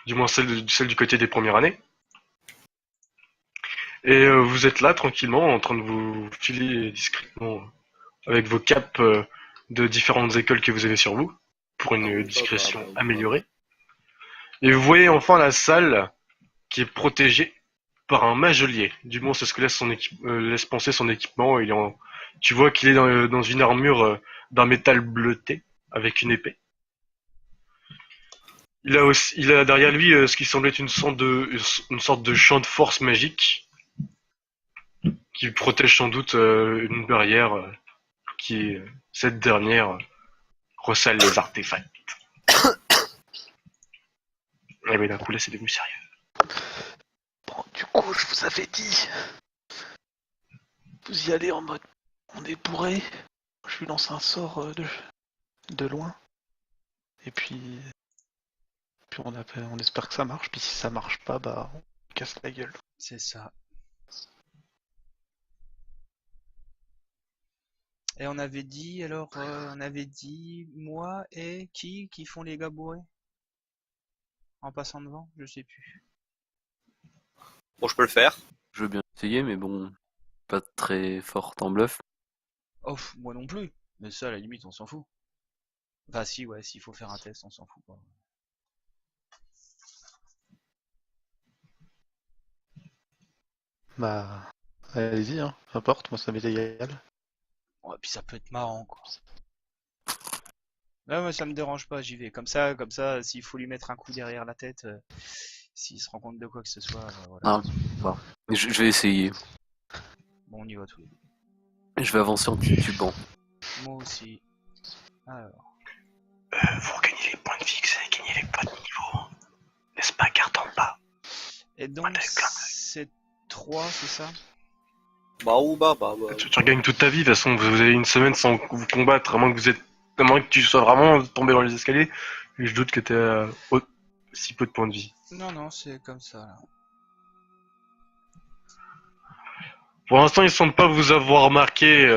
du moins celle du côté des premières années. Et vous êtes là tranquillement en train de vous filer discrètement avec vos capes de différentes écoles que vous avez sur vous pour une discrétion améliorée. Et vous voyez enfin la salle qui est protégée par un magelier. Du moins, c'est ce que laisse penser son équipement. Tu vois qu'il est dans une armure d'un métal bleuté avec une épée. Il a derrière lui ce qui semble être une sorte de champ de force magique qui protège sans doute une barrière qui, cette dernière, recèle les artefacts. Et bien d'un coup là, c'est devenu sérieux. Bon, du coup, je vous avais dit. Vous y allez en mode. On est bourré. Je lui lance un sort de loin. Et puis. Puis on espère que ça marche. Puis si ça marche pas, bah on casse la gueule. C'est ça. Et on avait dit, alors, on avait dit, moi et qui font les gars bourrés? En passant devant? Je sais plus. Bon, je peux le faire. Je veux bien essayer, mais bon, pas très forte en bluff. Oh, moi non plus. Mais ça, à la limite, on s'en fout. Enfin, si, ouais, s'il faut faire un test, on s'en fout pas. Bah. Allez-y, hein. Peu importe, moi ça m'est égal. Ouais, puis ça peut être marrant, quoi. Là, moi, ça me dérange pas, j'y vais. Comme ça, s'il faut lui mettre un coup derrière la tête, s'il se rend compte de quoi que ce soit, voilà. Ah, bon. Je vais essayer. Bon, on y va tous les deux. Je vais avancer en titubant. Moi aussi. Alors. Vous regagnez les points de vie, vous avez gagné les points de niveau. N'est-ce pas, carte en bas? Et donc, c'est 3, c'est ça? Bah. Tu regagnes toute ta vie, de toute façon, vous avez une semaine sans vous combattre, à moins que tu sois vraiment tombé dans les escaliers. Et je doute que tu aies si peu de points de vie. Non, c'est comme ça, là. Pour l'instant, ils semblent pas vous avoir marqué.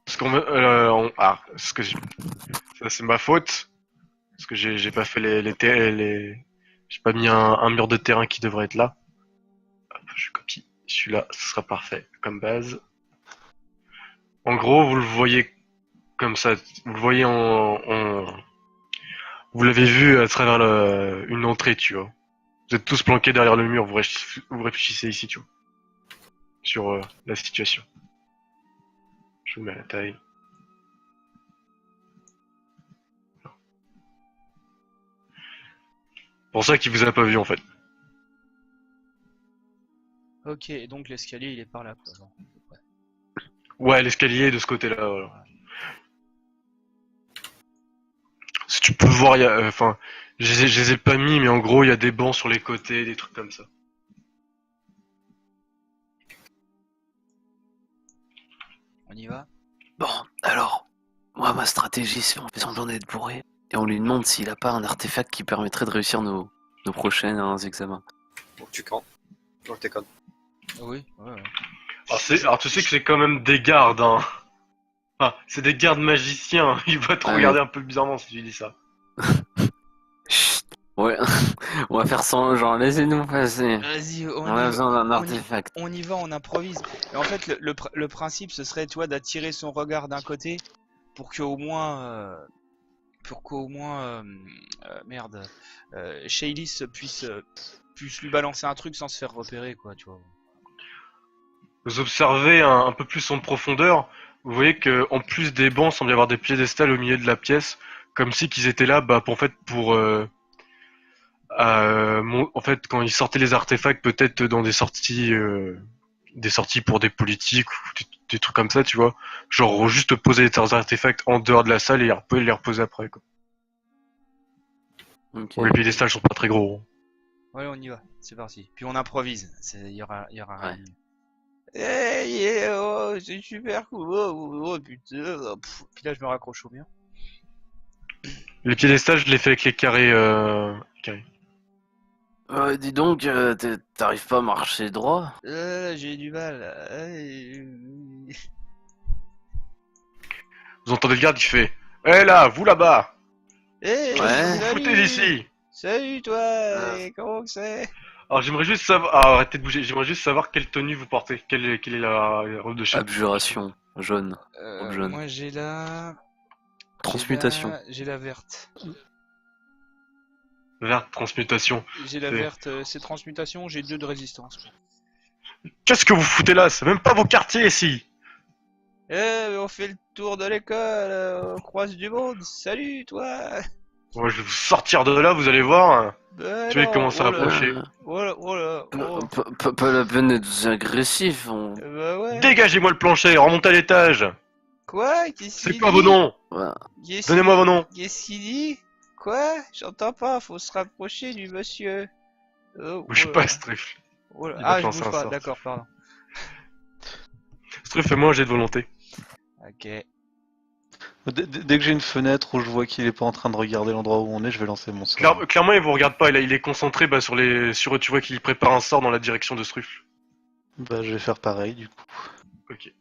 Ça c'est ma faute. Parce que j'ai pas fait j'ai pas mis un mur de terrain qui devrait être là. Hop, je copie. Celui-là, ce sera parfait comme base. En gros, vous le voyez comme ça. Vous le voyez vous l'avez vu à travers une entrée, tu vois. Vous êtes tous planqués derrière le mur. Vous réfléchissez ici, tu vois. Sur la situation. Je vous mets à la taille. Pour ça qu'il vous a pas vu en fait. Ok, et donc l'escalier, il est par là, quoi. Genre. Ouais, l'escalier est de ce côté-là. Voilà. Si tu peux voir, enfin, je les ai pas mis, mais en gros, il y a des bancs sur les côtés, des trucs comme ça. On y va? Bon, alors, moi, ma stratégie, c'est on fait semblant d'être bourré, et on lui demande s'il a pas un artefact qui permettrait de réussir nos prochains examens. Donc tu camps. Donc t'es con. Oui, ouais. Alors tu sais que c'est quand même des gardes, hein. Ah, c'est des gardes magiciens. Il va te regarder un peu bizarrement si tu dis ça. Chut. Ouais, on va faire sans genre, laissez-nous passer. Vas-y, On a besoin d'un artefact. On y va, on improvise. Et en fait, le principe, ce serait, tu vois, d'attirer son regard d'un côté pour qu'au moins, merde, Shaylis puisse lui balancer un truc sans se faire repérer, quoi, tu vois. Vous observez un peu plus en profondeur. Vous voyez que en plus des bancs, il semble y avoir des piédestals au milieu de la pièce, comme si qu'ils étaient là, en fait, quand ils sortaient les artefacts, peut-être dans des sorties pour des politiques ou des trucs comme ça, tu vois. Genre juste poser les artefacts en dehors de la salle et les reposer après, quoi. Okay. Bon, les piédestals sont pas très gros. Ouais, on y va, c'est parti. Puis on improvise, il y aura rien. Ouais. Oh, c'est super cool, oh putain. Puis là, je me raccroche au mur. Les piédestals, je les fais avec les carrés. Dis donc, t'arrives pas à marcher droit? J'ai du mal. Vous entendez le garde qui fait: Eh là, vous là-bas! Eh, Ouais. Vous foutez d'ici! Salut toi, Ah. comment que c'est? Alors j'aimerais juste savoir... Ah, arrêtez de bouger, j'aimerais juste savoir quelle tenue vous portez. Quelle est la robe de chef? Abjuration, jaune, robe jaune. Moi j'ai la... Transmutation. J'ai la verte. Verte, transmutation. J'ai la C'est- verte, c'est transmutation, j'ai 2 de résistance. Qu'est-ce que vous foutez là? C'est même pas vos quartiers ici! On fait le tour de l'école, on croise du monde. Salut toi. Moi je vais vous sortir de là, vous allez voir. Ben Tu vas non, commencer à oh là, approcher. oh là, oh là, oh. Pas la peine d'être agressif. Bah ouais. Dégagez-moi le plancher, remontez à l'étage! Quoi? Qu'est-ce C'est qu'il quoi dit? vos noms? Voilà. Qu'est-ce Donnez-moi vos qu'il- noms! Qu'est-ce qu'il dit? Quoi? J'entends pas, faut se rapprocher du monsieur. Oh, Bouge oh pas, là. Struff. Oh là. Il va Ah, te je lancer bouge un pas, sort. d'accord, pardon. Struff, fais-moi un jet de volonté. Ok. Dès que j'ai une fenêtre où je vois qu'il est pas en train de regarder l'endroit où on est, je vais lancer mon sort. Clairement, il vous regarde pas, il est concentré sur eux, tu vois qu'il prépare un sort dans la direction de Struff. Bah, je vais faire pareil du coup. Ok.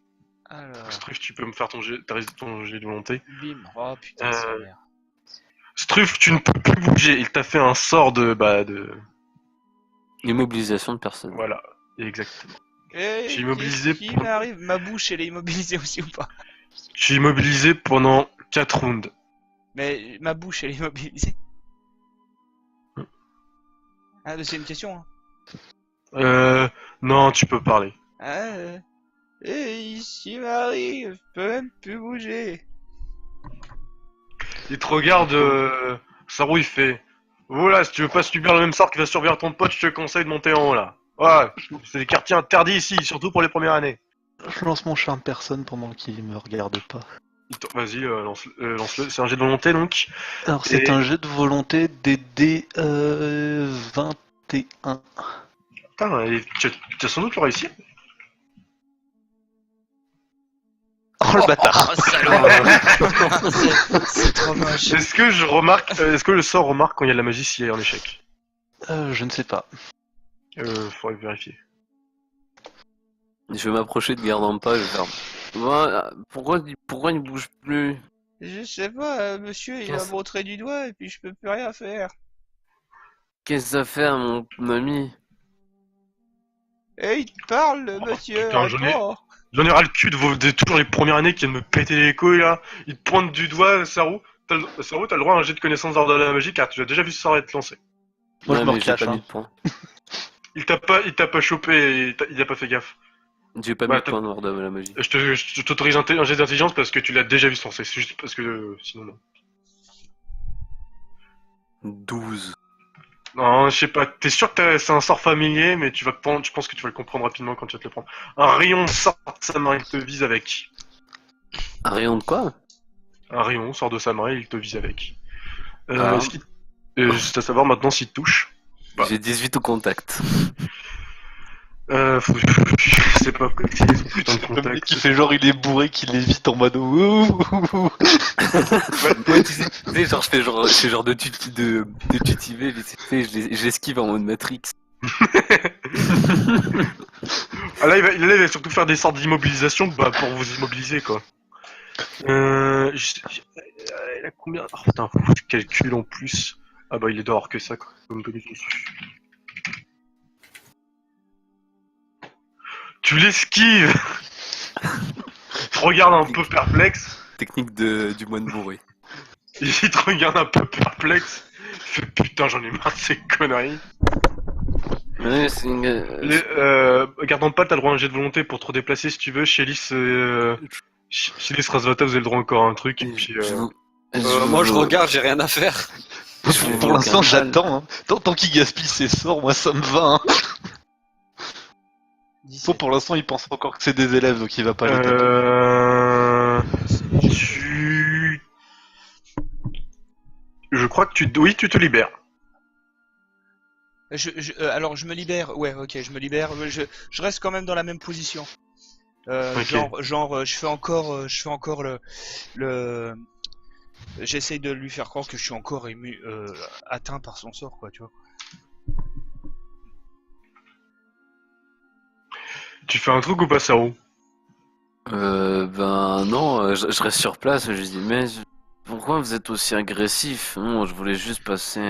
Alors, Struff, tu peux me faire ton jet de volonté. bim. Oh putain, sa Euh, mère. Struff, tu ne peux plus bouger, il t'a fait un sort de... Immobilisation de personne. Voilà, exactement. Eh, j'ai immobilisé qu'est-ce qui pour- m'arrive? Ma bouche, elle est immobilisée aussi ou pas? Je suis immobilisé pendant 4 rounds. Mais ma bouche, elle est immobilisée. Ah, c'est une question, hein. Non, tu peux parler. Ah, ici m'arrive, je peux même plus bouger. Il te regarde, Saru, il fait... Voilà, si tu veux pas subir le même sort qui va survivre ton pote, je te conseille de monter en haut, là. Ouais, c'est des quartiers interdits ici, surtout pour les premières années. Je lance mon charme personne pendant qu'il me regarde pas. Vas-y, lance-le. C'est un jet de volonté, donc. Alors, c'est Et- un jet de volonté DD 21. Putain, et tu as sans doute le réussi. Oh le bâtard! Oh, salaud. C'est trop moche. Est-ce que le sort remarque quand il y a de la magie s'il est en échec? Je ne sais pas. Faudrait vérifier. Je vais m'approcher de Gardampa, je vais faire. Ouais, pourquoi il bouge plus? Je sais pas, monsieur, il a Qu'est-ce- montré du doigt et puis je peux plus rien faire. Qu'est-ce que ça fait à mon ami? Et il te parle, le monsieur, putain, à j'en ai- toi. J'en ai ras le cul de toujours les premières années qui viennent me péter les couilles là. Il te pointe du doigt, Saru. Saru, t'as le droit à un jet de connaissance d'ordre de la magie car tu as déjà vu ce sort être lancé. Moi, je Ouais, me mais j'ai recache, pas hein. mis de points. Il t'a pas chopé et il a pas fait gaffe. J'ai pas Bah, mis de points dans l'ordre de la magie. Je t'autorise un jet d'intelligence parce que tu l'as déjà vu se lancer. C'est juste parce que sinon non. 12. Non, je sais pas. T'es sûr que c'est un sort familier, mais je pense que tu vas le comprendre rapidement quand tu vas te le prendre. Un rayon sort de sa main, il te vise avec. Un rayon de quoi? Un rayon sort de sa main, il te vise avec. Ah. Est-ce qu'il... juste à savoir maintenant s'il te touche. Bah. J'ai 18 au contact. Je sais pas quoi c'est ce putain de Le mec contact. qui fait genre il est bourré, qui l'évite en mode ouh, ouh, ouh. Ouais, tu sais, genre, je fais genre de tutiver, je l'esquive en mode Matrix. Ah là, il va surtout faire des sortes d'immobilisation pour vous immobiliser, quoi. Il a combien? Oh putain, faut que je calcule en plus. Ah bah il est dehors que ça, quoi. Comme bonus dessus. Tu l'esquives. Il te regarde un peu perplexe. Technique du moine bourré. Il te regarde un peu perplexe. Il fait putain, j'en ai marre de ces conneries. Ouais, c'est une... Gardant pas, t'as le droit à un jet de volonté pour te redéplacer si tu veux. Chez Lys Rasvata, vous avez le droit encore à un truc. Et puis, Moi, je regarde, j'ai rien à faire. Pour l'instant, j'attends. Hein. Tant qu'il gaspille ses sorts, moi ça me va. Hein. 17. Pour l'instant, il pense encore que c'est des élèves, donc il va pas les taper. Je crois que oui, tu te libères. Alors je me libère, ouais, ok, je me libère. Je reste quand même dans la même position. Ok. Je fais encore le. J'essaye de lui faire croire que je suis encore atteint par son sort, quoi, tu vois. Tu fais un truc ou pas, Saru? Ben non, je reste sur place, je dis mais pourquoi vous êtes aussi agressif? Non, je voulais juste passer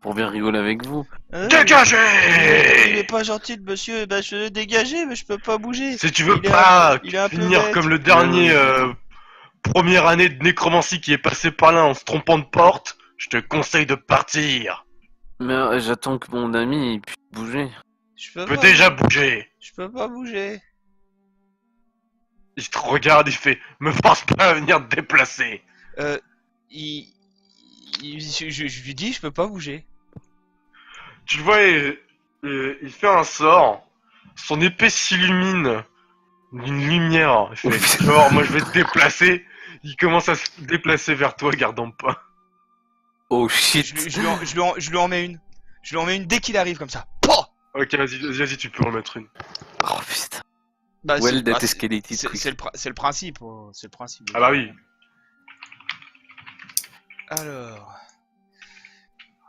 pour bien rigoler avec vous. Il est Dégagez! pas gentil, le monsieur. Bah, je veux dégager, mais je peux pas bouger. Si tu veux Il est pas il est un peu finir bête. comme le dernier première année de nécromancie qui est passé par là en se trompant de porte, je te conseille de partir. Mais j'attends que mon ami il puisse bouger. Je peux Tu peux pas. déjà bouger. Je peux pas bouger. Il te regarde, il fait « Me force pas à venir te déplacer !» Je lui dis, je peux pas bouger. Tu le vois, il fait un sort, son épée s'illumine d'une lumière. Il fait « Alors, moi je vais te déplacer !» Il commence à se déplacer vers toi, gardant pas. Oh Je, shit. lui- je lui en, je lui en- je lui en mets une. Je lui en mets une dès qu'il arrive comme ça. Pouah. Ok, vas-y, tu peux en mettre une. Oh putain. Bah, Well, c'est- that bah, escalated c'est quick. c'est le principe. C'est le principe. Ah bah oui. Alors.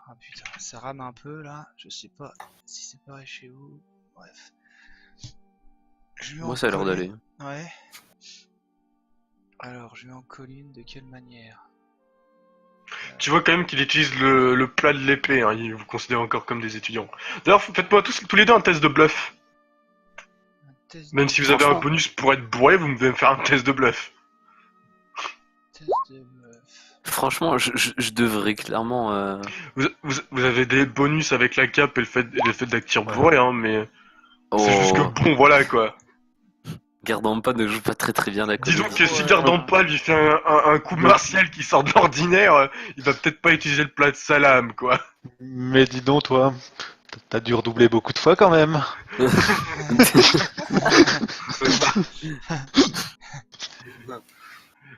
Ah putain, ça rame un peu là. Je sais pas si c'est pareil chez vous. Bref. Je lui en Moi ça a l'air colle d'aller. une. Ouais. Alors, je lui en colle une de quelle manière? Tu vois quand même qu'il utilise le plat de l'épée, hein. Il vous considère encore comme des étudiants. D'ailleurs, faites-moi tous les deux un test de bluff. Un test Même de- si vous avez un Franchement. bonus pour être bourré, vous devez me faire un test de bluff. test de bluff. Franchement, je devrais clairement. Vous avez des bonus avec la cape et le fait d'actir bourré, hein, mais c'est juste Oh, que bon, voilà quoi. Gardant pas ne joue pas très bien la Disons comédie. que si Gardanpa lui fait un coup martial qui sort de l'ordinaire, il va peut-être pas utiliser le plat de salam, quoi. Mais dis donc, toi, t'as dû redoubler beaucoup de fois quand même.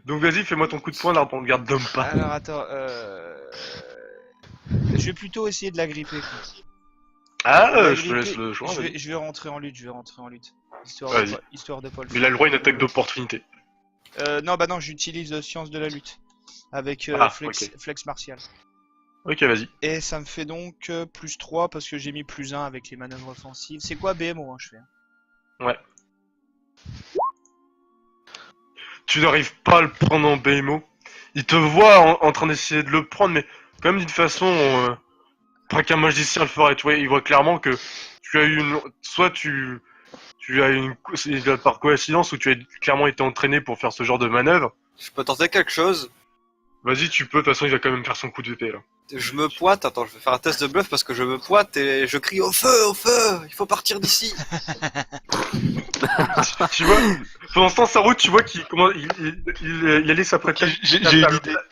Donc vas-y, fais-moi ton coup de poing, Gardanpa. Alors attends, je vais plutôt essayer de la gripper. Quoi. Ah, La je te gripper, laisse le choix. je vas-y. vais rentrer en lutte, Histoire Vas-y. histoire de pas le Mais il a le droit à une attaque d'opportunité. Non, bah non, j'utilise science de la lutte. Avec flex martial. Ok, vas-y. Et ça me fait donc plus 3 parce que j'ai mis plus 1 avec les manœuvres offensives. C'est quoi BMO, hein, je fais. Ouais. Tu n'arrives pas à le prendre en BMO. Il te voit en train d'essayer de le prendre, mais quand même d'une façon pas qu'un magicien le ferait. Tu vois, il voit clairement que tu as eu une... Soit tu as une... C'est par coïncidence ou tu as clairement été entraîné pour faire ce genre de manœuvre. Je peux tenter quelque chose. Vas-y, tu peux. De toute façon, il va quand même faire son coup d'épée, là. Je me pointe, attends, je vais faire un test de bluff parce que je me pointe et je crie au feu, il faut partir d'ici. Tu vois, pendant ce temps, sa route, tu vois il allait s'apprêter J'ai à une faire le idée. plat-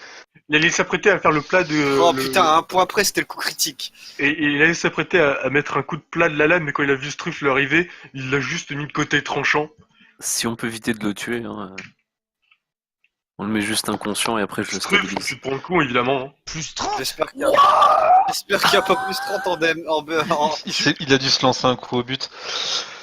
il allait s'apprêter à faire le plat de... Oh putain, à un point près, c'était le coup critique. Et il allait s'apprêter à mettre un coup de plat de la lame, mais quand il a vu ce truffle arriver, il l'a juste mis de côté tranchant. Si on peut éviter de le tuer, hein, on le met juste inconscient et après je le Ce truffle, stabilise. tu te prends le coup, évidemment. Hein. Plus 30. J'espère qu'il y a pas plus 30 en Il a dû se lancer un coup au but.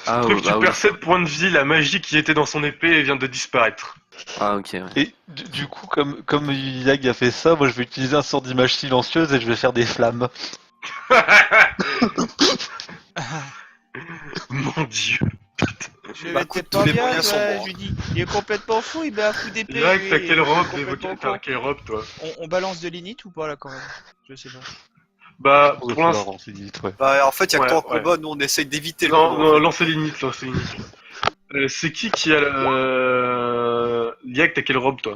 Ah, Ce truffle, bah tu oui. perds 7 points de vie, la magie qui était dans son épée vient de disparaître. Ah ok. Ouais. Et du coup, comme Yag a fait ça, moi je vais utiliser un sort d'image silencieuse et je vais faire des flammes. Mon dieu. Je Bah, vais écoute, peut-être tous pas les bien, moyens sont ouais, bons. je lui dis. Il est complètement fou, il met un coup d'épée. Yag, lui, t'as quelle robe complètement T'as con. quelle robe, toi? On balance de l'init ou pas là quand même? Je sais pas. Bah, Ouais, pour l'instant... faut avoir vite, ouais. Bah, en fait, il y a que Ouais, toi en ouais. combat, nous on essaye d'éviter le Non, coup, non, en fait. lancez l'init. C'est qui a la... Yag, t'as quelle robe, toi?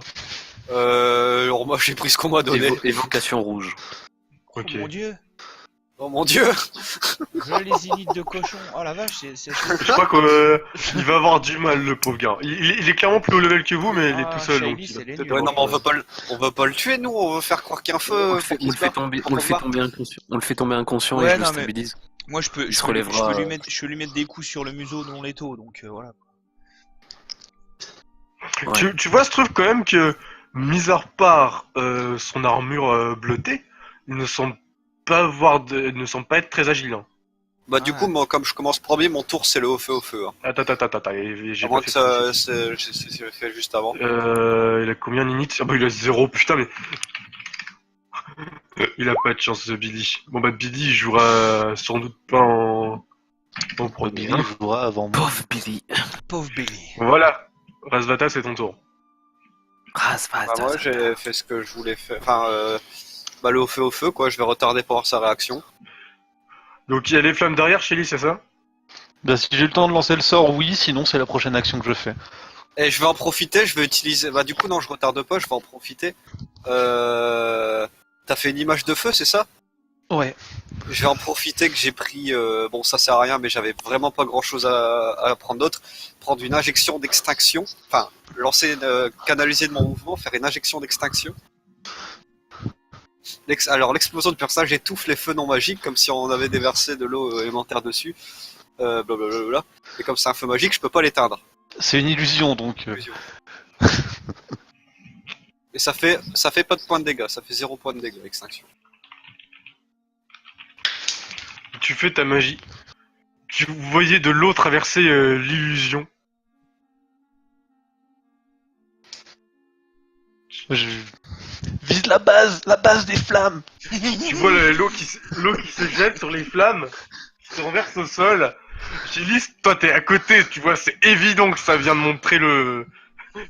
Alors moi j'ai pris ce qu'on m'a donné. Évocation rouge. Oh Ok. mon dieu, Oh mon dieu. je les init de cochon. Oh la vache, c'est chaud. Je crois qu'il va avoir du mal, le pauvre gars. Il est clairement plus haut level que vous, mais il est Ah, tout seul, Shaili, donc il c'est va les peut-être nuls. Ouais, non, mais avoir- on veut pas le tuer, nous, on veut faire croire qu'il y a un feu. On le fait tomber inconscient. On le fait tomber inconscient Ouais, et je le non, mais- stabilise. Moi je peux, Il je se peux lui- relèvera, je peux lui mettre des coups sur le museau non létaux, donc voilà. Ouais. Tu vois ce truc quand même que, mis à part son armure bleutée, il ne semble pas ne semble pas être très agile. Hein. Bah, du Ah. coup, moi, comme je commence premier, mon tour c'est le au feu. Hein. Attends, j'ai À pas moins fait que ça. c'est fait juste avant. Il a combien d'init? Ah bah il a 0, putain mais... Il a pas de chance, Billy. Bon bah Billy il jouera sans doute pas en premier. Billy Hein. jouera avant moi. Pauvre Billy. Pauvre Billy. Voilà, Rasvata c'est ton tour. Rasvata. Bah, moi j'ai fait ce que je voulais faire. Enfin, Bah le au feu quoi, je vais retarder pour avoir sa réaction. Donc il y a les flammes derrière, Shelly, c'est ça? Bah si j'ai le temps de lancer le sort, oui, sinon c'est la prochaine action que je fais. Et je vais en profiter, je vais utiliser... Bah du coup non, je retarde pas, je vais en profiter. T'as fait une image de feu, c'est ça? Ouais. Je vais en profiter que j'ai pris... Bon ça sert à rien, mais j'avais vraiment pas grand chose à prendre d'autre. Prendre une injection d'extinction. Enfin, lancer, canaliser de mon mouvement, faire une injection d'extinction. Alors l'explosion du personnage étouffe les feux non magiques, comme si on avait déversé de l'eau élémentaire dessus. Blablabla. Et comme c'est un feu magique, je peux pas l'éteindre. C'est une illusion donc. Et ça fait pas de points de dégâts, ça fait 0 points de dégâts, extinction. Tu fais ta magie. Tu voyais de l'eau traverser l'illusion. Je vise la base des flammes. Tu vois l'eau qui se jette sur les flammes, qui se renverse au sol. Shelly, toi t'es à côté, tu vois, c'est évident que ça vient de montrer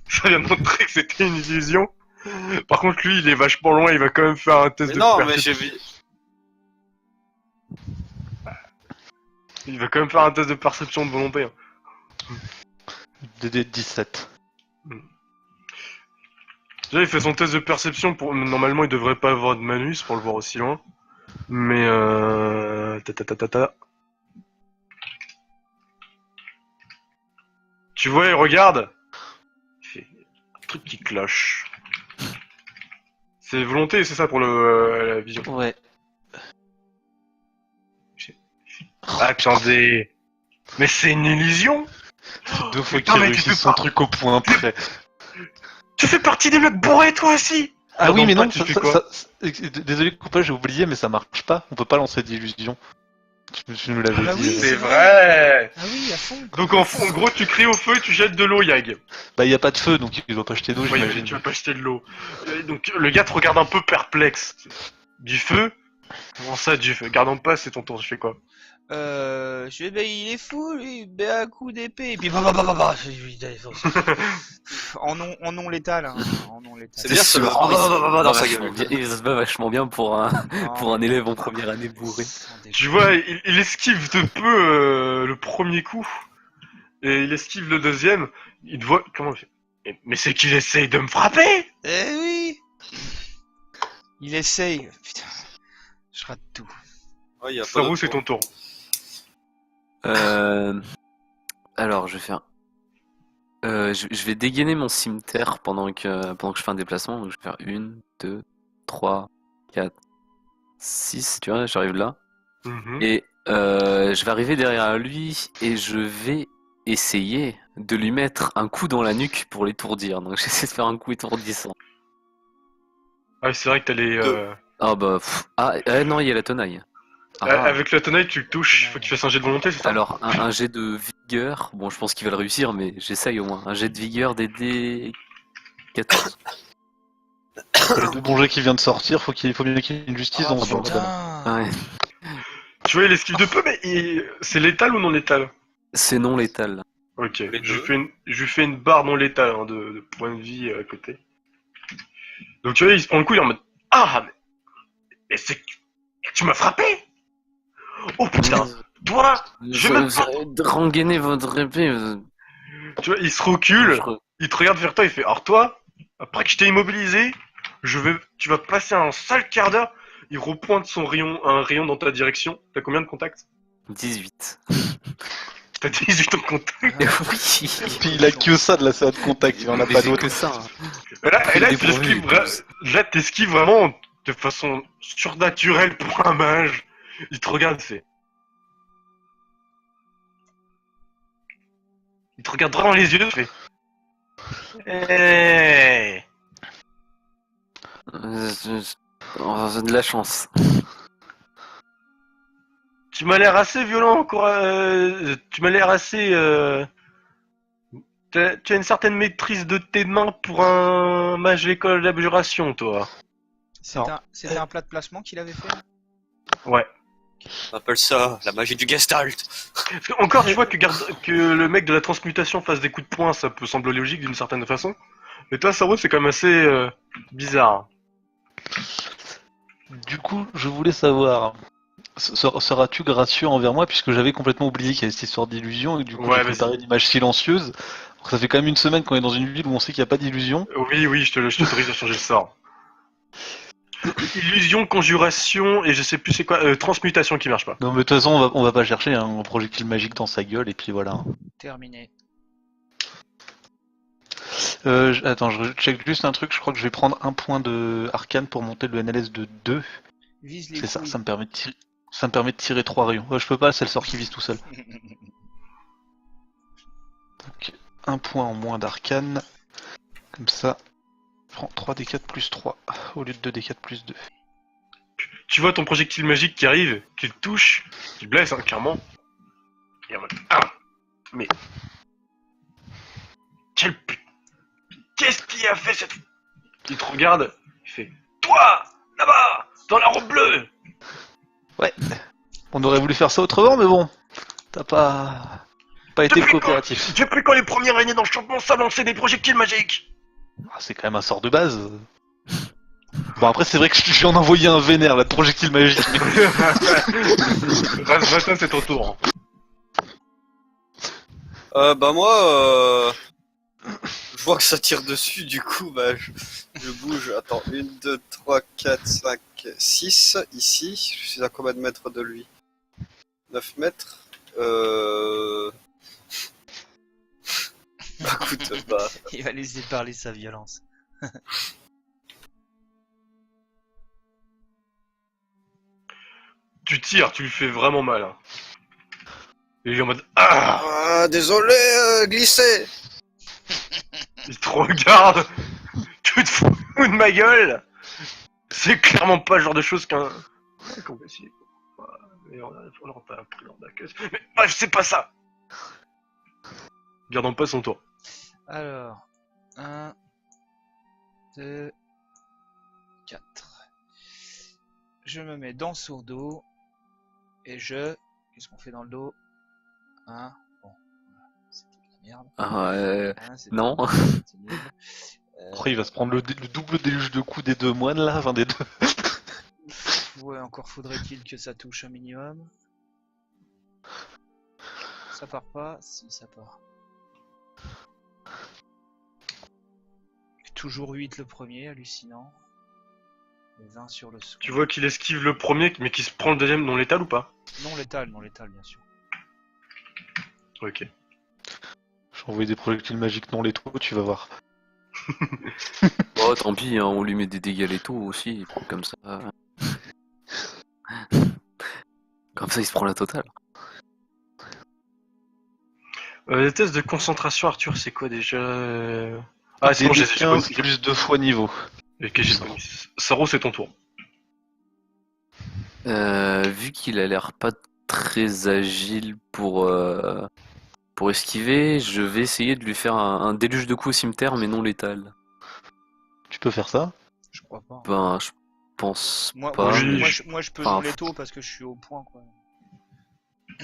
ça vient de montrer que c'était une illusion. Par contre, lui, il est vachement loin, il va quand même faire un test Mais de non, mais perception. j'ai vu... Il va quand même faire un test de perception de volonté. Hein. DD 17. Déjà, il fait son test de perception pour. Normalement, il devrait pas avoir de manus pour le voir aussi loin. Mais Tu vois, il regarde. Il fait un truc qui cloche. C'est volonté, c'est ça pour la vision. Ouais. Attendez. Mais c'est une illusion. Deux fois putain, qu'il mais tu réussit fais son pas- truc au point près. Tu fais partie des mecs bourrés, toi aussi. Ah oui, mais non, tu fais quoi désolé, Coupa, j'ai oublié, mais ça marche pas. On peut pas lancer d'illusion. Tu nous l'avais Ah bah dit. oui, C'est vrai. Ah oui, à fond. Donc en gros, tu cries au feu et tu jettes de l'eau, Yag. Bah, y a pas de feu, donc il doit pas jeter d'eau, Oui, j'imagine. tu vas pas jeter de l'eau. Donc le gars te regarde un peu perplexe. Du feu? Comment ça, du feu? Garde en passe, c'est ton tour, tu fais quoi? Je vais, il est fou, lui, un coup d'épée, et puis en non létal, hein, en non létal. C'est bien ce sûr. dans sa gueule. Il se bat vachement bien pour un élève en première année bourré. Tu vois, il esquive de peu le premier coup. Et il esquive le deuxième. Il te voit... Comment il fait? Mais c'est qu'il essaye de me frapper! Eh oui. Il essaye. Putain, je rate tout. Ouais, y a pas Saru, d'autre c'est ton tour. tour. Alors, je vais faire. Je vais dégainer mon cimeterre pendant que je fais un déplacement. Donc, je vais faire 1, 2, 3, 4, 6. Tu vois, j'arrive là. Mhm. Et je vais arriver derrière lui et je vais essayer de lui mettre un coup dans la nuque pour l'étourdir. Donc, j'essaie de faire un coup étourdissant. Ah, c'est vrai que t'as les... Ah bah. Non, il y a la tenaille. Ah. Avec la tenaille, tu le touches. Faut que tu fasses un jet de volonté, c'est ça? Alors, un jet de vigueur, bon, je pense qu'il va le réussir, mais j'essaye au moins. Un jet de vigueur d'aider 14. Le bon jeu qui vient de sortir, faut bien qu'il y ait une justice dans ce bordel. Putain. Ouais, Tu vois, il esquive de peu, mais c'est létal ou non létal? c'est non létal. Ok, Les je deux. lui fais une barre non létale hein, de points de vie à côté. Donc tu vois, il se prend le coup, il est en mode ah, mais c'est... Tu m'as frappé? Oh putain, toi, je vais même Rengainer votre épée. Tu vois, il se recule, il te regarde vers toi, il fait alors toi, après que je t'ai immobilisé, tu vas passer un sale quart d'heure. Il repointe un rayon dans ta direction. T'as combien de contacts? 18. T'as 18 en contact. Oui. Puis il a que ça de la série de contact, il en a Mais pas j'ai d'autre. que ça. Hein. Et là, Dépourvu. t'esquives vraiment de façon surnaturelle pour un mage. Il te regarde, fait. Il te regarde droit dans les yeux, il fait. Hey. J'ai de la chance. Tu m'as l'air assez violent, tu m'as l'air assez. Tu as une certaine maîtrise de tes mains pour un mage d'école d'abjuration, toi. C'était un plat de placement qu'il avait fait. Ouais. On appelle ça la magie du Gestalt. Parce que, encore, tu vois que le mec de la transmutation fasse des coups de poing, ça peut sembler logique d'une certaine façon. Mais toi, Saru, c'est quand même assez bizarre. Du coup, je voulais savoir, seras-tu gracieux envers moi puisque j'avais complètement oublié qu'il y avait cette histoire d'illusion et que du coup j'ai Ouais, vas-y. préparé une image silencieuse. Alors, ça fait quand même une semaine qu'on est dans une ville où on sait qu'il n'y a pas d'illusion. Oui, oui, je t'autorise à changer le sort. Illusion, conjuration et je sais plus c'est quoi, transmutation qui marche pas. Non mais de toute façon on va pas chercher un projectile magique dans sa gueule et puis voilà. Terminé. Attends, je check juste un truc, je crois que je vais prendre un point de arcane pour monter le NLS de 2. Vise les C'est ça, couilles. ça me permet de tirer 3 rayons. Ouais, je peux pas, c'est le sort qui vise tout seul. Donc, un point en moins d'arcane. Comme ça, je prends 3d4 plus 3 au lieu de 2d4 plus 2. Tu vois ton projectile magique qui arrive, qui te touche, qui te blesse, hein, clairement. Et en mode, ah, mais quel qu'est-ce qui a fait cette... Il te regarde, il fait, toi, là-bas, dans la robe bleue. Ouais, on aurait voulu faire ça autrement, mais bon, t'as pas été coopératif. Depuis quand les premiers régnés d'enchantement savent lancer des projectiles magiques? Ah, c'est quand même un sort de base. Bon après c'est vrai que je viens d'envoyer un vénère là de projectile magique. Rasvata, c'est ton tour. Bah moi, je vois que ça tire dessus, du coup, bah je bouge. Attends, 1, 2, 3, 4, 5, 6, ici. Je suis à combien de mètres de lui? 9 mètres. Bah écoute, bah... Il va laisser parler sa violence. Tu tires, tu lui fais vraiment mal. Hein. Et il est en mode, ah, Ah, désolé, glisser. il te regarde. Tu te fous de ma gueule. C'est clairement pas le genre de choses qu'un... Qu'on va essayer. Mais on a pas pris l'ordre d'accueil. Mais bref, c'est pas ça. Gardons pas son tour. Alors, 1, 2, 4. Je me mets dans son dos et je... Qu'est-ce qu'on fait dans le dos? Hein? Bon, c'est de la merde. Ah, Hein, c'est non. c'est nul. Après il va se prendre le double déluge de coups des deux moines là, enfin des deux. Ouais, encore faudrait-il que ça touche un minimum. Ça part pas? Si, ça part. Toujours 8 le premier, hallucinant. Et 20 sur le second. Tu vois qu'il esquive le premier, mais qu'il se prend le deuxième non létal ou pas? Non létal, bien sûr. Ok. J'ai envoyé des projectiles magiques non létaux, tu vas voir. Oh, tant pis, hein, on lui met des dégâts létaux aussi, comme ça. Comme ça, il se prend la totale. Les tests de concentration, Arthur, c'est quoi déjà? Ah, c'est bon, j'ai DD15 plus 2 fois niveau. Ok, j'ai le bonus. Saro, c'est ton tour. Vu qu'il a l'air pas très agile pour esquiver, je vais essayer de lui faire un déluge de coups au cimetière, mais non létal. Tu peux faire ça? Je crois pas. Ben, je pense Moi, pas. Oui. mais moi, je peux Enfin, non létaux parce que je suis au point, quoi.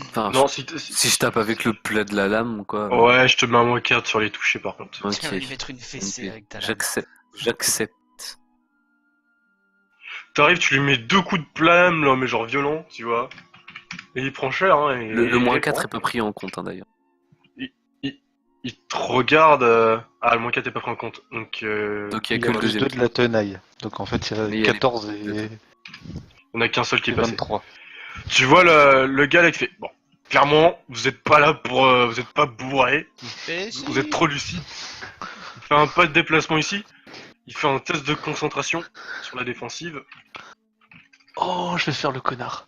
enfin, Non, si je tape avec le plat de la lame, quoi. Ouais, je te mets un moins 4 sur les touchés par contre. Ok. Tu vas lui mettre une fessée Ok. avec ta lame. J'accepte. T'arrives, tu lui mets 2 coups de plame, là, mais genre violent, tu vois. Et il prend cher, hein. Le moins 4 est pas pris en compte, hein, d'ailleurs. Il te regarde. Ah, le moins 4 est pas pris en compte. Donc, Donc il y Il a y que a le plus deuxième. 2 de la tenaille. Donc en fait il y Mais il y a a 14 les- et on a qu'un seul qui est passé. 23. Tu vois le gars là qui fait. Bon, clairement, vous êtes pas là pour. Vous êtes pas bourré. Et Vous êtes trop lucide. Il fait un pas de déplacement ici. Il fait un test de concentration sur la défensive. Oh, je vais faire le connard.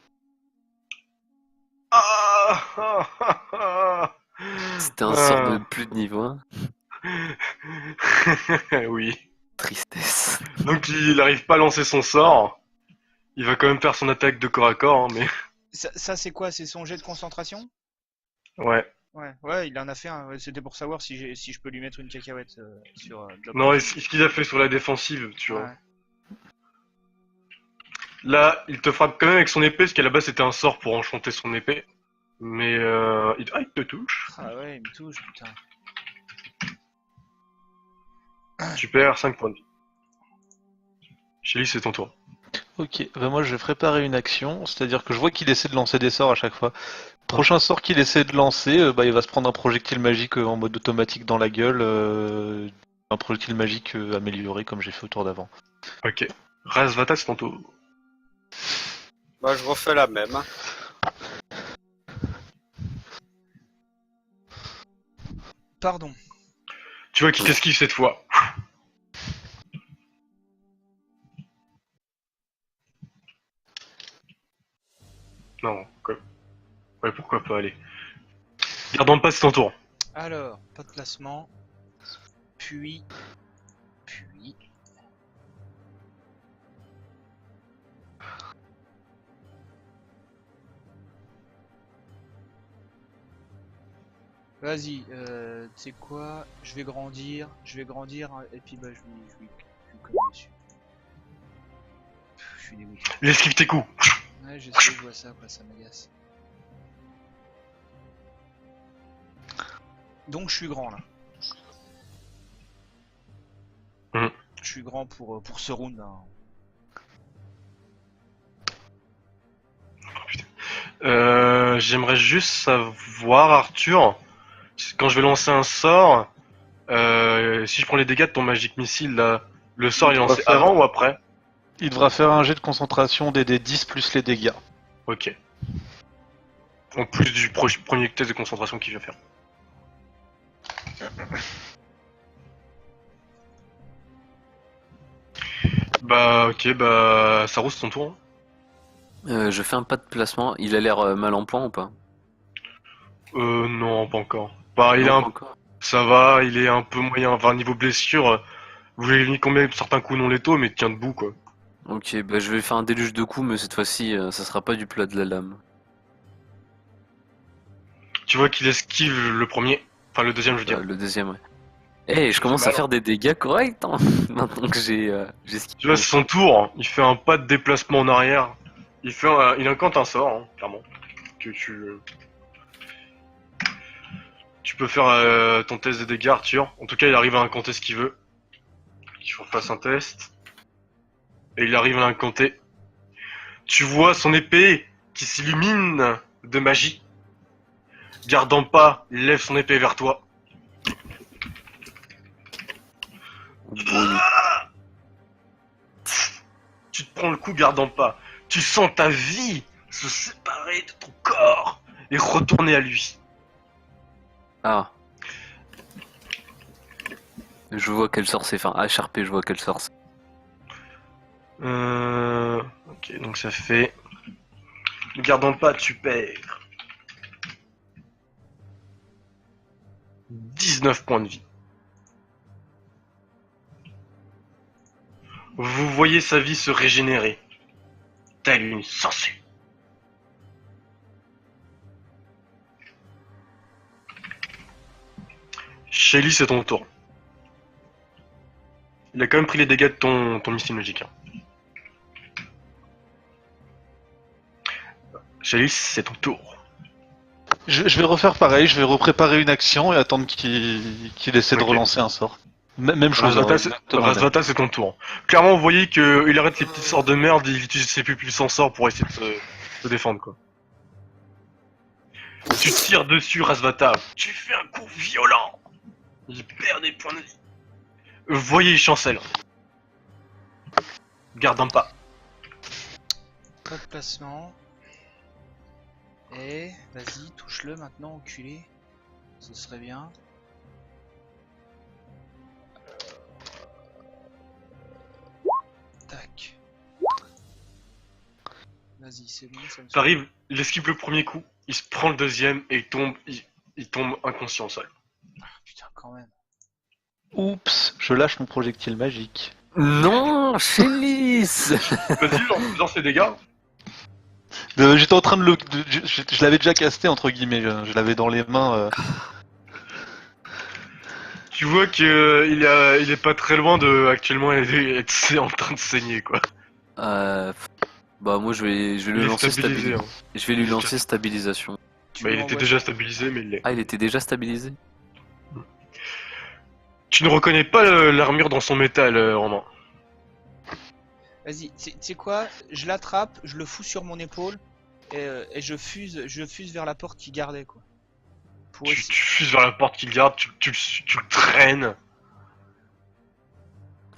Ah, ah, ah, ah. C'était un sort de plus de niveau 1. Oui. Tristesse. Donc il arrive pas à lancer son sort. Il va quand même faire son attaque de corps à corps, hein, mais ça c'est quoi? C'est son jet de concentration? ouais. Ouais, il en a fait un. Ouais, c'était pour savoir si je peux lui mettre une cacahuète sur Block. Non, et ce qu'il a fait sur la défensive, tu vois. Ouais. Là, il te frappe quand même avec son épée, parce qu'à la base c'était un sort pour enchanter son épée. Mais il te touche. Ah ouais, il me touche, putain. Tu perds 5 points de vie. Shelly, c'est ton tour. Ok, bah moi je vais préparer une action, c'est-à-dire que je vois qu'il essaie de lancer des sorts à chaque fois. Prochain sort qu'il essaie de lancer, bah, il va se prendre un projectile magique en mode automatique dans la gueule, un projectile magique amélioré comme j'ai fait au tour d'avant. Ok. Razvata, c'est ton tour. Bah, je refais la même. Hein. Pardon. Tu vois qu'il t'esquive cette fois. Non, quoi. Ouais, pourquoi pas, allez. Gardons pas, c'est ton tour. Alors, pas de placement. Puis. Vas-y, tu sais quoi? Je vais grandir, hein, et puis bah je lui colle dessus. Je suis dégoûté. Il esquive tes coups. Ouais, je sais, je vois ça, quoi, ça m'agace. Donc je suis grand là. Mhm. Je suis grand pour ce round. Hein. J'aimerais juste savoir, Arthur, quand je vais lancer un sort, si je prends les dégâts de ton Magic Missile, là, le sort il est On va lancé faire- avant ou après? Il devra faire un jet de concentration des D10 plus les dégâts. Ok. En plus du premier test de concentration qu'il va faire. Bah ok, bah ça roule, c'est ton tour. Hein. Je fais un pas de placement. Il a l'air mal en point ou pas? Non, pas encore. Bah il est Non, un... pas encore. Ça va, il est un peu moyen, enfin niveau blessure, vous avez mis combien certains coups non létaux, mais il tient debout quoi. Ok, bah je vais faire un déluge de coups, mais cette fois-ci, ça sera pas du plat de la lame. Tu vois qu'il esquive le premier, enfin le deuxième je veux dire. Le deuxième, ouais. Eh, je commence à mal, faire des dégâts corrects, hein, maintenant que j'ai ce qu'il Tu vois, faut. c'est son tour, hein. Il fait un pas de déplacement en arrière. Il incante un sort, hein, clairement. Que tu peux faire ton test de dégâts, Arthur. En tout cas, il arrive à incanter ce qu'il veut. Qu'il fasse un test. Et il arrive à l'incanter. Tu vois son épée qui s'illumine de magie. Gardant pas, il lève son épée vers toi. Brouillé. Tu te prends le coup, gardant pas. Tu sens ta vie se séparer de ton corps et retourner à lui. Ah. Je vois quel sort c'est. Enfin, HRP, je vois quel sort c'est. Ok, donc ça fait... Gardant pas, tu perds 19 points de vie. Vous voyez sa vie se régénérer, telle une sangsue. Shelly, c'est ton tour. Il a quand même pris les dégâts de ton missile magique. Hein. Shelly, c'est ton tour. Je vais refaire pareil, je vais repréparer une action et attendre qu'il essaie de Ok. relancer un sort. Même chose. hein, exactement la même. Razvata, c'est ton tour. Clairement, vous voyez qu'il arrête les petits sorts de merde, il utilise ses plus puissants sorts pour essayer de se défendre, quoi. Tu tires dessus, Razvata. Tu fais un coup violent. Il perd des points de vie. Vous voyez, il chancelle. Garde un pas. Pas de placement. Et vas-y, touche-le maintenant, enculé. Ce serait bien. Tac. Vas-y, c'est bon, ça me T'arrives, il esquive le premier coup, il se prend le deuxième et il tombe inconscient au sol. Putain, quand même. Oups, je lâche mon projectile magique. Non, Chélis. Vas-y, lance les dégâts. J'étais en train de je l'avais déjà casté entre guillemets, je l'avais dans les mains. Tu vois qu'il il est pas très loin de actuellement être en train de saigner quoi. Bah moi je vais Il lui est lancer stabilisé. Hein. Je vais lui Il est lancer stabilisation. Tu Bah, il lui était envoies déjà ça. stabilisé, mais il l'est. Ah, il était déjà stabilisé? Tu ne reconnais pas l'armure dans son métal, Romain. Vas-y, tu sais quoi? Je l'attrape, je le fous sur mon épaule et je fuse vers la porte qui gardait quoi. Pour Tu essayer- fuses vers la porte qu'il garde, tu le traînes.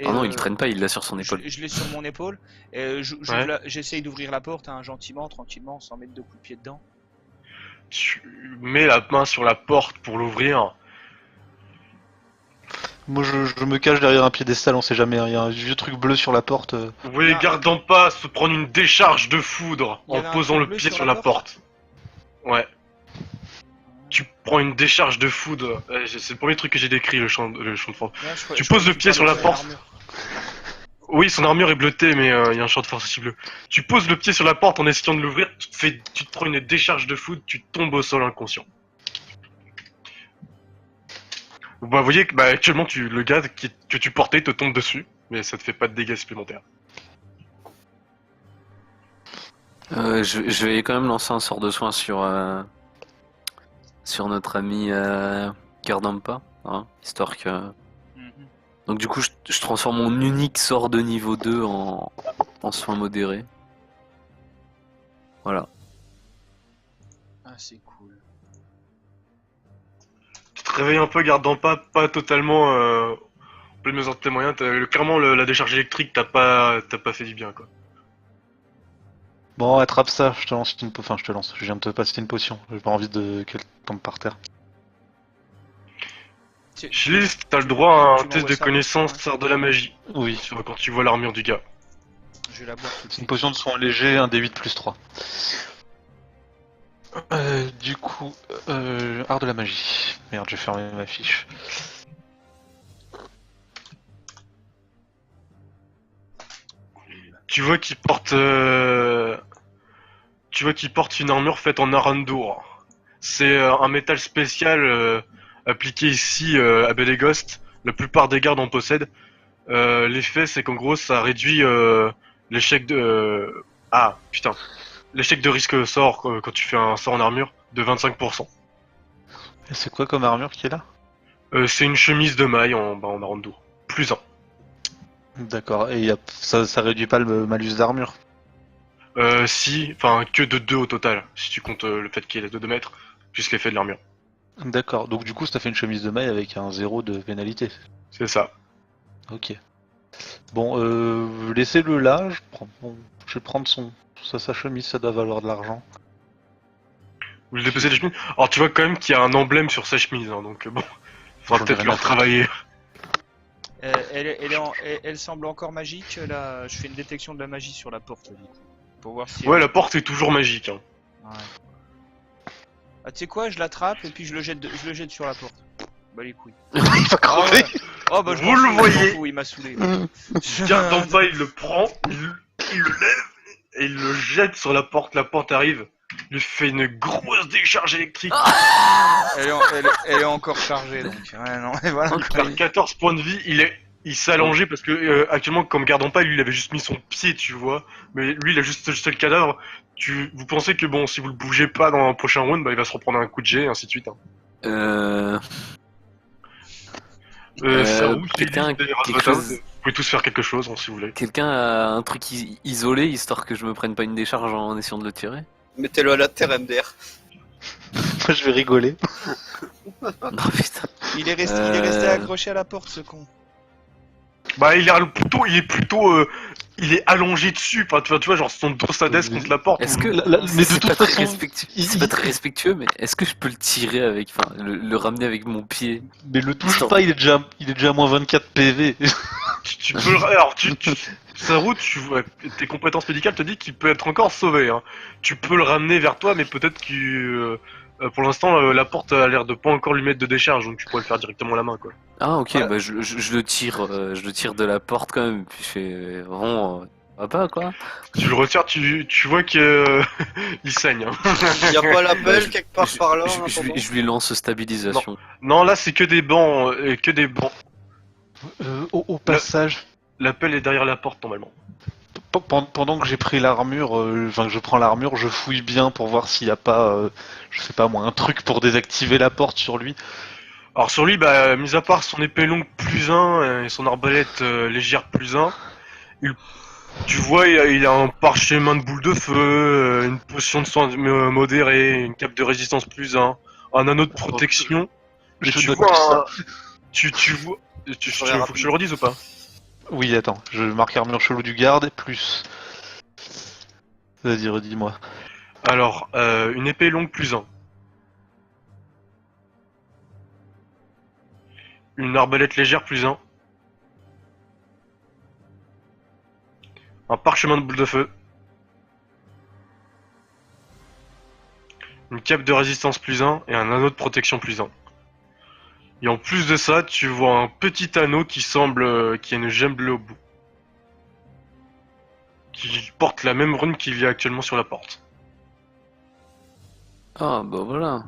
et, Ah non, il traîne pas, il l'a sur son épaule. je l'ai sur mon épaule et Ouais. j'essaye d'ouvrir la porte hein, gentiment, tranquillement, sans mettre de coups de pied dedans. Tu mets la main sur la porte pour l'ouvrir. Moi je me cache derrière un piédestal, on sait jamais, il y a un vieux truc bleu sur la porte. Vous voyez Ah. Gardant pas se prendre une décharge de foudre Il y en avait un posant truc le bleu pied sur sur la la porte porte. Ouais. Tu prends une décharge de foudre. C'est le premier truc que j'ai décrit, le champ de force. Merde, Tu je poses croyais le que tu pied sur parlais la de son porte. armure. Oui, son armure est bleutée, mais il y a un champ de force aussi bleu. Tu poses le pied sur la porte en essayant de l'ouvrir, tu te prends une décharge de foudre, tu tombes au sol inconscient. Bah, vous voyez que actuellement, le gars que tu portais te tombe dessus, mais ça te fait pas de dégâts supplémentaires. Je vais quand même lancer un sort de soin sur notre ami Gardampa, hein, histoire que... Mhm. Donc du coup, je transforme mon unique sort de niveau 2 en soin modéré. Voilà. Ah, c'est cool. Tu te réveilles un peu, Gardant pas totalement en pleine mesure de tes moyens. Clairement, la décharge électrique, t'as pas fait du bien, quoi. Bon, attrape ça, je te lance une potion. Enfin, je te lance, je viens de te passer une potion. J'ai pas envie qu'elle tombe par terre. Chilice, t'as le droit à un tu test m'envoies de ça, connaissance, ouais. sort de la magie, Oui, quand tu vois l'armure du gars. Je vais la boire tout de c'est une suite. potion de soin léger, un D8 plus 3. Du coup, art de la magie. Merde, j'ai fermé ma fiche. Tu vois qu'il porte une armure faite en arandour. C'est un métal spécial appliqué ici à Belegost. La plupart des gardes en possèdent. L'effet, c'est qu'en gros, ça réduit l'échec de... ah, putain. L'échec de risque sort quand tu fais un sort en armure de 25%. Et c'est quoi comme armure qui est là? C'est une chemise de maille en arandour. Plus 1. D'accord, et ça réduit pas le malus d'armure. Si, enfin, que de 2 au total, si tu comptes le fait qu'il est de 2 mètres, plus l'effet de l'armure. D'accord, donc du coup, ça fait une chemise de maille avec un 0 de pénalité. C'est ça. Ok. Bon, laissez-le là, je vais prendre sa chemise, ça doit valoir de l'argent. Vous le déposez les chemises. Alors tu vois quand même qu'il y a un emblème sur sa chemise, hein, donc bon, faudra J'en ai peut-être rien le à foutre. retravailler. Elle semble encore magique. Là, je fais une détection de la magie sur la porte du coup, pour voir si. Ouais, la porte est toujours magique. Hein. Ouais. Ah, tu sais quoi? Je l'attrape et puis je le jette sur la porte. Bah les couilles. Il va Ah crever. ouais. Oh bah je Vous m'en le fous, voyez. je m'en fous, il m'a saoulé. Gardant pas, il le prend, il le lève et il le jette sur la porte arrive. Il lui fait une grosse décharge électrique. Elle est encore chargée donc. Ouais non, et voilà. Ok. Il perd 14 points de vie, il s'est allongé parce que actuellement, comme Gardant pas, lui il avait juste mis son pied, tu vois. Mais lui il a juste jeté le cadavre. Vous pensez que bon, si vous le bougez pas dans un prochain round, bah il va se reprendre un coup de jet et ainsi de suite. Hein. Sarou, quelqu'un a Chili, quelque Razvadov, chose- vous pouvez tous faire quelque chose hein, si vous voulez. Quelqu'un a un truc isolé, histoire que je me prenne pas une décharge en essayant de le tirer? Mettez-le à la terre, MDR. Moi, je vais rigoler. Non putain. Il est resté accroché à la porte ce con. Bah il est allongé dessus, enfin, tu vois genre son dos s'adesse contre la porte. Est-ce ou- que mais de c'est toute pas très façon, respectueux, il- c'est pas très respectueux, mais est-ce que je peux le tirer avec, enfin, le ramener avec mon pied? Mais le touche Attends. pas, il est déjà à moins 24 PV. tu peux alors Sarou, ouais, tes compétences médicales te disent qu'il peut être encore sauvé. Hein. Tu peux le ramener vers toi, mais peut-être que pour l'instant la porte a l'air de pas encore lui mettre de décharge, donc tu pourrais le faire directement à la main quoi. Ah ok, Ouais. bah je le tire, je le tire de la porte quand même, puis je fais vraiment, va pas quoi. Tu le retires, tu vois que il saigne. Hein. Y a pas l'appel je- quelque part par là en Je attendant lui lance stabilisation. Non, là c'est que des bancs et que des bancs. Au passage, L'appel est derrière la porte normalement. pendant que j'ai pris l'armure, enfin que je prends l'armure, je fouille bien pour voir s'il y a pas, je sais pas moi, un truc pour désactiver la porte sur lui. Alors sur lui, bah, mis à part son épée longue plus 1 et son arbalète légère plus 1, Tu vois, il a un parchemin de boule de feu, une potion de soin modérée, une cape de résistance +1, un anneau de protection. Et Je tu note vois tout un... ça. Tu vois... Je reviens faut que je te le redise ou pas? Oui, attends, je marque armure chelou du garde, plus... Vas-y, redis-moi. Alors, une épée longue +1. Une arbalète légère +1. Un parchemin de boule de feu. Une cape de résistance +1 et un anneau de protection +1. Et en plus de ça, tu vois un petit anneau qui semble... qui a une gemme bleue au bout. Qui porte la même rune qu'il y a actuellement sur la porte. Ah, bah voilà.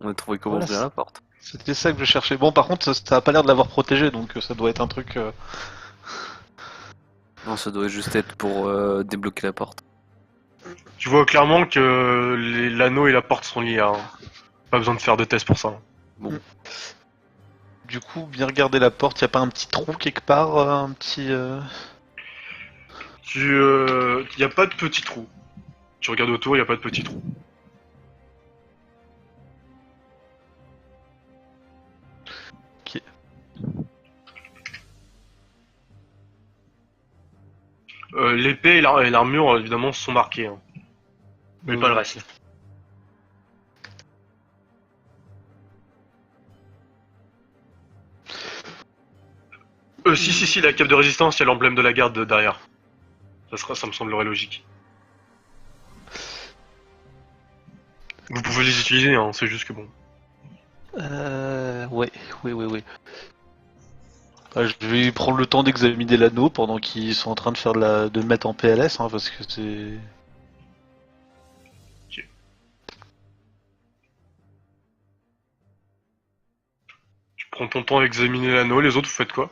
On a trouvé comment Voilà, ouvrir la porte. c'était ça que je cherchais. Bon, par contre, ça a pas l'air de l'avoir protégé, donc ça doit être un truc... Non, ça doit juste être pour débloquer la porte. Tu vois clairement que l'anneau et la porte sont liés. Hein. Pas besoin de faire de test pour ça. Du coup, bien regarder la porte, y a pas un petit trou quelque part, un petit... Y a pas de petit trou. Tu regardes autour, y a pas de petit trou. Ok. L'épée et l'armure, évidemment, sont marquées. Hein. Mais pas le reste. Si, la cape de résistance, y a l'emblème de la garde derrière. Ça me semblerait logique. Vous pouvez les utiliser, hein, c'est juste que bon. Ouais. Je vais prendre le temps d'examiner l'anneau pendant qu'ils sont en train de faire de le mettre en PLS, hein, parce que c'est... Tu prends ton temps à examiner l'anneau, les autres, vous faites quoi?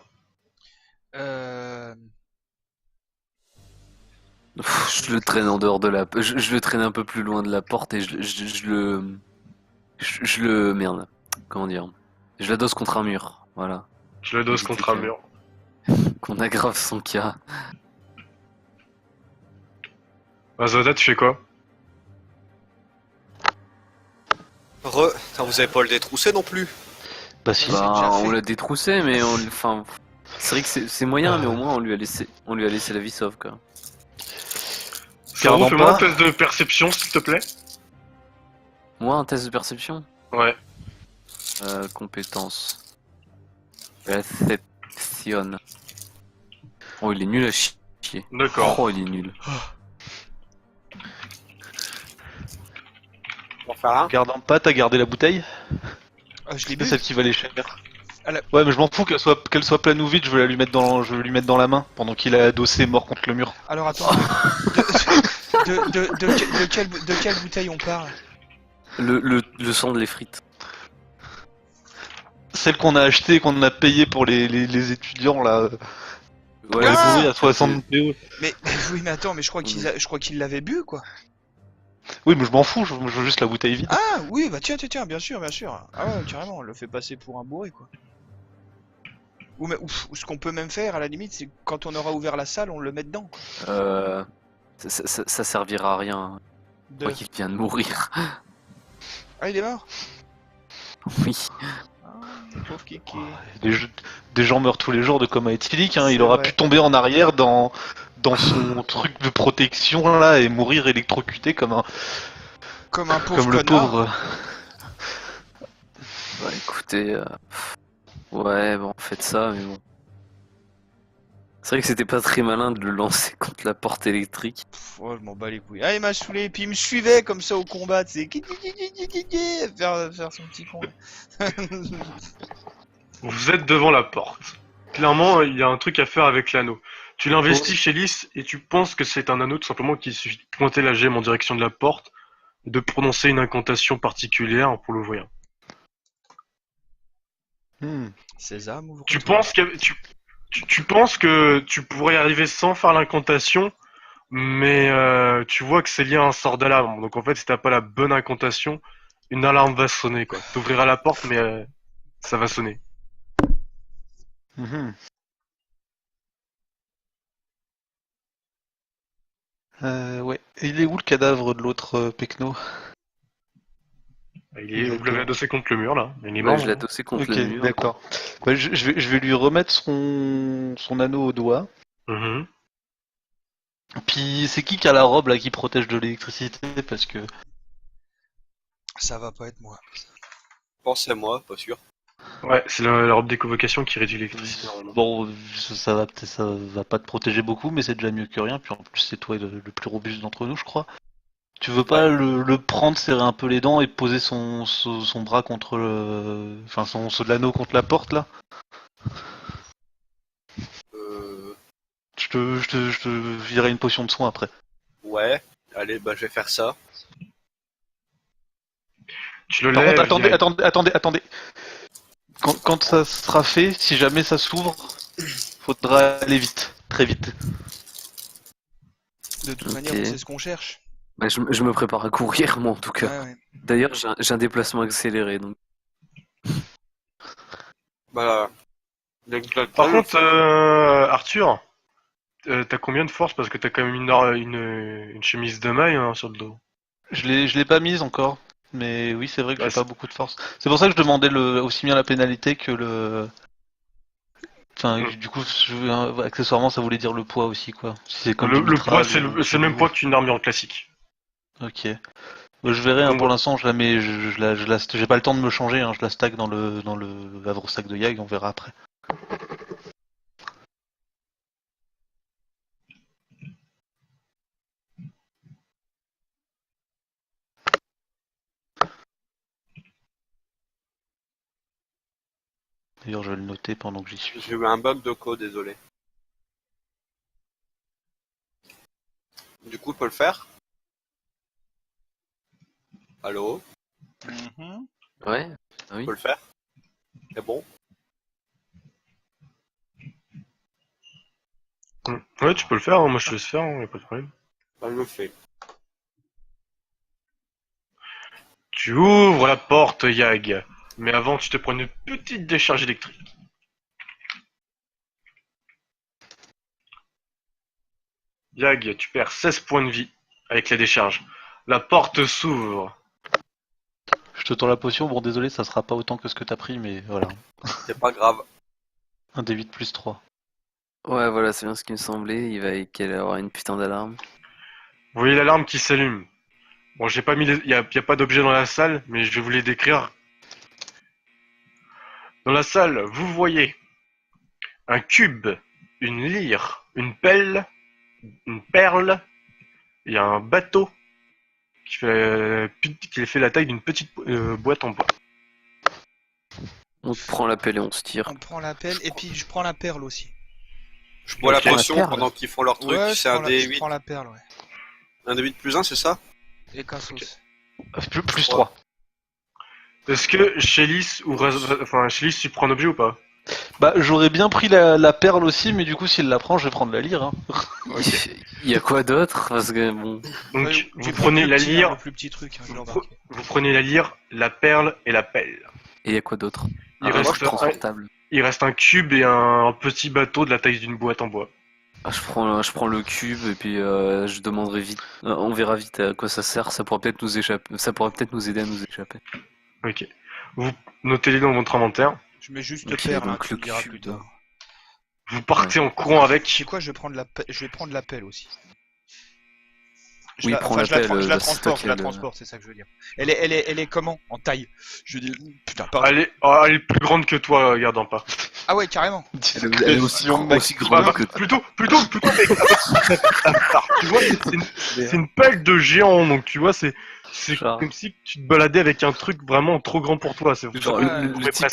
Je le traîne en dehors de la... Je le traîne un peu plus loin de la porte et je le... Merde. Comment dire? Je l'adosse contre un mur. Voilà. Je le dose contre un mur. Qu'on aggrave son cas. Zoda, tu fais quoi? Putain, vous avez pas le détroussé non plus. Bah si, C'est Bah, déjà on fait. l'a détroussé, mais on... Enfin... C'est vrai que c'est moyen, mais au moins on lui a laissé la vie sauve, quoi. Saro, Gardons fais-moi un pas. test de perception, s'il te plaît. Moi, un test de perception. Ouais. Compétence. Perception. Oh, il est nul à chier. D'accord. Oh, il est nul. On va faire un. Garde en pas, t'as gardé la bouteille? Ah, je l'ai C'est bu. celle qui valait cher. Ah, la- Ouais, mais je m'en fous qu'elle soit pleine ou vide, je vais lui mettre dans la main pendant qu'il est adossé mort contre le mur. Alors attends, de quelle bouteille on parle? Le sang de l'effrite. Celle qu'on a achetée, qu'on a payée pour les étudiants là. Ouais, Elle est Ah bourrée à 60 PO. mais oui, mais attends, mais je crois qu'ils l'avaient bu, quoi. Oui, mais je m'en fous, je veux juste la bouteille vide. Ah oui, bah tiens, bien sûr. Ah ouais, carrément, on le fait passer pour un bourré, quoi. Ou ce qu'on peut même faire, à la limite, c'est quand on aura ouvert la salle, on le met dedans, quoi. Ça servira à rien. Je De... crois qu'il vient de mourir. Ah, il est mort? Oui. Ah, pauvre Kiki. Des gens meurent tous les jours de coma éthylique, hein. C'est Il aura vrai. pu tomber en arrière dans son truc de protection là et mourir électrocuté Comme un pauvre comme le connard. pauvre. Bah écoutez, ouais, bon, faites ça, mais bon. C'est vrai que c'était pas très malin de le lancer contre la porte électrique. Oh, je m'en bats les couilles. Ah, il m'a saoulé, puis il me suivait comme ça au combat, tu sais. Faire son petit con. Vous êtes devant la porte. Clairement, il y a un truc à faire avec l'anneau. Tu l'investis chez Lys et tu penses que c'est un anneau tout simplement qu'il suffit de pointer la gemme en direction de la porte et de prononcer une incantation particulière pour l'ouvrir. Sésame, ouvre. Tu penses que tu pourrais y arriver sans faire l'incantation, mais tu vois que c'est lié à un sort d'alarme. Donc en fait, si t'as pas la bonne incantation, une alarme va sonner quoi. T'ouvriras la porte, mais ça va sonner. Mhm. Ouais. Et il est où le cadavre de l'autre Pecno? Vous l'avez adossé contre le mur là. Il est Ouais, mort. je l'ai adossé contre Ok, le mur. d'accord. Bah, je vais lui remettre son anneau au doigt. Mhm. Puis c'est qui a la robe là qui protège de l'électricité? Parce que Ça va pas être moi. Pensez-moi, pas sûr. Ouais, c'est la robe d'évocation qui réduit l'électricité normalement. bon, ça va pas te protéger beaucoup, mais c'est déjà mieux que rien. Puis en plus c'est toi le plus robuste d'entre nous, je crois. Tu veux pas le prendre, serrer un peu les dents et poser son bras contre le, enfin son l'anneau contre la porte là? Euh, Je te virerai une potion de soin après. ouais. Allez, bah je vais faire ça. Tu le Par lèves. contre, il y a- attendez. Quand ça sera fait, si jamais ça s'ouvre, faudra aller vite, très vite. De toute Ok. manière, on sait ce qu'on cherche. Bah, je me prépare à courir, moi, en tout cas. Ouais. D'ailleurs, j'ai un déplacement accéléré, donc. Bah, Par contre, Arthur, t'as combien de force parce que t'as quand même une chemise de maille hein, sur le dos. Je l'ai pas mise encore, mais oui, c'est vrai que Bah, j'ai pas beaucoup de force. C'est pour ça que je demandais aussi bien la pénalité que le. Enfin, Mm. du coup, accessoirement, ça voulait dire le poids aussi, quoi. Si c'est comme du Le poids, mitral c'est ou le même lourd. poids qu'une armure classique. Ok. Bah, je verrai, hein, Donc, pour l'instant, je la mets, j'ai pas le temps de me changer, hein, je la stack dans le havre-sac de Yag, on verra après. D'ailleurs, je vais le noter pendant que j'y suis. j'ai eu un bug de code, désolé. Du coup, on peut le faire? Allô? Mhm. Ouais, ah On oui. peut le faire? C'est bon? Ouais, tu peux le faire, hein, moi je te laisse faire, y a pas de problème. Bah, je le fais. Tu ouvres la porte, Yag. Mais avant, tu te prends une petite décharge électrique. Yag, tu perds 16 points de vie avec la décharge. La porte s'ouvre. Je te tends la potion, bon désolé, ça sera pas autant que ce que t'as pris, mais voilà. C'est pas grave. Un D8 plus 3. Ouais, voilà, c'est bien ce qui me semblait. Il va qu'elle avoir une putain d'alarme. Vous voyez l'alarme qui s'allume. Bon, j'ai pas mis y a pas d'objet dans la salle, mais je vais vous les décrire. Dans la salle, vous voyez un cube, une lyre, une pelle, une perle, il y a un bateau qui fait la taille d'une petite boîte en bois. On prend la pelle et on se tire. On prend la pelle, et puis je prends la perle aussi. Je bois Ok. la potion La perle. pendant qu'ils font leur truc. Ouais, C'est je un prends, je D8. prends la perle, ouais. Un D8 plus 1, c'est ça? Et Cassos. Plus 3. Est-ce que Chélis enfin Chélis, tu prends un objet ou pas? Bah, j'aurais bien pris la perle aussi, mais du coup, s'il la prend, je vais prendre la lyre. Hein. Il y a quoi d'autre? Parce que bon. Donc Ouais, vous j'ai prenez pris la le petit, lyre, le plus petit truc, hein, je l'ai vous, embarqué. vous prenez la lyre, la perle et la pelle. Et il y a quoi d'autre? Il Un reste truc transportable. Il reste un cube et un petit bateau de la taille d'une boîte en bois. Ah, je prends le cube et puis je demanderai vite. On verra vite à quoi ça sert. Ça pourra peut-être nous échapper. Ça pourra peut-être nous aider à nous échapper. Ok. Vous notez-les dans votre inventaire. Je mets juste Ok, perle, hein, donc tu le me diras cube. plus tard. Vous partez en courant avec. C'est quoi, je vais prendre je vais prendre la pelle aussi. Oui, prends la je la, pelle, je la c'est toi transporte, qui je la as le- transporte, c'est ça que je veux dire. Elle est comment? En taille? Je veux dire, putain, pardon. Elle est plus grande que toi, regardant pas. Ah ouais, carrément. Elle est aussi grande que toi. Plutôt alors, tu vois, c'est une pelle de géant, donc tu vois, c'est Genre. comme si tu te baladais avec un truc vraiment trop grand pour toi. C'est Genre, Ouais, le type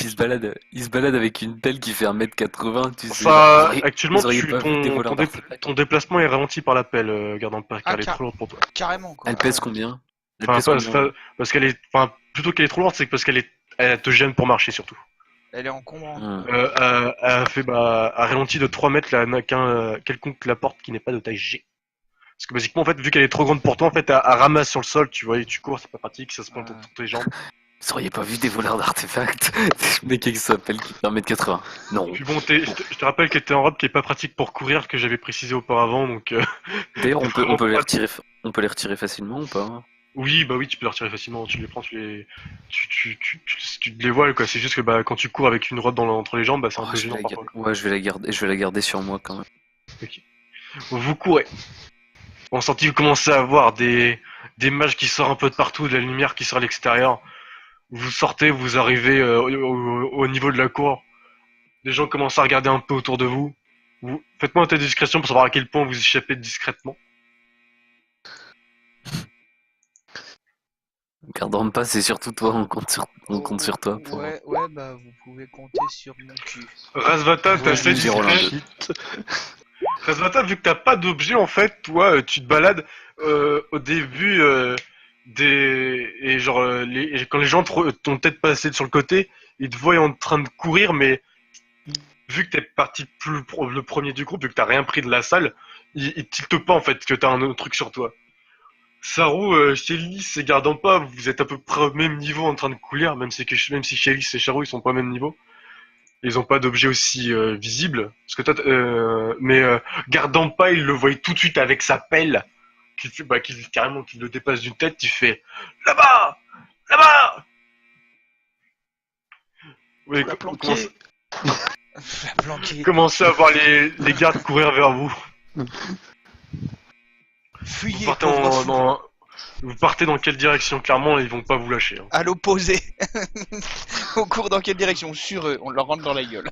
il se balade avec une pelle qui fait 1m80, tu sais. Enfin, Genre, actuellement, vous auriez pas vu des voleurs d'artefacts. ton déplacement est ralenti par la pelle, gardant pas, car Ah, elle est trop lourde pour toi. carrément, quoi. Elle pèse combien? Elle Enfin, pèse combien? parce qu'elle est, enfin, plutôt qu'elle est trop lourde, c'est parce elle te gêne pour marcher surtout. Elle est encombrante. Hmm. Elle ralentit de 3 mètres quelconque la porte qui n'est pas de taille G. Parce que basiquement, en fait, vu qu'elle est trop grande pour toi, en fait, elle ramasse sur le sol, tu vois, et tu cours, c'est pas pratique, ça se plante Ouais. entre tes jambes. Vous auriez pas vu des voleurs d'artefacts? Des mecs qui s'appellent qui fait 1m80. Non. Puis bon, je te rappelle que t'es en robe qui est pas pratique pour courir, que j'avais précisé auparavant, donc... D'ailleurs, on peut les retirer facilement ou pas? Oui, bah oui, tu peux les retirer facilement, tu les prends, tu te les voiles, quoi. C'est juste que bah, quand tu cours avec une robe entre les jambes, bah, c'est un Oh, peu gênant parfois. Ouais, je vais la garder sur moi quand même. Ok. Vous courez. On sentit que vous commencez à voir des mages qui sortent un peu de partout, de la lumière qui sort à l'extérieur. Vous sortez, vous arrivez au niveau de la cour. Les gens commencent à regarder un peu autour de vous. Faites-moi un test de discrétion pour savoir à quel point vous échappez discrètement. Gardons pas, c'est surtout toi, on compte sur toi. Pour... Ouais, bah vous pouvez compter sur mon cul. Rasvata, t'as fait j'ai Roland discret. Rasvata, vu que t'as pas d'objet, en fait, toi, tu te balades au début et genre quand les gens t'ont peut-être passé sur le côté, ils te voient en train de courir, mais vu que t'es parti le premier du groupe, vu que t'as rien pris de la salle, ils tiltent pas en fait que t'as un autre truc sur toi. Saru, Shelly et Gardant pas, vous êtes à peu près au même niveau en train de courir, même si Shelly et Charu ils sont pas au même niveau. Ils ont pas d'objet aussi visible. Parce que toi, mais Gardant pas, il le voit tout de suite avec sa pelle, carrément qui le dépasse d'une tête, il fait là-bas, là-bas. Oui, La planquer. La planquer. Commencez à voir les gardes courir vers vous. Fuyez, Vous partez, pauvre fou. vous partez dans quelle direction? Clairement, ils vont pas vous lâcher. Hein. À l'opposé. On court dans quelle direction? Sur eux, on leur rentre dans la gueule.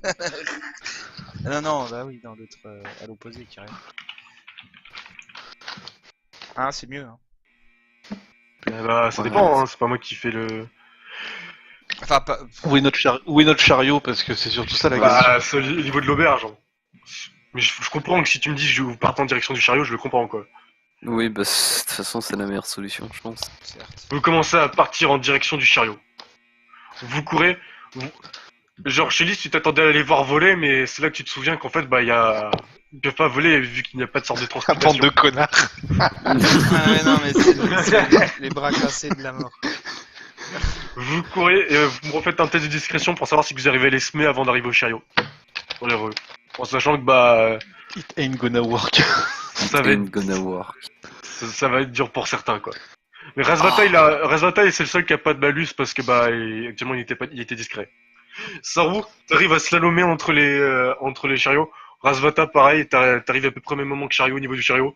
non, bah oui, dans l'autre, à l'opposé, carrément. Ah, c'est mieux. Hein. Bah, ça dépend, hein, c'est pas moi qui fais le... Enfin, pas... Où est notre chariot? Parce que c'est surtout ça la question. Bah, c'est au niveau de l'auberge. Hein. Mais je comprends que si tu me dis que vous partez en direction du chariot, je le comprends, quoi. Oui, bah de toute façon, c'est la meilleure solution, je pense. certes. Vous commencez à partir en direction du chariot. Vous courez... Genre, chez Lys, tu t'attendais à les voir voler, mais c'est là que tu te souviens qu'en fait, bah, ils peuvent pas voler vu qu'il n'y a pas de sorte de La transportation. bande de connards. Ah ouais, non, mais c'est les bras cassés de la mort. Vous courez et vous me refaites un test de discrétion pour savoir si vous arrivez à les semer avant d'arriver au chariot. Dans les rues. En sachant que bah It ain't gonna work. ça va être, Ain't gonna work. ça va être dur pour certains quoi. Mais Rasvata, c'est le seul qui a pas de malus parce que bah actuellement il était discret. Saru, t'arrives à slalomer entre les chariots. Rasvata pareil, t'arrives à peu près au même moment que chariot au niveau du chariot.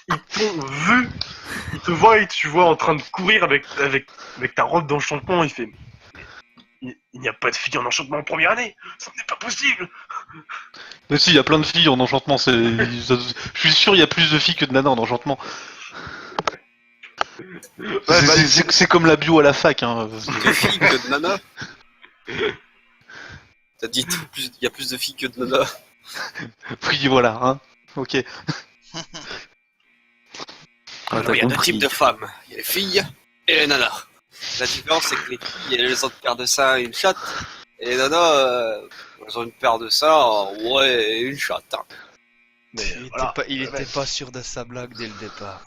Ils t'ont vu, ils te voient et tu vois en train de courir avec ta robe d'enchantement, il fait il n'y a pas de filles en enchantement en première année, ça n'est pas possible. Mais si, il y a plein de filles en enchantement. Je suis sûr il y a plus de filles que de nanas en enchantement. C'est comme la bio à la fac. Hein. De filles que de nanas. T'as dit il y a plus de filles que de nanas. Oui, voilà. Hein. Ok. Ah, Alors, t'as il y a deux compris. types de femmes. Il y a les filles et les nanas. La différence, c'est que les filles, elles ont une paire de seins et une chatte. Et les nanas, elles ont une paire de seins, ouais, et une chatte. Hein. Mais Il était pas sûr de sa blague dès le départ.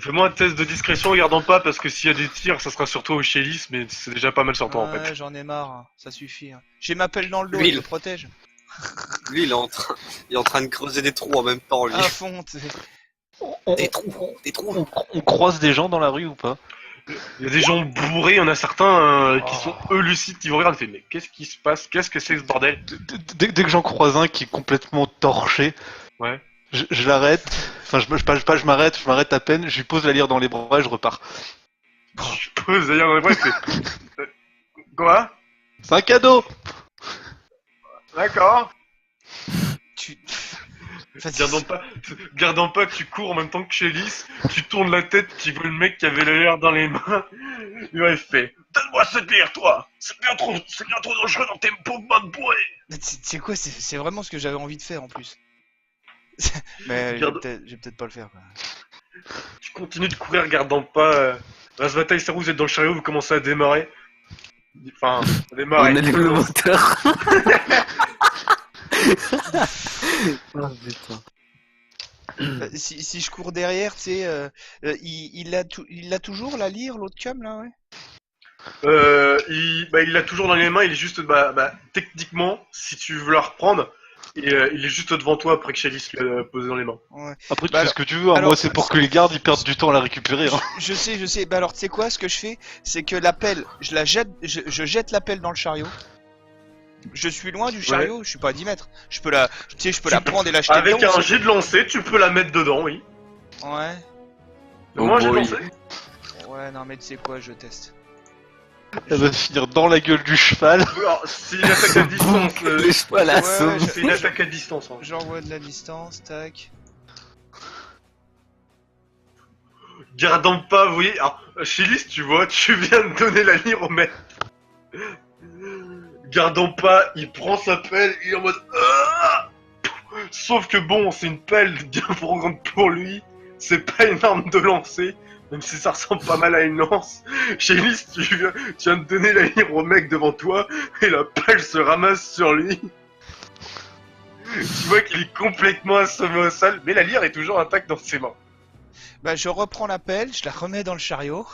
Fais-moi un test de discrétion, regardant pas parce que s'il y a des tirs, ça sera surtout au Chélis, mais c'est déjà pas mal sur toi en fait. Ouais, j'en ai marre, hein. Ça suffit. Hein. J'ai ma pelle dans le dos, Lui, elle me protège. Lui, il est en train de creuser des trous en même temps, lui. À fond, Des trous. On croise des gens dans la rue ou pas? Il y a des gens bourrés, il y en a certains qui sont eux lucides, qui vous regardent et fait mais qu'est-ce qui se passe? Qu'est-ce que c'est ce bordel? Dès que j'en croise un qui est complètement torché, Ouais. je l'arrête. Enfin, je m'arrête à peine. Je lui pose la lyre dans les bras et je repars. Je pose d'ailleurs dans les bras et fait quoi? C'est un cadeau. D'accord. tu... Gardant pas, tu cours en même temps que Chélis, tu tournes la tête, tu vois le mec qui avait la lyre dans les mains, il fait donne-moi cette lyre, toi! C'est bien trop dangereux dans tes pauvres mains de bourré! C'est quoi? C'est vraiment ce que j'avais envie de faire en plus. Mais je vais peut-être pas le faire. Quoi. Tu continues de courir, gardant pas. Rasvata et Saru, vous êtes dans le chariot, vous commencez à démarrer. Enfin, à démarrer. On allume le moteur. Oh, putain. Si je cours derrière, tu sais, il l'a toujours la lyre, l'autre cum là, ouais. Il l'a toujours dans les mains, il est juste, techniquement, si tu veux la reprendre, il est juste devant toi après que Chalice l'a posé dans les mains. Ouais. Après, tu Bah fais ce que tu veux, hein. alors, Moi, c'est pour que les gardes ils perdent du temps à la récupérer. Hein. Je sais. Bah alors, tu sais quoi, ce que je fais, c'est que la pelle, je la jette, je jette la pelle dans le chariot. Je suis loin du chariot, je suis pas à 10 mètres. Je peux la, tu sais, je peux la prendre et la jeter Avec dedans. un jet de lancer, tu peux la mettre dedans, oui. Ouais. Oh Moi, un jet de boy. lancer. Ouais, non, mais tu sais quoi, je teste. Elle va finir dans la gueule du cheval. Alors, c'est une attaque à distance. Le cheval Ouais, assomme. C'est une attaque à distance. Hein. J'envoie de la distance, tac. Gardant pas, vous voyez. Alors, Chalice, tu vois, tu viens de donner la lyre au maître. Gardant pas, il prend sa pelle, il est en mode. Ah, sauf que bon, c'est une pelle bien trop grande pour lui. C'est pas une arme de lancer, même si ça ressemble pas mal à une lance. Chalice, tu viens de donner la lyre au mec devant toi, et la pelle se ramasse sur lui. Tu vois qu'il est complètement assommé au sol, mais la lyre est toujours intacte dans ses mains. Bah, je reprends la pelle, je la remets dans le chariot.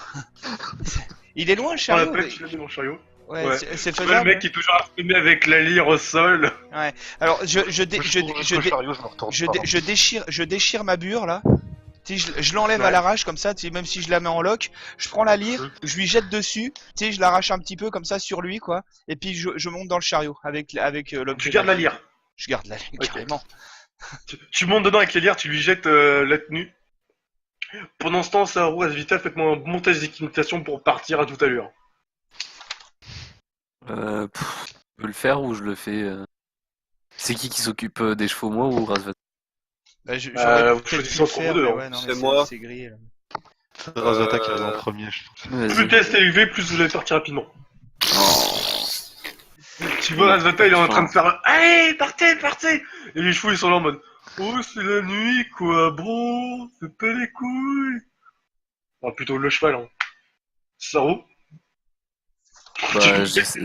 Il est loin le Tu prends la chariot. pelle, mais- tu la mets dans le chariot. Ouais, Ouais. c'est Tu vois le faisable. mec qui est toujours assommé avec la lyre au sol. Alors, je déchire ma bure là. Tu sais, je l'enlève à Ouais. l'arrache comme ça, tu sais, même si je la mets en lock, je prends la lyre, je lui jette dessus, tu sais, je l'arrache un petit peu comme ça sur lui quoi, et puis je monte dans le chariot avec l'objet. Tu gardes la lyre. Je garde la lyre Ok. carrément. Tu montes dedans avec la lyre, tu lui jettes la tenue. Pendant ce temps, Saru, Asvita, faites-moi un montage d'équitation pour partir à toute allure. Je peux le faire ou je le fais C'est qui s'occupe des chevaux, moi ou Razvat? Bah, j'aurais vous peut-être choisissez pu le entre faire, vous deux, mais hein. ouais, non, C'est mais moi. c'est grillé là. C'est Razata qui arrive en premier, je pense. Plus le Vas-y. test est élevé, plus vous allez partir rapidement. Oh. Tu vois, Asvata, il est en train de faire allez, partez, partez. Et les chevaux, ils sont là en mode oh, c'est la nuit, quoi, bro. C'est pas les couilles. Enfin, plutôt le cheval, hein. Saru. Bah, Vous j'essaie.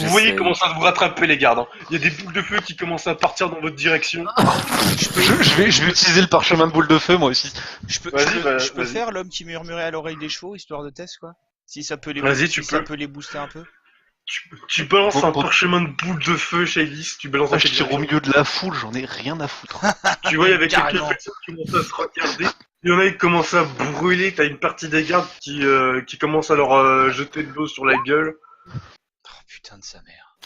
voyez comment ça vous rattraper les gardes. Hein. Il y a des boules de feu qui commencent à partir dans votre direction. Je vais utiliser le parchemin de boule de feu, moi aussi. Je peux, Vas-y, je peux vas-y. faire l'homme qui murmurait à l'oreille des chevaux, histoire de test quoi. Si ça peut les, Vas-y, si tu ça peux. peut les booster un peu. Tu balances un Bon. parchemin de boules de feu, Shailis, tu balances Ah, un je tire au milieu de la foule, j'en ai rien à foutre. Tu vois, il y avait quelques Carrément. personnes qui commencent à se regarder. Il y en a qui commencent à brûler, t'as une partie des gardes qui commence à leur jeter de l'eau sur la gueule. Oh putain de sa mère.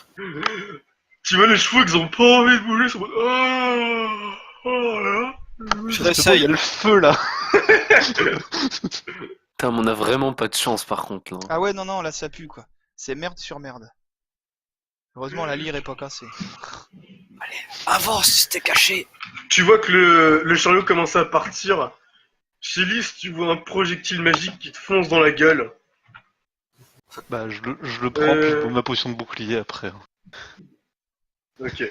Tu vois les chevaux qui ont pas envie de bouger, ils sont en mode oh là là. Je Il y réessaye. a le feu là. Putain, mais on a vraiment pas de chance par contre là. Ah ouais, non, là ça pue quoi. C'est merde sur merde. Heureusement la lyre est pas cassée. Avance, c'était caché. Tu vois que le chariot commence à partir. Shailis, tu vois un projectile magique qui te fonce dans la gueule. Bah, je le prends, puis je prends ma potion de bouclier après. Ok.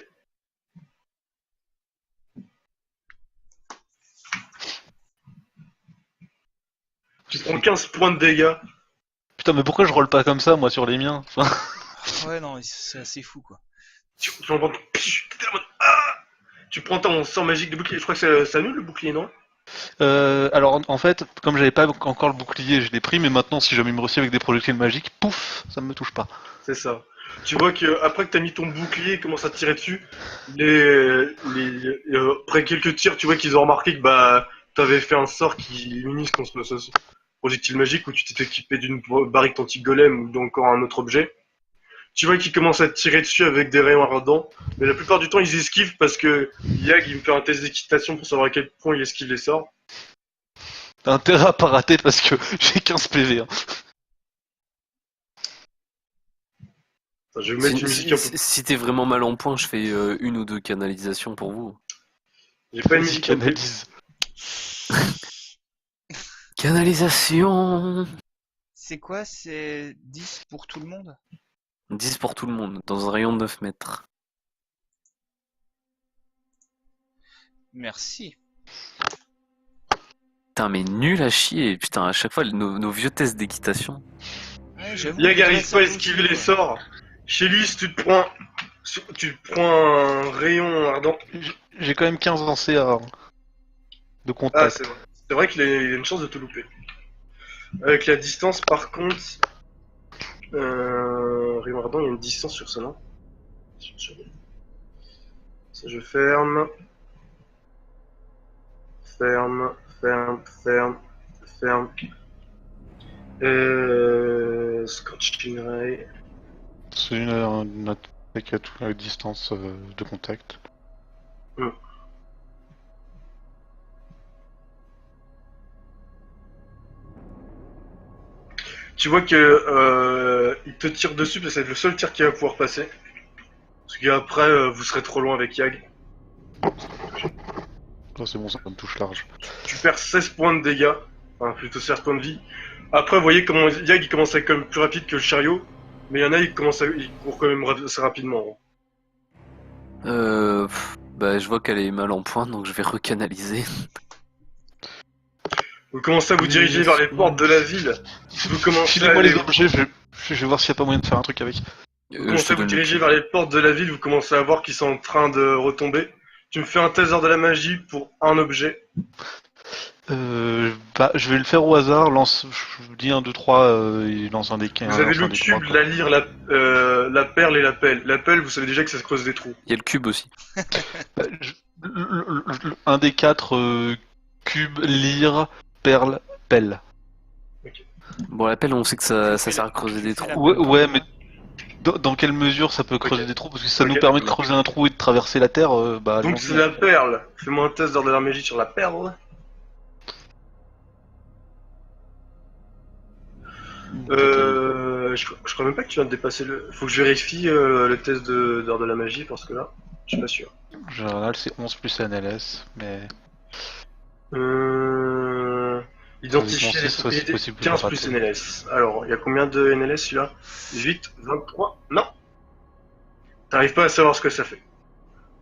Tu prends 15 points de dégâts. Putain, mais pourquoi je roll pas comme ça, moi, sur les miens? Enfin, Ouais, non, c'est assez fou quoi. Tu entends. Tu prends ton sort magique de bouclier. Je crois que ça annule le bouclier, non? alors, en fait, comme j'avais pas encore le bouclier, je l'ai pris, mais maintenant, si jamais il me réussit avec des projectiles magiques, pouf, ça me touche pas. C'est ça. Tu vois que après que t'as mis ton bouclier et commence à tirer dessus, après quelques tirs, tu vois qu'ils ont remarqué que t'avais fait un sort qui unisse ton projectile magique où tu t'es équipé d'une barrique anti-golem ou d'encore un autre objet. Tu vois qu'ils commencent à te tirer dessus avec des rayons ardents, mais la plupart du temps ils esquivent parce que Yag il me fait un test d'équitation pour savoir à quel point il esquive les sorts. T'as intérêt à pas rater parce que j'ai 15 PV. Hein. Enfin, je vais mettre une musique un peu. Si t'es vraiment mal en point, je fais une ou deux canalisations pour vous. J'ai pas une Vas-y, musique un peu. canalise. Canalisation. C'est quoi? C'est 10 pour tout le monde? 10 pour tout le monde, dans un rayon de 9 mètres. Merci. Putain, mais nul à chier. Putain, à chaque fois, nos vieux tests d'équitation. Ouais, j'avoue. Yag que arrive ça pas à me esquiver motive, les quoi. sorts. Shailis, tu te prends Tu prends un rayon ardent. J'ai quand même 15 lancers de Ah, contact. c'est vrai. C'est vrai qu'il a une chance de te louper. Avec la distance, par contre, rayon ardent, il y a une distance sur ça, non? Ça, je ferme. Ferme, ferme, ferme, ferme. Scorching Ray. C'est une attaque à toute distance de contact. Tu vois que il te tire dessus parce que c'est le seul tir qui va pouvoir passer. Parce qu'après, vous serez trop loin avec Yag. Là, c'est bon, ça me touche large. Tu perds 16 points de dégâts. Enfin, plutôt 16 points de vie. Après, vous voyez comment Yag il commence à être quand même plus rapide que le chariot. Mais il y en a, il court quand même assez rapidement. Bah, je vois qu'elle est mal en point, donc je vais recanaliser. Vous commencez à vous diriger vers les portes de la ville. Vous commencez à Filez-moi aller... les objets, je vais voir s'il n'y a pas moyen de faire un truc avec. Vous Je commencez te à vous donne le diriger cube. vers les portes de la ville, vous commencez à voir qu'ils sont en train de retomber. Tu me fais un test de la magie pour un objet. Je vais le faire au hasard, je vous dis 1, 2, 3, il lance un des 15. Vous avez le cube, la lyre, la perle et la pelle. La pelle, vous savez déjà que ça se creuse des trous. Il y a le cube aussi. Un des 4, cube, lyre, perle, pelle. Bon, la pelle, on sait que ça sert à creuser des trous. Ouais, mais dans quelle mesure ça peut creuser des trous? Parce que si ça Ok. nous permet de creuser un trou et de traverser la terre, bah Donc allons-y. c'est la perle. Fais-moi un test de la magie sur la perle. Je crois même pas que tu viens de dépasser le... Faut que je vérifie le test d'ordre de la magie parce que là, je suis pas sûr. En général, c'est 11 plus NLS, mais... Identifier Soit les c'est propriétés. possible que 15 je plus rate. NLS. Alors, il y a combien de NLS celui-là 8, 23 Non. T'arrives pas à savoir ce que ça fait.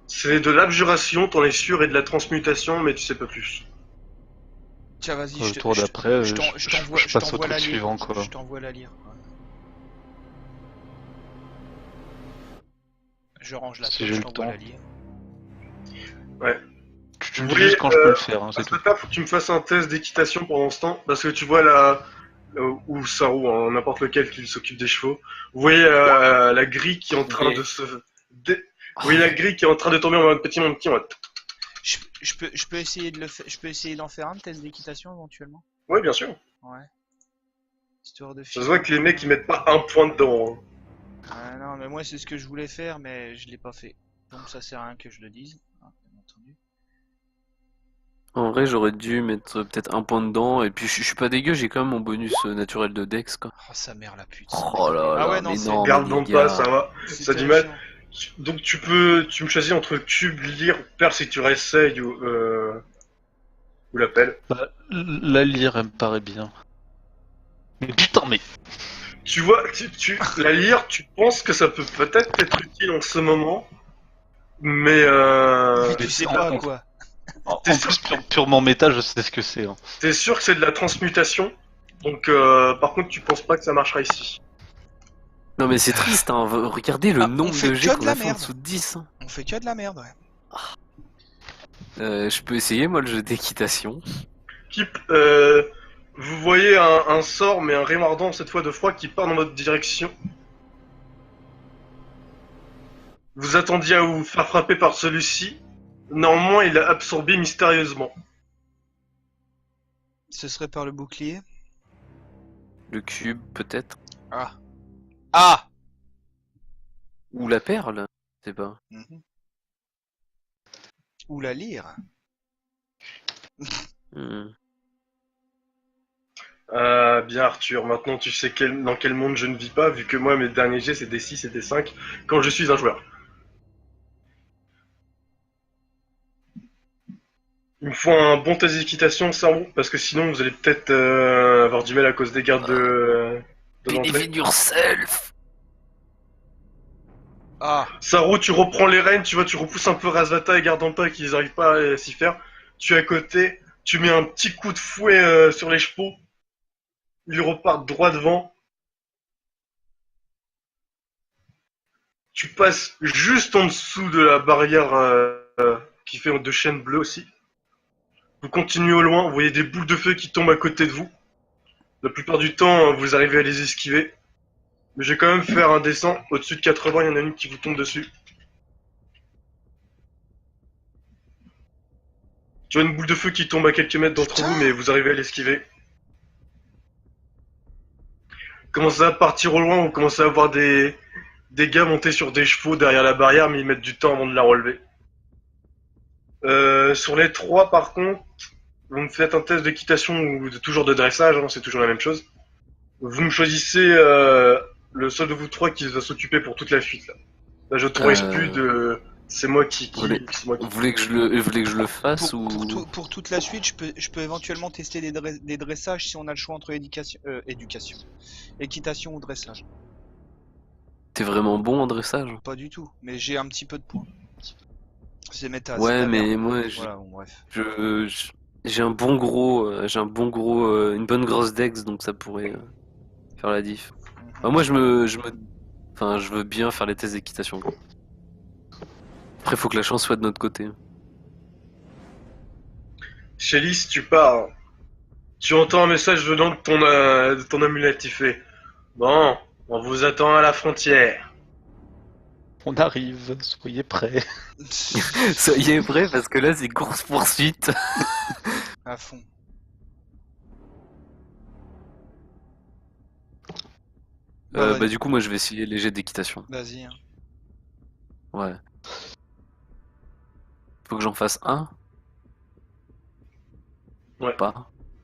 C'est de l'abjuration, t'en es sûr, et de la transmutation, mais tu sais pas plus. Tiens, vas-y, Le tour d'après, je je passe au t'envoie la truc lire. suivant, quoi. Je t'envoie la lire. Ouais. Je range la Si tête, j'ai je le t'envoie temps. la lire. Tu me dis Oui, juste quand je peux le faire, hein, c'est tout. Astata, faut que tu me fasses un test d'équitation pendant ce temps, parce que tu vois là, ou Saru, hein, n'importe lequel qui s'occupe des chevaux. Vous voyez la grille qui est en train de se... Vous voyez la grille qui est en train de tomber en mode petit en mode... Je peux essayer de je peux essayer d'en faire un test d'équitation éventuellement. Ouais, bien sûr. Ouais. Histoire de Ça se voit que les mecs ils mettent pas un point dedans. Hein. Ah non, mais moi c'est ce que je voulais faire, mais je l'ai pas fait. Donc ça sert à rien que je le dise. Hein, bien entendu. En vrai, j'aurais dû mettre peut-être un point dedans, et puis je suis pas dégueu, j'ai quand même mon bonus naturel de Dex, quoi. Oh sa mère la pute. Oh là Ah là, ouais, non, mais c'est- non, mais Garde les dans gars. pas, ça va. C'est Ça a du mal. terrifiant. Donc tu me choisis entre cube, lire, perle si tu réessayes ou l'appel. Bah, la lyre, elle me paraît bien. Mais putain, mais... Tu vois, la lyre, tu penses que ça peut peut-être être utile en ce moment, mais Mais tu sais pas quoi. En T'es plus, purement méta, je sais ce que c'est. Hein. t'es sûr que c'est de la transmutation. Donc par contre, tu penses pas que ça marchera ici. Non mais c'est triste, hein. Regardez le Ah, on nombre fait de que jets de qu'on la a fait en merde. dessous de 10. Hein. On fait que de la merde, ouais. Je peux essayer, moi, le jeu d'équitation. Kip, vous voyez un sort, mais un rayon ardent cette fois de froid qui part dans votre direction. Vous attendiez à vous faire frapper par celui-ci. Néanmoins, il a absorbé mystérieusement. Ce serait par le bouclier. Le cube, peut-être. Ah. Ah. Ou la perle. Je sais pas. Mhm. Ou la lyre. Hmm. Ah, bien Arthur, maintenant tu sais dans quel monde je ne vis pas, vu que moi mes derniers jets c'est des 6 et des 5 quand je suis un joueur. Il me faut un bon test d'équitation, Saru, parce que sinon vous allez peut-être avoir du mal à cause des gardes de l'entrée. Believe in yourself. Ah. Saru, tu reprends les rênes, tu vois, tu repousses un peu Razvata et Gardampa qu'ils n'arrivent pas à s'y faire. Tu es à côté, tu mets un petit coup de fouet sur les chevaux, ils repartent droit devant. Tu passes juste en dessous de la barrière qui fait de chaînes bleues aussi. Vous continuez au loin, vous voyez des boules de feu qui tombent à côté de vous. La plupart du temps, vous arrivez à les esquiver. Mais je vais quand même faire un descent. Au-dessus de 80, il y en a une qui vous tombe dessus. Tu vois une boule de feu qui tombe à quelques mètres d'entre Putain. vous, mais vous arrivez à l'esquiver. Commencez à partir au loin, vous commencez à voir des gars montés sur des chevaux derrière la barrière, mais ils mettent du temps avant de la relever. Sur les trois, par contre, vous me faites un test d'équitation ou toujours de dressage, hein, c'est toujours la même chose. Vous me choisissez le seul de vous trois qui va s'occuper pour toute la fuite. Là, j'autorise plus de. C'est moi qui. C'est moi qui. Vous voulez que je le fasse ou Pour toute la suite, je peux éventuellement tester des dressages si on a le choix entre équitation ou dressage. t'es vraiment bon en dressage? Pas du tout, mais j'ai un petit peu de points. C'est méta. Ouais, c'est ta mais merde. moi, Voilà, bon, bref. j'ai un bon gros, une bonne grosse dex, donc ça pourrait faire la diff. Bah, moi, je veux bien faire les tests d'équitation, quoi. Après, faut que la chance soit de notre côté. Shelly, tu pars. Tu entends un message venant de ton amulette. Il fait bon, on vous attend à la frontière. On arrive, soyez prêts. Soyez prêts, parce que là, c'est course-poursuite. À fond. Bah, du coup, moi, je vais essayer les jets d'équitation. Vas-y. Hein. Ouais. Faut que j'en fasse un? Ouais. Pas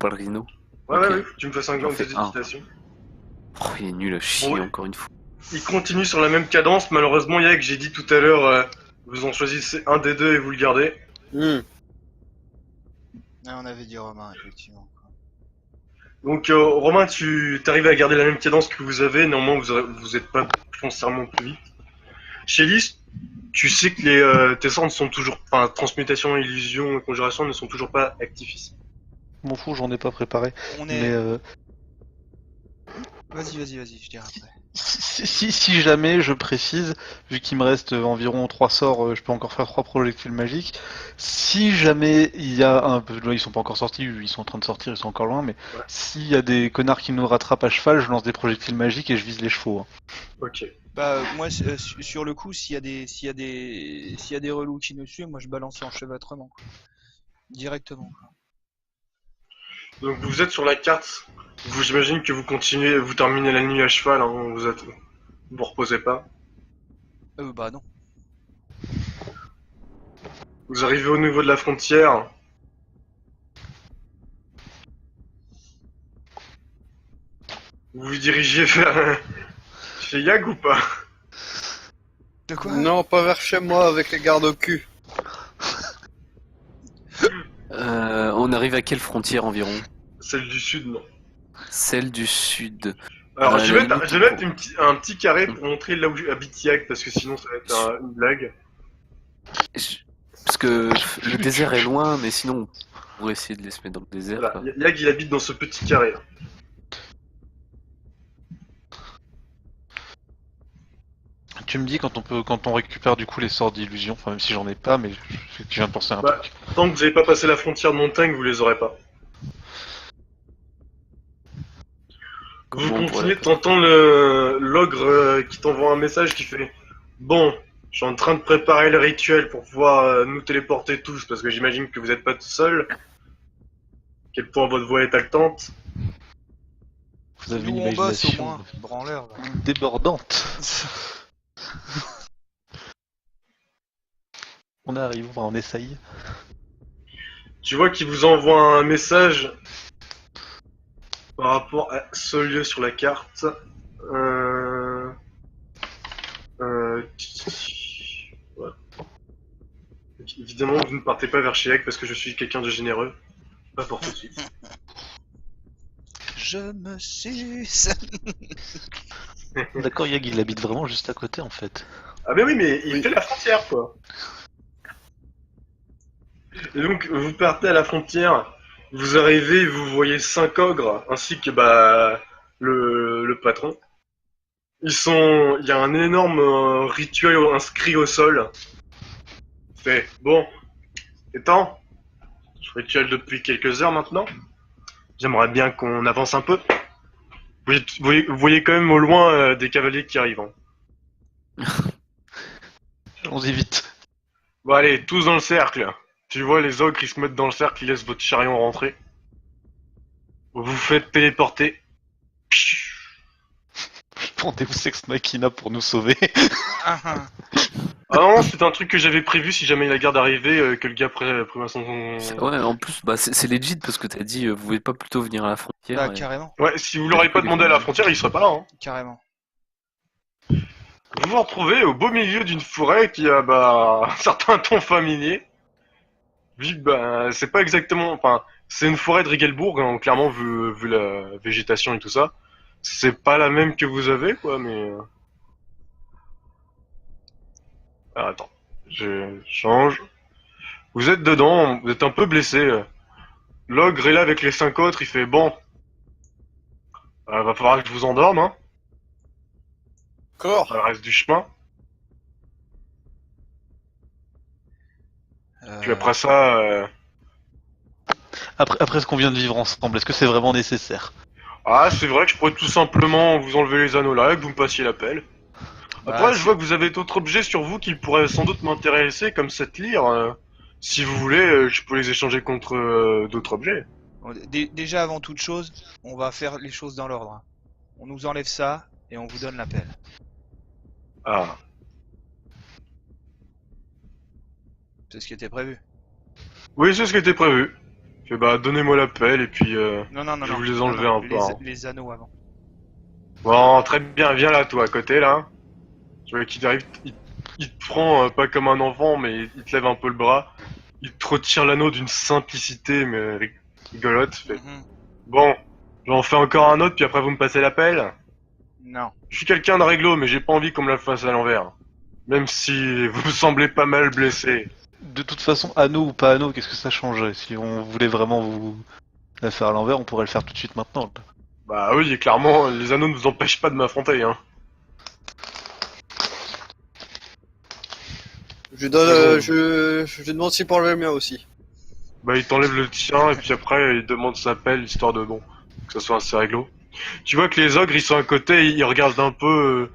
le rhino. Ouais, Ok. ouais, tu me fasses un grand J'en fais test un. d'équitation. Oh, il est nul à chier, Ouais. encore une fois. Il continue sur la même cadence. Malheureusement, il y a que j'ai dit tout à l'heure, vous en choisissez un des deux et vous le gardez. Ah, on avait dit Romain, effectivement. Donc, Romain, tu arrives à garder la même cadence que vous avez. Néanmoins, vous êtes pas foncièrement plus vite. Shelly, tu sais que tes sorts ne sont toujours. Enfin, transmutation, illusion et conjuration ne sont toujours pas actifs ici. M'en fous, j'en ai pas préparé. On Mais est. Vas-y, je dirai après. si jamais, je précise, vu qu'il me reste environ 3 sorts, je peux encore faire 3 projectiles magiques. Si jamais il y a un... Là, ils sont pas encore sortis, ils sont en train de sortir, ils sont encore loin, mais Ouais. s'il y a des connards qui nous rattrapent à cheval, je lance des projectiles magiques et je vise les chevaux. Hein. Ok. Bah moi sur le coup s'il y a des relous qui nous suivent, moi je balance l'enchevêtrement quoi. Directement. Quoi. Donc, vous êtes sur la carte. J'imagine que vous terminez la nuit à cheval. Hein, vous reposez pas. Bah non. Vous arrivez au niveau de la frontière. Vous vous dirigez vers chez Yag ou pas? De quoi? Non, pas vers chez moi avec les gardes au cul. On arrive à quelle frontière environ? Celle du sud, non. Celle du sud. Alors, je vais la mettre, limite, je vais mettre un petit carré pour montrer là où habite Yag, parce que sinon ça va être une blague. Parce que le désert est loin, mais sinon, on pourrait essayer de les se mettre dans le désert. Voilà, Quoi. Yag il habite dans ce petit carré. Tu me dis quand on récupère du coup les sorts d'illusion, enfin même si j'en ai pas, mais je viens de penser à un Bah, truc. tant que vous n'avez pas passé la frontière de montagne, vous les aurez pas. Vous Comment on pourrait continuez, la passer? t'entends l'ogre qui t'envoie un message qui fait bon, je suis en train de préparer le rituel pour pouvoir nous téléporter tous, parce que j'imagine que vous n'êtes pas tout seul. Quel point votre voix est haletante. Vous avez Nous une on bosse au imagination moins. Branleur. Là. débordante. On arrive, on essaye. Tu vois qu'il vous envoie un message par rapport à ce lieu sur la carte. Voilà. Donc, évidemment, vous ne partez pas vers Sheak parce que je suis quelqu'un de généreux. Pas pour tout de suite. Je me suce. D'accord, Yag il habite vraiment juste à côté en fait. Ah ben oui, mais il fait la frontière, quoi. Et donc, vous partez à la frontière, vous arrivez, vous voyez 5 ogres, ainsi que le patron. Il y a un énorme rituel inscrit au sol. Fait, bon, c'est temps. Je rituel depuis quelques heures maintenant. J'aimerais bien qu'on avance un peu. Vous voyez quand même au loin des cavaliers qui arrivent. Hein. Allons-y vite. Bon allez, tous dans le cercle. Tu vois les ogres, ils se mettent dans le cercle, ils laissent votre chariot rentrer. Vous vous faites téléporter. Pour Deus Ex Machina pour nous sauver. Ah, ah. Ah non, c'est un truc que j'avais prévu si jamais la garde arrivait, que le gars prévoit son... Ouais, en plus, bah, c'est legit parce que t'as dit, vous voulez pas plutôt venir à la frontière Bah, et- carrément, Ouais, si vous l'auriez pas demandé à la frontière, il serait pas là. Hein. carrément. Vous vous retrouvez au beau milieu d'une forêt qui a bah, un certain ton familier. Vu que bah, c'est pas exactement... Enfin, c'est une forêt de Rigelbourg, hein, clairement, vu la végétation et tout ça. C'est pas la même que vous avez, quoi, mais... Ah, attends, je change. Vous êtes dedans, vous êtes un peu blessé. L'ogre est là avec les 5 autres, il fait bon. Va falloir que je vous endorme, hein, Encore. dans le reste du chemin. Puis après ça, Après ce qu'on vient de vivre ensemble, est-ce que c'est vraiment nécessaire? c'est vrai que je pourrais tout simplement vous enlever les anneaux là et que vous me passiez l'appel. Après, Bah, je vois que vous avez d'autres objets sur vous qui pourraient sans doute m'intéresser, comme cette lyre. Si vous voulez, je peux les échanger contre d'autres objets. bon, déjà, avant toute chose, on va faire les choses dans l'ordre. Hein. On nous enlève ça et on vous donne l'appel. Ah, C'est ce qui était prévu. oui, c'est ce qui était prévu. Fait bah, donnez-moi l'appel et puis Non, non, non, je non. vous les Non, enlever non, un peu. Hein. les anneaux avant. Bon, très bien, viens là, toi, à côté, là. Tu vois qu'il arrive, il te prend pas comme un enfant, mais il te lève un peu le bras. Il te retire l'anneau d'une simplicité, mais rigolote. Fait, Mhm. bon, j'en fais encore un autre, puis après vous me passez l'appel. Non. Je suis quelqu'un de réglo, mais j'ai pas envie qu'on me la fasse à l'envers. Même si vous me semblez pas mal blessé. De toute façon, anneau ou pas anneau, qu'est-ce que ça changerait? Si on voulait vraiment vous la faire à l'envers, on pourrait le faire tout de suite maintenant. Bah oui, et clairement, les anneaux ne vous empêchent pas de m'affronter, hein. Je donne, je demande si pour le mien aussi. Bah il t'enlève le tien, et puis après il demande sa pelle, histoire de bon, que ça soit assez réglo. Tu vois que les ogres, ils sont à côté, ils regardent un peu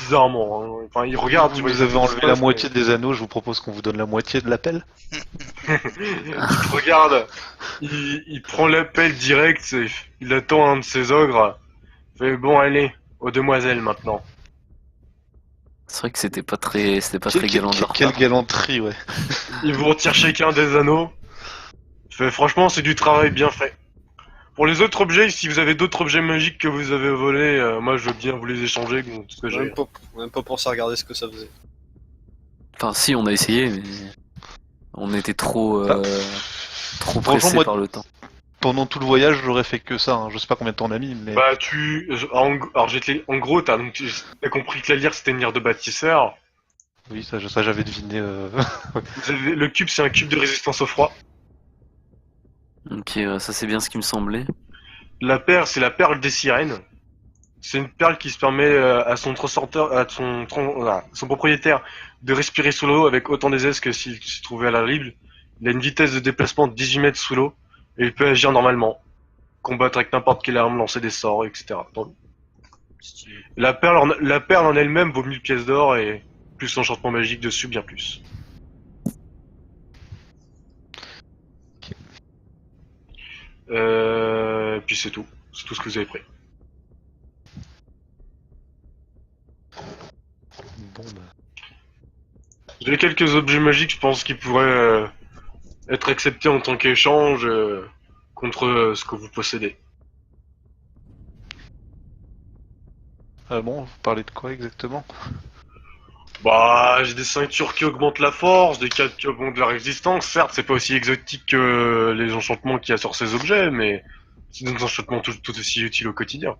bizarrement. Hein. Enfin, ils regardent, tu Vous vois, nous ils avez savent ce qui enlevé se la passe, moitié des anneaux, je vous propose qu'on vous donne la moitié de l'appel. mais... ils te regardent, il prend l'appel direct, et il attend un de ses ogres. Fait bon, allez, aux demoiselles maintenant. C'est vrai que c'était pas très galant de leur Quelle part. galanterie, ouais. Ils vous retirent chacun des anneaux. Fait franchement, c'est du travail bien fait. Pour les autres objets, si vous avez d'autres objets magiques que vous avez volés, moi je veux bien vous les échanger, bon, tout ce que j'ai. Même pas pensé à regarder ce que ça faisait. Enfin, si, on a essayé, mais on était trop Franchement, pressés moi, par le temps. pendant tout le voyage, j'aurais fait que ça. Hein. Je sais pas combien de temps on a mis, mais... Bah alors en gros, t'as compris que la lyre c'était une lyre de bâtisseur. Oui, ça j'avais deviné. Le cube c'est un cube de résistance au froid. Ok, ça c'est bien ce qui me semblait. La perle c'est la perle des sirènes. C'est une perle qui se permet à son transporteur, son propriétaire de respirer sous l'eau avec autant d'aisance que s'il se trouvait à la libre. Il a une vitesse de déplacement de 18 mètres sous l'eau et il peut agir normalement, combattre avec n'importe quelle arme, lancer des sorts, etc. Donc, Stylé. la perle en elle-même vaut 1000 pièces d'or et plus l'enchantement magique dessus, bien plus. Et puis c'est tout. C'est tout ce que vous avez pris. Bon, bah... J'ai quelques objets magiques, je pense, qui pourraient être acceptés en tant qu'échange contre ce que vous possédez. Ah bon, vous parlez de quoi exactement? Bah, j'ai des ceintures qui augmentent la force, des cadres qui augmentent la résistance. Certes, c'est pas aussi exotique que les enchantements qu'il y a sur ces objets, mais c'est des enchantements tout aussi utiles au quotidien.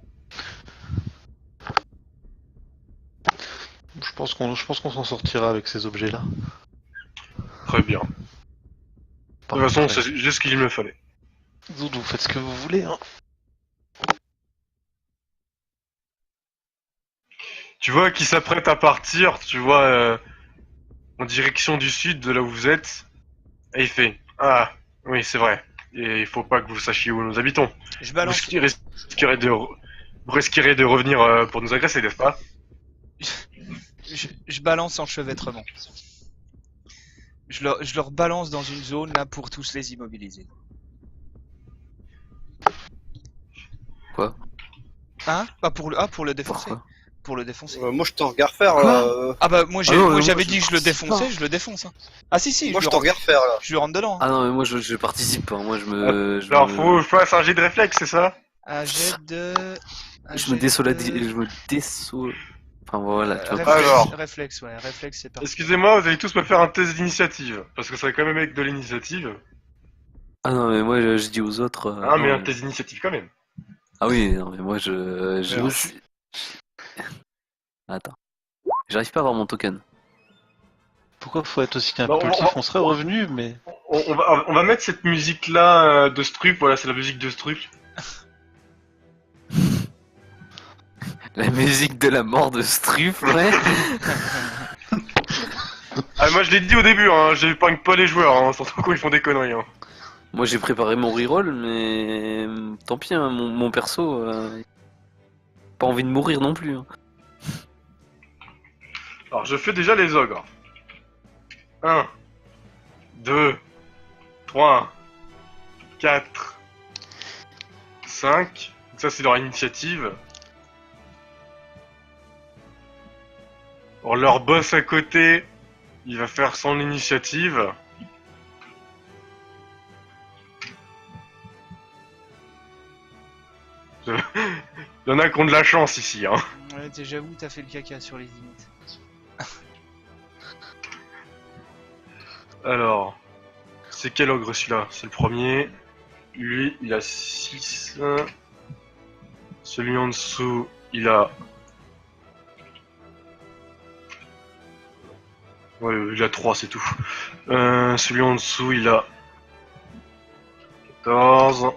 Je pense qu'on s'en sortira avec ces objets-là. Très bien. De toute façon, c'est juste ce qu'il me fallait. Vous faites ce que vous voulez, hein. Tu vois qu'il s'apprête à partir, tu vois, en direction du sud de là où vous êtes. Et il fait, ah, oui, c'est vrai. Et il faut pas que vous sachiez où nous habitons. Je Vous balance, risquerez de, vous risquerez de revenir pour nous agresser, n'est-ce pas? je balance enchevêtrement. Je leur balance dans une zone là pour tous les immobiliser. Quoi? Hein? Pour le défoncer. Pourquoi? Pour le défoncer. Moi, je te regarde faire. Quoi Ah bah moi Ah non, moi mais j'avais moi, dit que je le défonçais, je le défonce. Hein. Ah si, Moi, je te regarde faire là. je lui rentre dedans. Hein. Ah non, mais moi je participe pas. Moi Alors, faut que je fasse un jet de réflexe, c'est ça? Un jet de... un je jet me désoladis. de- Je me déso. Enfin voilà, tu vois. réflexe, Alors. réflexe, ouais, réflexe c'est parti. Excusez-moi, vous allez tous me faire un test d'initiative. Parce que ça va quand même avec de l'initiative. Ah non, mais moi je dis aux autres. Ah, mais non, un test d'initiative quand même. Ah oui, non, mais moi je... Alors, Attends. J'arrive pas à avoir mon token. Pourquoi faut être aussi Bon, impulsif? On serait revenu, mais... on va mettre cette musique-là de Strup. Voilà, c'est la musique de Strup. La musique de la mort de Struff, ouais. Ah, moi je l'ai dit au début, hein, j'épargne pas les joueurs, hein, surtout quand ils font des conneries. Hein. Moi j'ai préparé mon reroll, mais tant pis, hein, mon perso, pas envie de mourir non plus. Hein. Alors, je fais déjà les ogres. 1, 2, 3, 4, 5. Ça, c'est leur initiative. Alors, leur boss à côté, il va faire son initiative. Il y en a qui ont de la chance ici, hein. Ouais, j'avoue, t'as fait le caca sur les limites. Alors, c'est quel ogre celui-là? C'est le premier. Lui, il a 6. Celui en dessous, il a... Ouais, il a 3, c'est tout. Celui en dessous, il a 14.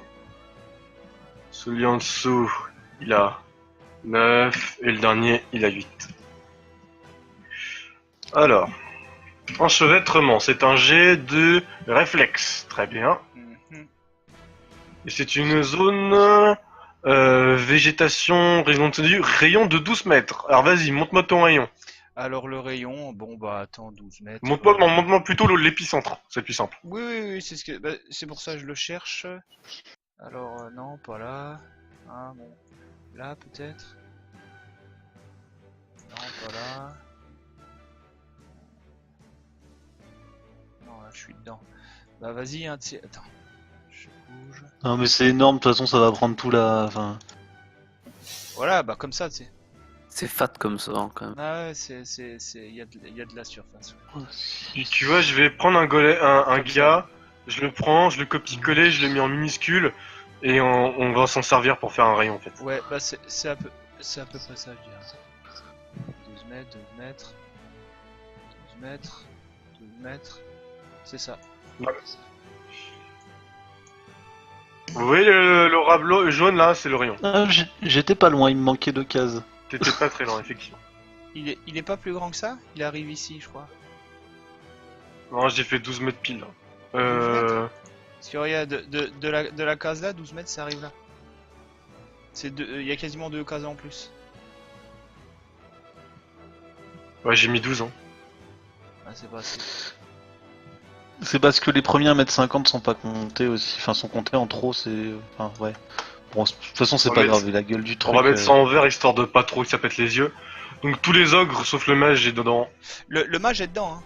Celui en dessous, il a 9. Et le dernier, il a 8. Alors, enchevêtrement, c'est un jet de réflexe. Très bien. Mhm. Et c'est une zone végétation rayon de 12 mètres. Alors vas-y, monte-moi ton rayon. Alors le rayon, bon bah attends, 12 mètres. Monte-moi non, monte-moi plutôt l'épicentre, c'est plus simple. Oui, c'est ce que, bah, c'est pour ça que je le cherche. Alors non, pas là. Ah bon, là peut-être. Non, pas là. Non, là je suis dedans. Bah vas-y, hein, attends. Je bouge. Non, mais c'est énorme, de toute façon, ça va prendre tout la... Enfin... Voilà, bah comme ça, tu sais. C'est fat comme ça, hein, quand même. Ah ouais, il y a de la surface. Et tu vois, je vais prendre un gars, je le prends, je le copie-coller, je le mets en minuscule, et on va s'en servir pour faire un rayon en fait. Ouais, bah c'est à peu près ça, je dirais. 12 mètres, 12 mètres, 12 mètres, 12 mètres, c'est ça. Vous voyez l'aura jaune là, c'est le rayon. Ah, j'étais pas loin, il me manquait 2 cases. T'étais pas très loin, effectivement. Il est pas plus grand que ça? Il arrive ici, je crois. Non, j'ai fait 12 mètres pile. Là. 12 Parce que regarde, de la case là, 12 mètres, ça arrive là. Il y a quasiment 2 cases en plus. Ouais, j'ai mis 12 ans. Ah, c'est pas assez. C'est parce que les premiers 1m50 sont pas comptés aussi, enfin sont comptés en trop, c'est... Enfin, ouais. Bon, de toute façon, c'est On va pas mettre- grave, vu la gueule du truc... On va mettre ça en vert histoire de pas trop que ça pète les yeux. Donc tous les ogres sauf le mage est dedans. Le mage est dedans, hein.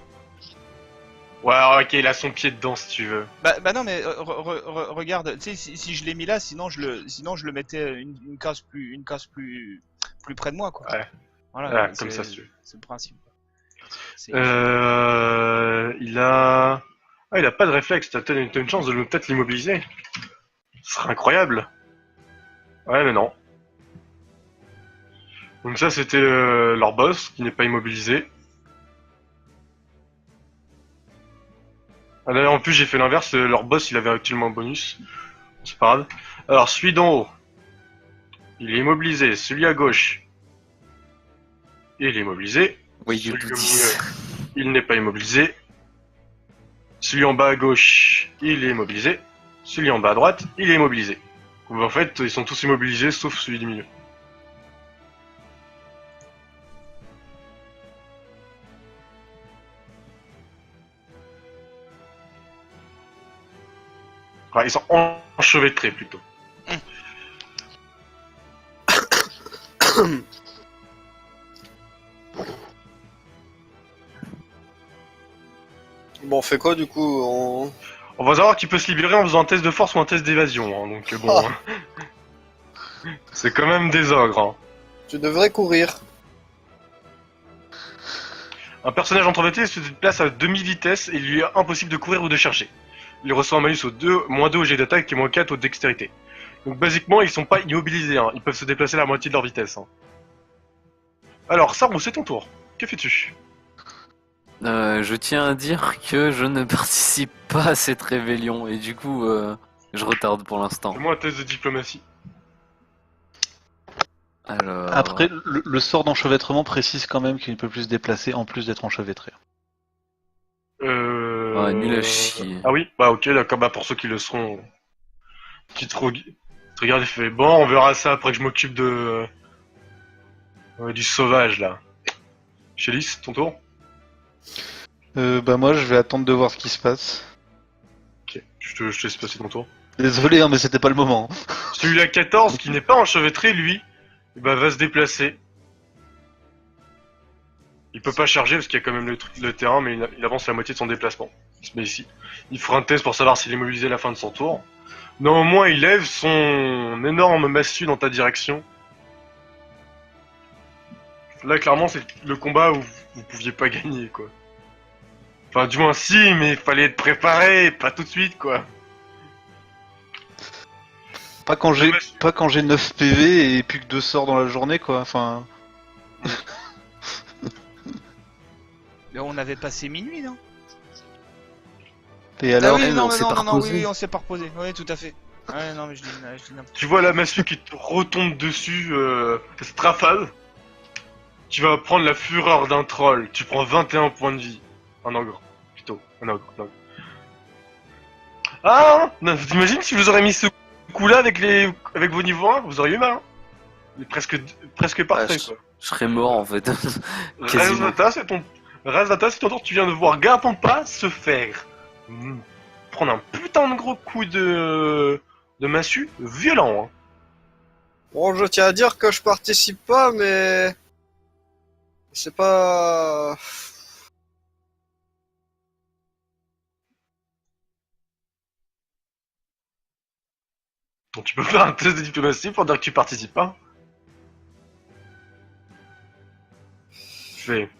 Ouais, ok, il a son pied dedans si tu veux. Bah non, mais regarde, tu sais, si je l'ai mis là, sinon je le mettais une case plus près de moi, quoi. Ouais. Voilà, Ouais, comme ça, si tu veux. c'est le principe. C'est- Il a... Ah, il a pas de réflexe, t'as une chance de peut-être l'immobiliser. Ce serait incroyable. Ouais, mais non. Donc ça, c'était leur boss, qui n'est pas immobilisé. Ah, d'ailleurs, en plus, j'ai fait l'inverse, leur boss, il avait actuellement un bonus. C'est pas grave. Alors, celui d'en haut, il est immobilisé. Celui à gauche, il est immobilisé. Oui, Celui tout au dit. milieu, il n'est pas immobilisé. Celui en bas à gauche, il est immobilisé. Celui en bas à droite, il est immobilisé. Donc, en fait, ils sont tous immobilisés sauf celui du milieu. Enfin, ils sont enchevêtrés plutôt. Bon, on fait quoi du coup? On va savoir qu'il peut se libérer en faisant un test de force ou un test d'évasion. Hein, donc bon, c'est quand même des ogres. Hein. Tu devrais courir. Un personnage enchevêtré se déplace à demi-vitesse et il lui est impossible de courir ou de chercher. Il reçoit un malus au moins 2 au jet d'attaque et moins 4 au dextérité. Donc basiquement, ils sont pas immobilisés, hein. Ils peuvent se déplacer à la moitié de leur vitesse. Hein. Alors, Sarou, c'est ton tour. Que fais-tu? Je tiens à dire que je ne participe pas à cette rébellion et du coup, je retarde pour l'instant. Fais-moi un test de diplomatie. Alors, Après, le sort d'enchevêtrement précise quand même qu'il peut plus se déplacer en plus d'être enchevêtré. Ouais, nul à chier. Ah oui? Bah ok, d'accord, bah pour ceux qui le seront... Qui te regardent et fait bon, on verra ça après que je m'occupe de... du sauvage, là. Chélis, ton tour? Bah moi, je vais attendre de voir ce qui se passe. Ok, je te laisse passer ton tour. Désolé, hein, mais c'était pas le moment. Celui-là 14, qui n'est pas enchevêtré, lui, bah, va se déplacer. Il peut pas charger parce qu'il y a quand même le terrain, mais il avance la moitié de son déplacement. Il se met ici. Il fera un test pour savoir s'il est mobilisé à la fin de son tour. Néanmoins, il lève son énorme massue dans ta direction. Là, clairement, c'est le combat où vous pouviez pas gagner, quoi. Enfin, du moins, si, mais il fallait être préparé, pas tout de suite, quoi. Pas quand j'ai 9 PV et plus que 2 sorts dans la journée, quoi. Enfin, Mais on avait passé minuit, non? et Ah alors, oui, non, on mais s'est non, pas non, non, reposé. oui, on s'est pas reposé. Oui, tout à fait. Ouais, non, mais je dis n'importe Tu vois la massue qui te retombe dessus, ça se trafale. Tu vas prendre la fureur d'un troll. Tu prends 21 points de vie. Un ogre. Plutôt. Un ogre. Ah non, t'imagines si je vous aurais mis ce coup-là avec vos niveaux 1, vous auriez eu mal. Hein. Il est presque parfait, je quoi. serais mort en fait. Quasiment. Razata, c'est ton tour. Tu viens de voir Garpampa se faire prendre un putain de gros coup de massue violent. Hein. Bon, je tiens à dire que je participe pas, mais c'est pas. Donc tu peux faire un test de diplomatie pour dire que tu participes pas. Je fais.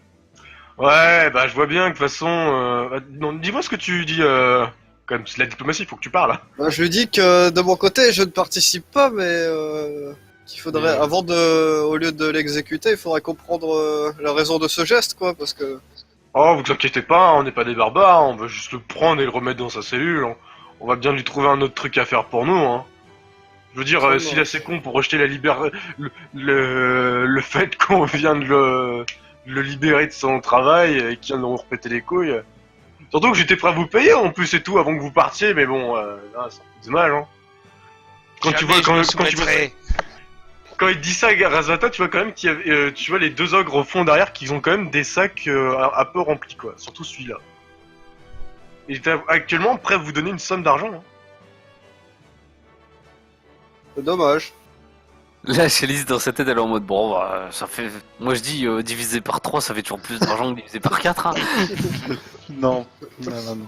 Ouais, bah je vois bien que de toute façon. Non, dis-moi ce que tu dis. Comme c'est la diplomatie, faut que tu parles. Bah, je lui dis que de mon côté, je ne participe pas, mais qu'il faudrait, Mais, avant de, au lieu de l'exécuter, il faudrait comprendre la raison de ce geste, quoi, parce que. Oh, vous inquiétez pas, on n'est pas des barbares, on va juste le prendre et le remettre dans sa cellule. On va bien lui trouver un autre truc à faire pour nous. Hein. Je veux dire, Ça s'il est marche. assez con pour rejeter le fait qu'on vient de le libérer de son travail et qu'il vient de nous repéter les couilles. Surtout que j'étais prêt à vous payer en plus et tout avant que vous partiez, mais bon, là, ça fait du mal, hein. Quand tu vois, quand il dit ça à Razvata, tu vois quand même qu'il y a, tu vois les deux ogres au fond derrière qui ont quand même des sacs un peu remplis, quoi. Surtout celui-là. Il est actuellement prêt à vous donner une somme d'argent. Hein. C'est dommage. Là, Chalice dans sa tête, elle est en mode bon, bah, ça fait. Moi je dis divisé par 3, ça fait toujours plus d'argent que divisé par 4. Hein. non. Non.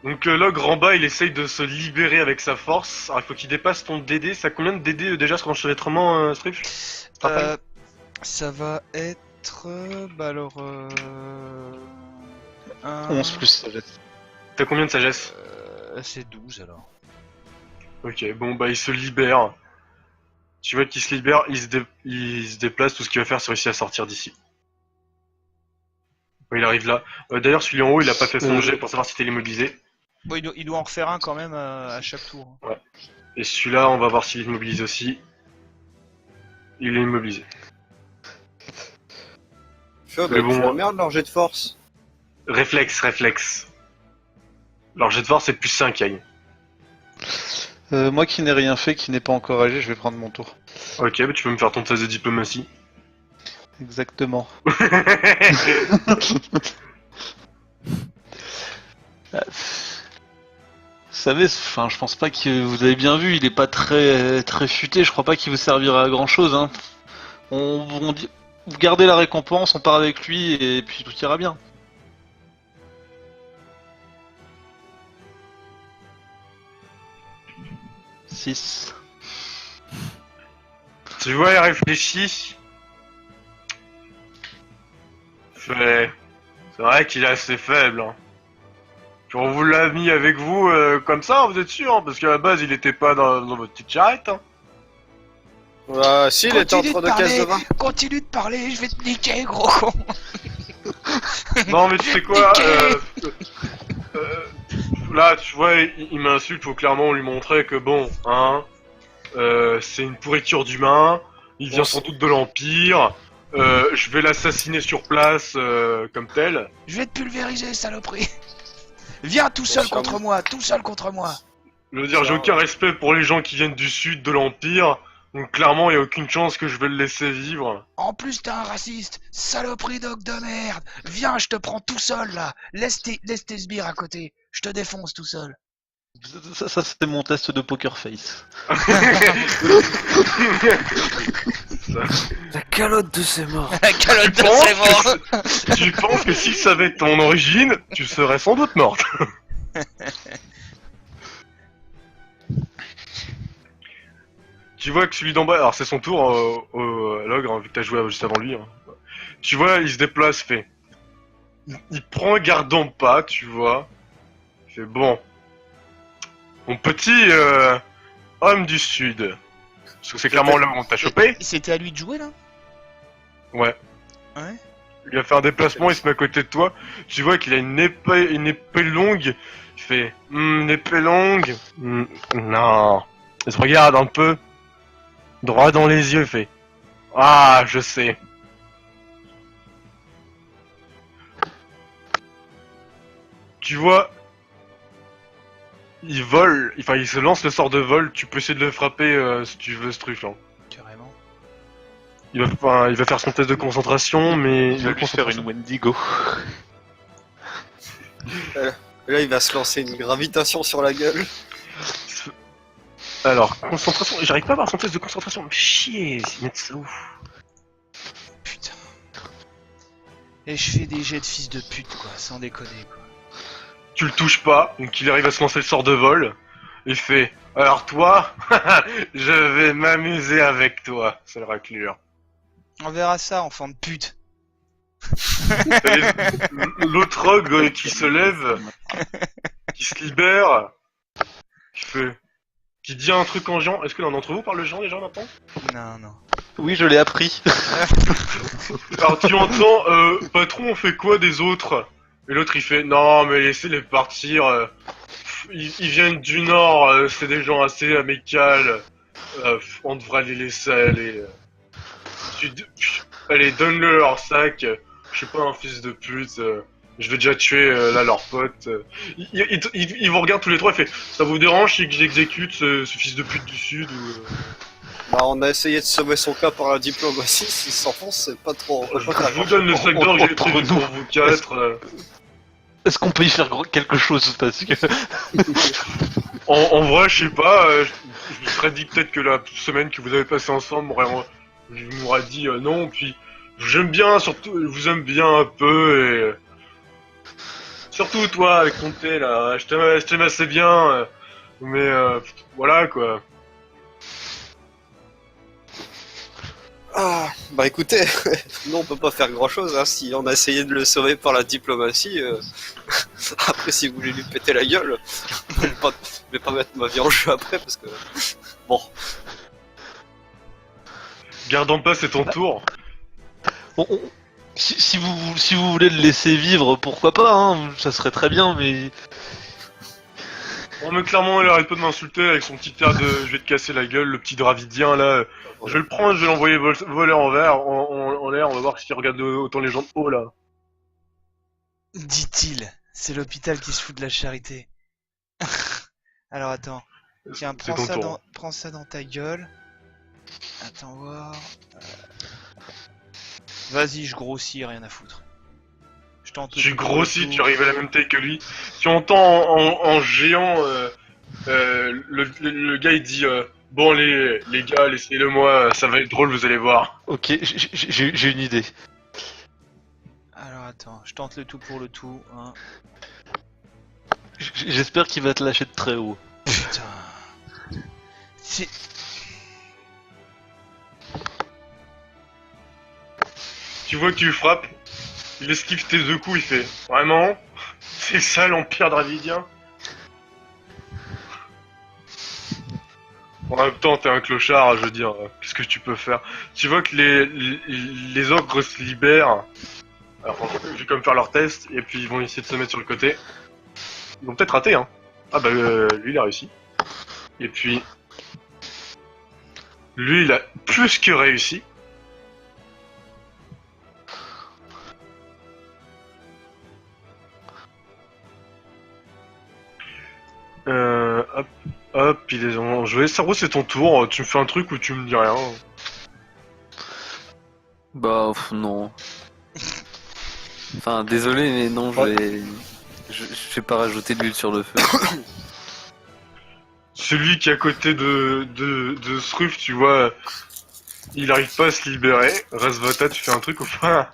Donc l'ogre en bas, il essaye de se libérer avec sa force. Alors il faut qu'il dépasse ton DD. Ça a combien de DD déjà sur l'enchevêtrement, Strip? Ça va être. Bah alors. 11 plus sagesse. T'as combien de sagesse? C'est 12 alors. Ok, bon bah il se libère. Tu vois qu'il se libère, il se déplace, tout ce qu'il va faire c'est réussir à sortir d'ici. Ouais, il arrive là. D'ailleurs celui en haut il a pas fait son jet pour savoir si t'es immobilisé. Bon, il doit en refaire un quand même à chaque tour. Et celui-là on va voir s'il est immobilisé aussi. Il est immobilisé. Fais Mais bon, la merde, leur jet de force. réflexe. Alors jet de force c'est plus 5, Aïe. Moi qui n'ai rien fait, qui n'ai pas encore agi, je vais prendre mon tour. Ok, bah tu peux me faire ton test de diplomatie. Exactement. Vous savez, enfin, je pense pas que vous avez bien vu, il est pas très futé. Je crois pas qu'il vous servira à grand chose. Hein. Vous gardez la récompense, on part avec lui et puis tout ira bien. Six. Tu vois, il réfléchit. C'est vrai qu'il est assez faible. Hein. Puis on vous l'a mis avec vous comme ça, vous êtes sûr hein, parce qu'à la base il était pas dans votre petite charrette. Hein. Si, il était entre deux caisses de vin. Continue de parler, je vais te niquer, gros con. Non mais tu sais quoi là tu vois il m'insulte, faut clairement lui montrer que bon hein c'est une pourriture d'humain, il vient sans doute de l'Empire, je vais l'assassiner sur place comme tel. Je vais te pulvériser, saloperie. Viens tout seul contre moi, tout seul contre moi. Je veux dire j'ai aucun respect pour les gens qui viennent du sud de l'Empire, donc clairement il y a aucune chance que je vais le laisser vivre. En plus t'es un raciste, saloperie d'og de merde. Viens, je te prends tout seul là. Laisse tes sbires à côté, je te défonce tout seul. Ça c'était mon test de poker face. La calotte de ses morts. Calotte de penses ses morts. Tu penses que si ça avait été ton origine, tu serais sans doute morte. Tu vois que celui d'en bas, alors c'est son tour à l'ogre, hein, vu que t'as joué juste avant lui. Hein. Tu vois, il se déplace, fait. Il prend garde en pas, tu vois. Il fait bon. Mon petit homme du sud. Parce que c'est clairement là où on t'a chopé. C'était à lui de jouer là. Ouais. Ouais. Il a fait un déplacement, il se met à côté de toi. Tu vois qu'il a une épée longue. Il fait une épée longue. Non. Il se regarde un peu. Droit dans les yeux, il fait ah, je sais. Tu vois, il vole, enfin il se lance le sort de vol. Tu peux essayer de le frapper si tu veux, ce truc là. Carrément. Il va faire son test de concentration, mais Je vais lui faire une Wendigo. Là, il va se lancer une gravitation sur la gueule. Alors, concentration, j'arrive pas à avoir son test de concentration. Chier, ils mettent ça où? Putain. Et je fais des jets de fils de pute quoi, sans déconner quoi. Tu le touches pas, donc il arrive à se lancer le sort de vol. Il fait alors toi, je vais m'amuser avec toi, c'est le raclure. On verra ça, enfant de pute. L'autre ogre qui se lève, qui se libère, qui dit un truc en géant. Est-ce que l'un d'entre vous parle le géant déjà maintenant? Non. Oui, je l'ai appris. Alors tu entends, patron, on fait quoi des autres? Et l'autre il fait non mais laissez-les partir. Ils viennent du nord, c'est des gens assez amicales. On devrait les laisser aller. Allez, donne-le leur sac. Je suis pas un fils de pute. Je vais déjà tuer là leur pote. Ils vous regardent tous les trois et fait ça vous dérange si que j'exécute ce fils de pute du sud ou Bah, on a essayé de sauver son cas par la diplomatie. S'il s'enfonce, c'est pas trop. Je vous donne le sac d'or que j'ai prévu pour vous quatre. Est-ce qu'on peut y faire quelque chose parce que En vrai, je sais pas. Je me serais dit peut-être que la semaine que vous avez passée ensemble m'aurait dit non. Puis j'aime bien, surtout, je vous aime bien un peu et surtout toi avec ton thé là. Je t'aime assez bien, mais voilà quoi. Ah, bah écoutez, nous on peut pas faire grand chose hein, si on a essayé de le sauver par la diplomatie. Après, si vous voulez lui péter la gueule, je vais pas mettre ma vie en jeu après parce que. Bon. Garde en paix, c'est ton tour. si vous voulez le laisser vivre, pourquoi pas, hein, ça serait très bien, mais... Bon, mais clairement, il arrête pas de m'insulter avec son petit air de je vais te casser la gueule, le petit dravidien là. Je vais le prendre, je vais l'envoyer voler en l'air, on va voir s'il regarde autant les gens de haut là. Dit-il. C'est l'hôpital qui se fout de la charité. Alors attends. Tiens, C'est ton tour. prends ça dans ta gueule. Attends voir. Vas-y, je grossis, rien à foutre. Je tente le Tu tout pour grossis, le tout. tu arrives à la même taille que lui. Tu entends en géant le gars il dit bon les gars laissez-le moi, ça va être drôle vous allez voir. Ok, j'ai une idée. Alors attends, je tente le tout pour le tout. Hein. J'espère qu'il va te lâcher de très haut. Putain. C'est... Tu vois que tu le frappes, il esquive tes deux coups, il fait vraiment c'est ça l'empire dravidien. En même temps, t'es un clochard, je veux dire, qu'est-ce que tu peux faire? Tu vois que les ogres se libèrent. Alors, je vais comme faire leur test, et puis ils vont essayer de se mettre sur le côté. Ils vont peut-être rater, hein. Ah bah, lui, il a réussi. Et puis, lui, il a plus que réussi. Hop, hop, il est en joué. Saro, c'est ton tour. Tu me fais un truc ou tu me dis rien. Bah, non. Enfin, désolé, mais non, je vais pas rajouter de l'huile sur le feu. Celui qui est à côté de Sruf, tu vois, il arrive pas à se libérer. Rasvata, tu fais un truc ou pas?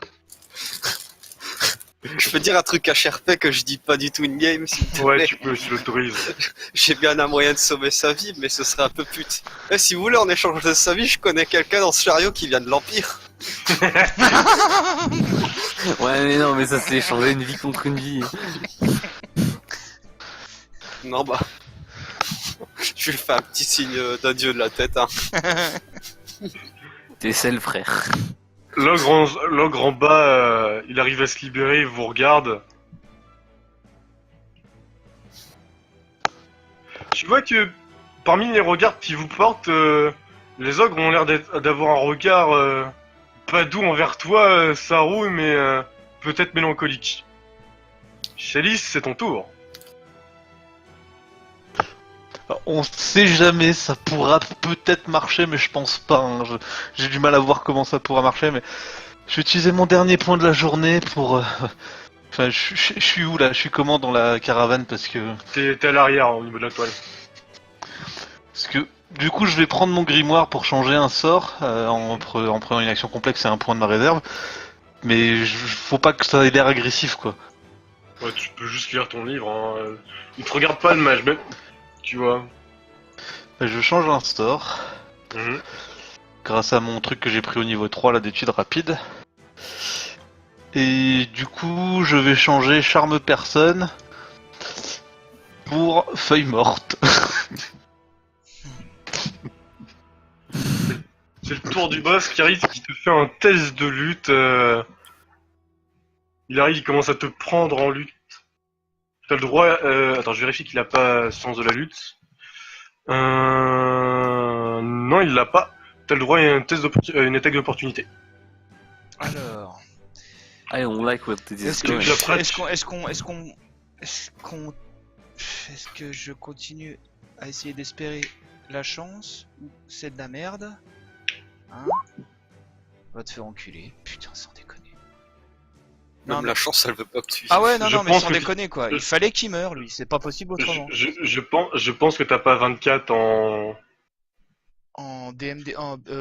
Je peux dire un truc à Sherpay que je dis pas du tout in-game, s'il te Ouais, plaît. tu peux, je l'autorise. J'ai bien un moyen de sauver sa vie, mais ce serait un peu pute. Eh, si vous voulez, en échange de sa vie, je connais quelqu'un dans ce chariot qui vient de l'Empire. Ouais, mais non, mais ça c'est échanger une vie contre une vie. Non, bah. Je lui fais un petit signe d'adieu de la tête, hein. T'es celle, frère. L'ogre en bas, il arrive à se libérer, il vous regarde. Tu vois que parmi les regards qui vous portent, les ogres ont l'air d'avoir un regard pas doux envers toi, Saru, mais peut-être mélancolique. Chalice, c'est ton tour. On sait jamais, ça pourra peut-être marcher, mais je pense pas. Hein. J'ai du mal à voir comment ça pourra marcher, mais je vais utiliser mon dernier point de la journée pour. Enfin, je suis où là? Je suis comment dans la caravane parce que T'es à l'arrière au niveau de la toile. du coup je vais prendre mon grimoire pour changer un sort en prenant une action complexe et un point de ma réserve, mais faut pas que ça ait l'air agressif quoi. Ouais, tu peux juste lire ton livre. Hein. Il te regarde pas le mage, même. Tu vois. Je change un sort Mhm. grâce à mon truc que j'ai pris au niveau 3 là d'étude rapide. Et du coup, je vais changer charme personne pour feuille morte. C'est le tour du boss qui arrive, qui te fait un test de lutte. Il arrive, il commence à te prendre en lutte. T'as le droit. Attends, je vérifie qu'il a pas sens de la lutte. Non, il l'a pas. T'as le droit à un test une attaque d'opportunité. Alors... I don't like what this is Est-ce going. que je continue à essayer d'espérer la chance ou c'est de la merde? Hein? Va te faire enculer, putain, sans déconner. Même Non, mais- la chance, elle veut pas que tu... Ah ouais, non, Je non, mais pense sans que- déconner quoi. Il fallait qu'il meure lui, c'est pas possible autrement. Je pense que t'as pas 24 en. En DMD,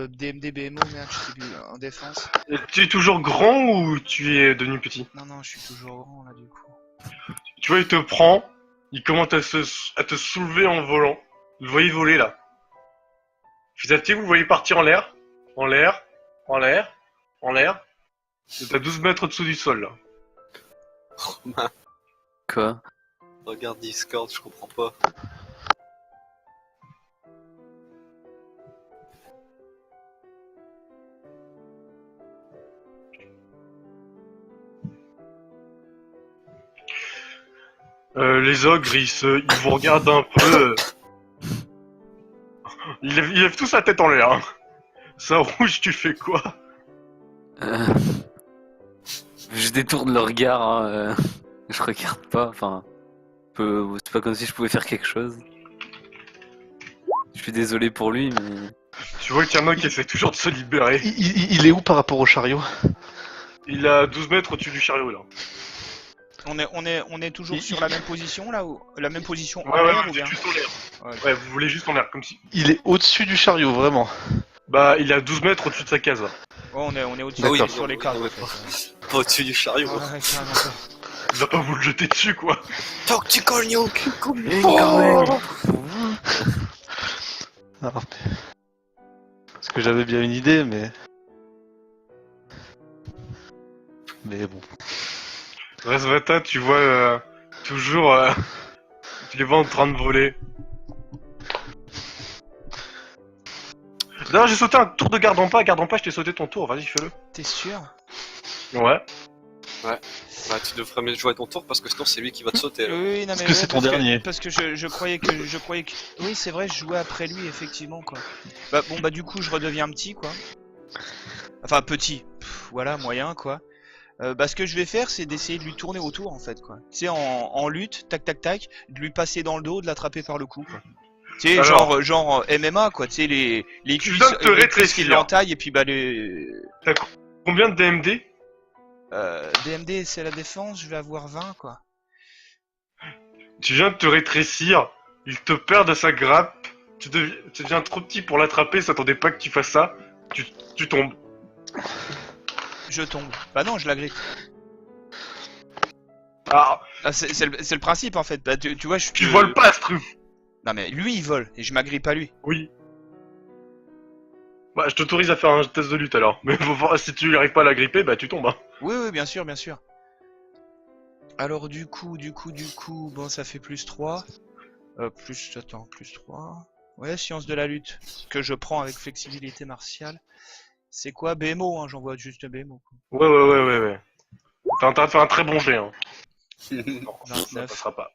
DMD BMO, merde, je sais plus, en défense. Tu es toujours grand ou tu es devenu petit? Non, non, je suis toujours grand là du coup. Tu vois, il te prend, il commence à te soulever en volant. Vous le voyez voler là. Petit à petit, vous le voyez partir en l'air, en l'air, en l'air, en l'air. Vous êtes à 12 mètres au-dessous du sol là. Quoi? Regarde Discord, je comprends pas. Les ogres, ils vous regardent un peu. Ils lèvent tous sa tête en l'air. Hein. Ça rouge, tu fais quoi? Euh, Je détourne le regard, hein, je regarde pas, enfin, c'est pas comme si je pouvais faire quelque chose. Je suis désolé pour lui, mais Tu vois qu'il y en a qui essaie toujours de se libérer. Il est où par rapport au chariot? Il est à 12 mètres au-dessus du chariot là. On est toujours sur la même position là ou la même position en Ouais, ouais, l'air ouais, ou bien c'est juste en l'air. Ouais. Ouais, vous voulez juste en l'air, comme si. Il est au-dessus du chariot, vraiment. Bah, il est à 12 mètres au-dessus de sa case là. Ouais, on est au-dessus Bah oui, sur les cases. oui, En fait. Pas au-dessus du chariot. Ouais, carrément pas. Il va pas vous le jeter dessus quoi. Tactical nuke. Ah, parce que j'avais bien une idée, mais... Mais bon. Resvata, tu vois toujours. Tu les vois en train de voler. D'ailleurs, j'ai sauté un tour de garde en pas, je t'ai sauté ton tour, vas-y, fais-le. T'es sûr? Ouais. Bah, tu devrais jouer à ton tour parce que sinon c'est lui qui va te sauter. Là. Oui, non, Parce mais que c'est ton dernier. Parce que je croyais que oui, c'est vrai, je jouais après lui effectivement quoi. Bah bon bah du coup je redeviens petit quoi. Enfin petit, voilà moyen quoi. Bah ce que je vais faire c'est d'essayer de lui tourner autour en fait quoi. Tu sais en lutte, tac tac tac, de lui passer dans le dos, de l'attraper par le cou quoi. Tu sais Alors, genre MMA quoi, tu sais les tu cuisses, viens de te les cuisses rétrécir. qui l'entaillent et puis bah les Combien de DMD? DMD c'est la défense, je vais avoir 20 quoi. Tu viens de te rétrécir, il te perd de sa grappe, tu deviens trop petit pour l'attraper, s'attendait pas que tu fasses ça, tu tombes. Je tombe. Bah non, je la grippe. Ah, Ah, c'est le principe en fait. Bah, tu vois, je tu voles pas ce truc. Non mais lui il vole et je m'agrippe à lui. Oui. Bah, je t'autorise à faire un test de lutte alors. Mais faut voir, si tu n'arrives pas à la gripper, bah tu tombes. Hein. Oui, oui, bien sûr, bien sûr. Alors du coup, bon ça fait plus 3. Plus 3. Ouais, science de la lutte. Que je prends avec flexibilité martiale. C'est quoi BMO, hein, j'envoie juste BMO. Quoi. Ouais. T'as intérêt de faire un très bon jet. Hein. Non, ça 29. passera pas.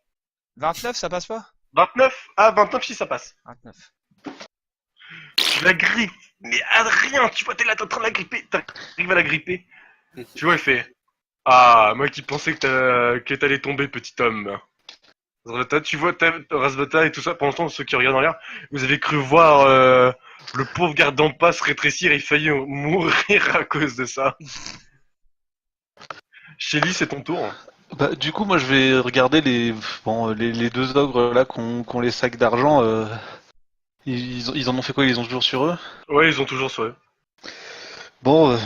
29, ça passe pas? 29? Ah, 29 si ça passe. 29. Tu la grippes, mais à rien, tu vois, t'es là, t'es en train de la gripper, t'arrives à la gripper. Tu vois, il fait ah, moi qui pensais que t'allais tomber, petit homme. Rasvata, tu vois, Rasvata et tout ça, pour l'instant, ceux qui regardent en l'air, vous avez cru voir le pauvre garde en pas se rétrécir et failli mourir à cause de ça. Shelly, c'est ton tour. Bah, du coup, moi, je vais regarder les deux ogres là qu'on les sacs d'argent. Ils en ont fait quoi? Ils ont toujours sur eux? Ouais, ils ont toujours ça. Bon,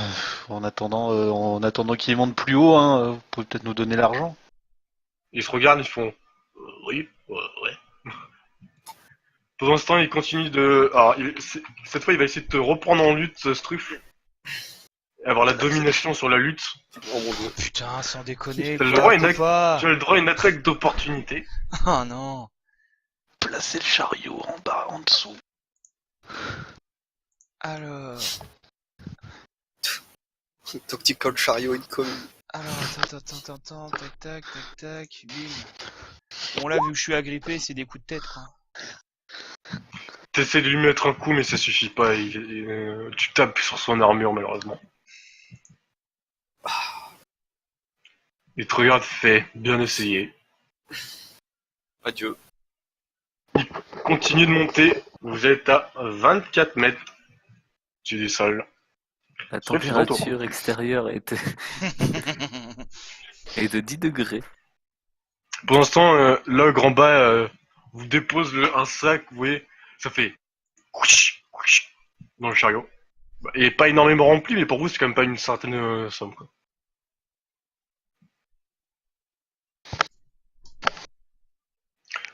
en attendant qu'ils montent plus haut, hein, vous pouvez peut-être nous donner l'argent. Ils se regardent, ils font oui, ouais. Pendant ce temps, il continue de. Alors, cette fois, il va essayer de te reprendre en lutte, ce truc. Et avoir la domination sur la lutte. Oh mon dieu. Putain, sans déconner. Tu as le droit pas. Tu as le droit à une attaque d'opportunité. Oh non. Placez le chariot en bas, en dessous. Alors. Tactical chariot incoming. Alors, attends, tac, bim. Bon là, vu que je suis agrippé, c'est des coups de tête quoi. T'essaies de lui mettre un coup, mais ça suffit pas. Tu tapes sur son armure, malheureusement. Il te regarde, fait bien essayé. Adieu. Continue de monter. Vous êtes à 24 mètres du sol. la C'est le tour. température extérieure est de 10 degrés. Pour l'instant, l'ogre en bas vous dépose un sac, vous voyez, ça fait dans le chariot. Il est pas énormément rempli, mais pour vous, c'est quand même pas une certaine somme. Quoi.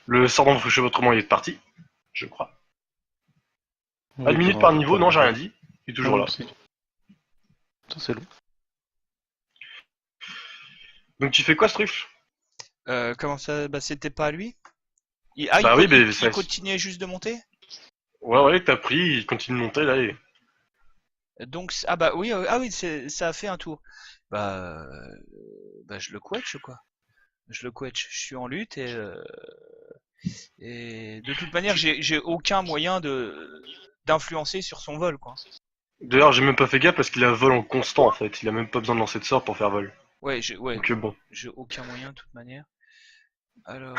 Le sort d'enfoucher votre main, il est parti, je crois. À une minute par niveau, non, j'ai rien dit. Il est toujours là. Ça, c'est long. Donc tu fais quoi, ce truc? Comment ça? Bah c'était pas à lui? Il continuait juste de monter? Ouais, t'as pris, il continue de monter là. Et... Donc ah bah oui ça a fait un tour. Bah je le quetch quoi. Je le quetch. Je suis en lutte et de toute manière, j'ai aucun moyen d'influencer sur son vol, quoi. D'ailleurs, j'ai même pas fait gaffe parce qu'il a vol en constant en fait. Il a même pas besoin de lancer de sort pour faire vol. Ouais, Donc bon. j'ai aucun moyen de toute manière. Alors,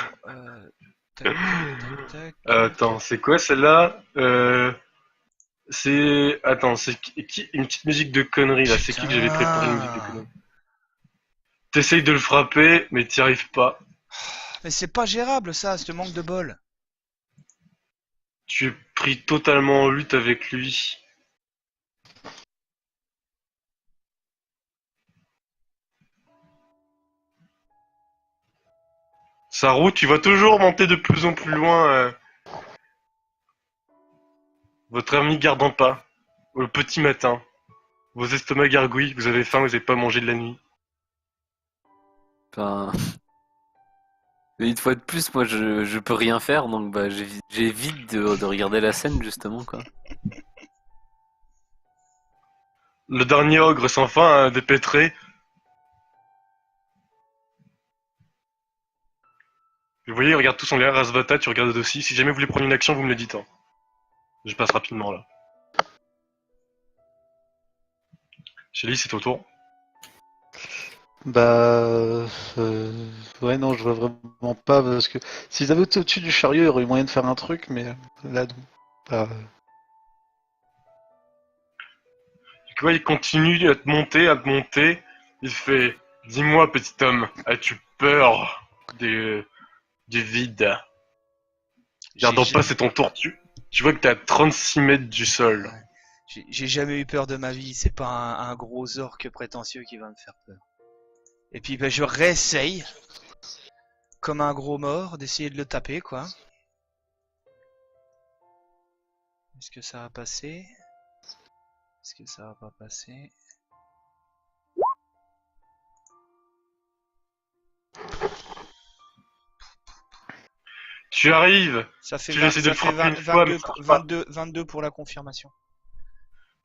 tac, tac, tac. Attends, c'est quoi celle-là C'est... Attends, c'est qui une petite musique de conneries là. C'est qui que j'avais préparé une musique de conneries? T'essayes de le frapper, mais t'y arrives pas. Mais c'est pas gérable ça, ce manque de bol. Tu es pris totalement en lutte avec lui. Sa route, tu vas toujours monter de plus en plus loin. Votre ami gardant pas. Au petit matin. Vos estomacs gargouillent, vous avez faim, vous n'avez pas mangé de la nuit. Enfin, une fois de plus, moi je peux rien faire, donc bah j'évite de regarder la scène justement quoi. Le dernier ogre sans fin a dépêtré. Vous voyez, il regarde tous en l'air, Rasvata, tu regardes aussi. Si jamais vous voulez prendre une action, vous me le dites. Hein. Je passe rapidement là. Shelly, c'est au tour. Bah. Ouais, non, je vois vraiment pas parce que s'ils avaient été au-dessus du chariot, il y aurait eu moyen de faire un truc, mais là, non. Bah, Du coup, il continue à te monter, à te monter. Il fait: dis-moi, petit homme, as-tu peur du vide? Gardant J'ai pas, c'est ton tour. Tu vois que t'es à 36 mètres du sol. j'ai jamais eu peur de ma vie, c'est pas un gros orque prétentieux qui va me faire peur. Et puis bah, je réessaye, comme un gros mort, d'essayer de le taper, quoi. Est-ce que ça va passer? Est-ce que ça va pas passer? Tu arrives, Ça fait, tu essaies de le ça fait frapper une fois, mais 22 pour la confirmation.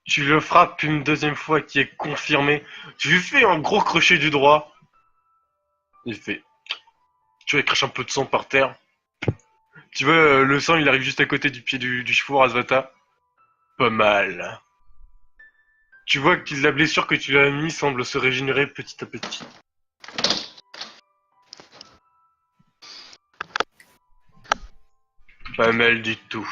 tu le frappes une deuxième fois qui est confirmé. Tu lui fais un gros crochet du droit. Il fait. Tu vois, il crache un peu de sang par terre. Tu vois, le sang, il arrive juste à côté du pied du chevaux, Rasvata. Pas mal. Tu vois que la blessure que tu lui as mis semble se régénérer petit à petit. Pas mal du tout.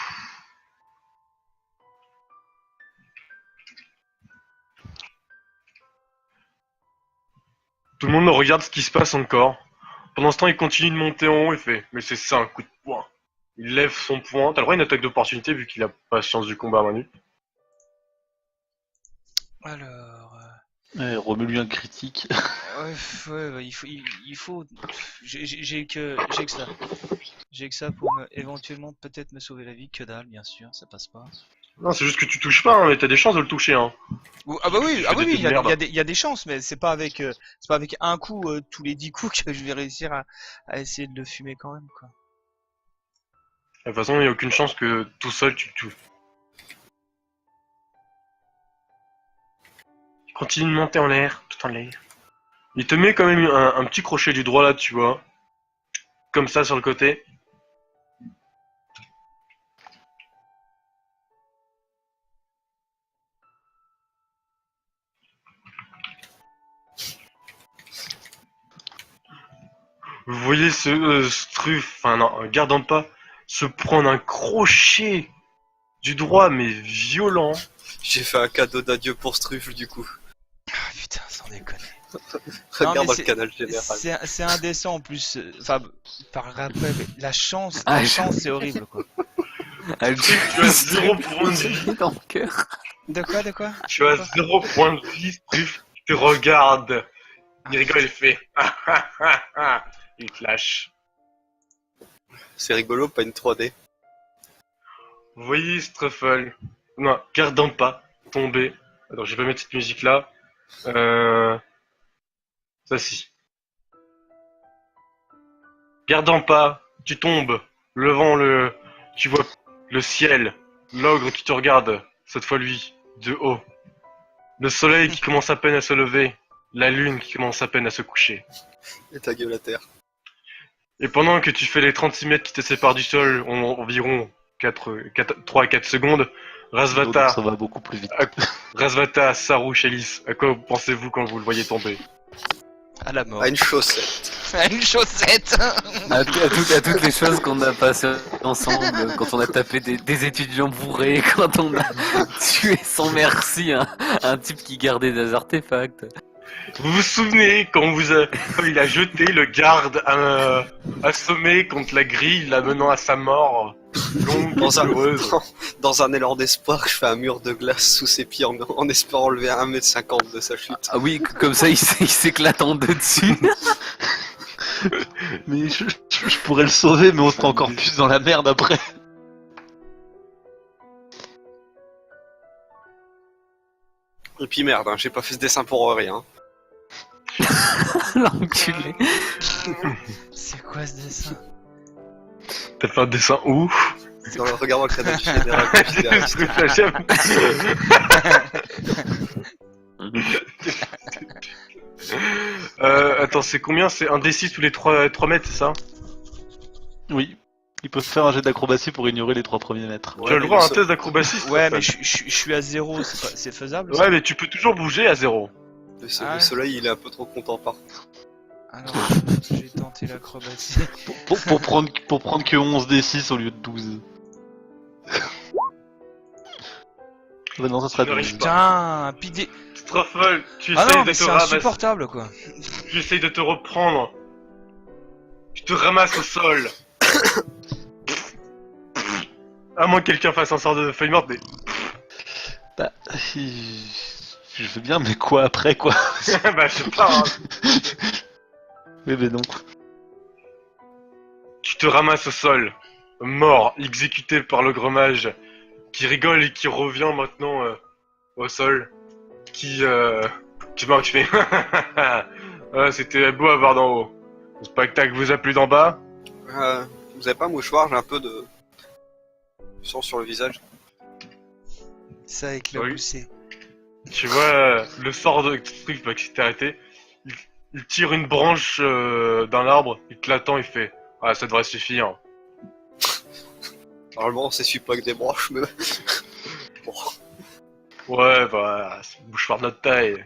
Tout le monde regarde ce qui se passe encore. Pendant ce temps, il continue de monter en haut et fait: mais c'est ça un coup de poing. Il lève son poing. T'as le droit à une attaque d'opportunité vu qu'il a pas science du combat à main nue. Alors, ouais, remets-lui un critique. ouais, bah, il faut. J'ai que ça. J'ai que ça pour éventuellement peut-être me sauver la vie, que dalle, bien sûr, ça passe pas. Non, c'est juste que tu touches pas, hein, mais t'as des chances de le toucher. Hein. Ah bah oui, Tu fais des il y a, merde. il y a des chances, mais c'est pas avec un coup tous les 10 coups que je vais réussir à essayer de le fumer quand même, quoi. De toute façon, il n'y a aucune chance que tout seul tu le tues. Il continue de monter en l'air, tout en l'air. Il te met quand même un petit crochet du droit là, tu vois. Comme ça sur le côté. Vous voyez ce Struff, enfin non, gardant pas, se prendre un crochet du droit, mais violent. J'ai fait un cadeau d'adieu pour Struffle du coup. Ah putain, sans déconner. Regarde mais dans le canal général. C'est indécent en plus. Enfin, par après, la chance, Ah, c'est horrible, quoi. Ah, Tu as 0 point de vie. dans le cœur. De quoi? Tu as 0 point de vie, Struff. Il te regarde. Il rigole, il fait. Il te lâche. C'est rigolo, pas une 3D. Vous voyez Struffle, non, gardant pas, tomber. Attends, je vais pas mettre cette musique là. Ça si. Gardant pas, tu tombes, levant le, tu vois le ciel, l'ogre qui te regarde, cette fois lui, de haut. Le soleil qui commence à peine à se lever, la lune qui commence à peine à se coucher. Et ta gueule à terre. Et pendant que tu fais les 36 mètres qui te séparent du sol, environ 3 à 4 secondes, Rasvata, Ça va beaucoup plus vite. Rasvata, Saru, Chalice, à quoi pensez-vous quand vous le voyez tomber? À la mort. À une chaussette. À une chaussette. À toutes les choses qu'on a passées ensemble, quand on a tapé des étudiants bourrés, quand on a tué sans merci un type qui gardait des artefacts. Vous vous souvenez quand il a jeté le garde assommé contre la grille, la menant à sa mort longue et douloureuse. Dans un élan d'espoir, je fais un mur de glace sous ses pieds en espérant enlever 1,50 m de sa chute. Ah oui, comme ça il s'éclate en deux dessus. Mais je pourrais le sauver, mais on sera encore plus dans la merde après. Et puis merde, hein, j'ai pas fait ce dessin pour rien. L'enculé. C'est quoi ce dessin? T'as fait un dessin où? Dans le regardant le canal général considériste. Attends, c'est combien? C'est un D6 tous les 3 mètres, c'est ça? Oui. Ils peuvent faire un jet d'acrobatie pour ignorer les 3 premiers mètres. Tu as le droit à un test d'acrobatie? Ouais, mais je suis à 0, c'est faisable? Ouais, mais tu peux toujours bouger à 0. Le Ah ouais. soleil, il est un peu trop content par contre. Alors, j'ai tenté l'acrobatie. Pour prendre que 11 D6 au lieu de 12. Ouais, non, ça sera Tu n'arrives 12. Putain, pidé. Struffle, tu Ah essayes non, de mais te c'est ramasser. insupportable quoi. Tu essayes de te reprendre. Tu te ramasses au sol. À moins que quelqu'un fasse un sort de feuille morte, mais. Bah, je veux bien, mais quoi après quoi? Bah, je sais pas. Hein. Oui, mais non. Tu te ramasses au sol. Mort, exécuté par le gromage. Qui rigole et qui revient maintenant au sol. Qui marque, tu fais. Ouais, c'était beau à voir d'en haut. Le spectacle vous a plu d'en bas? Vous avez pas un mouchoir, j'ai un peu de sang sur le visage. Ça avec le Oui. poussé. Tu vois, le sort de truc qui s'est arrêté. Il tire une branche d'un arbre, il te l'attend, il fait. Ah, ça devrait suffire. Normalement, c'est suit pas avec des branches, mais. Bon. Ouais, bah, c'est une mouchoir de notre taille.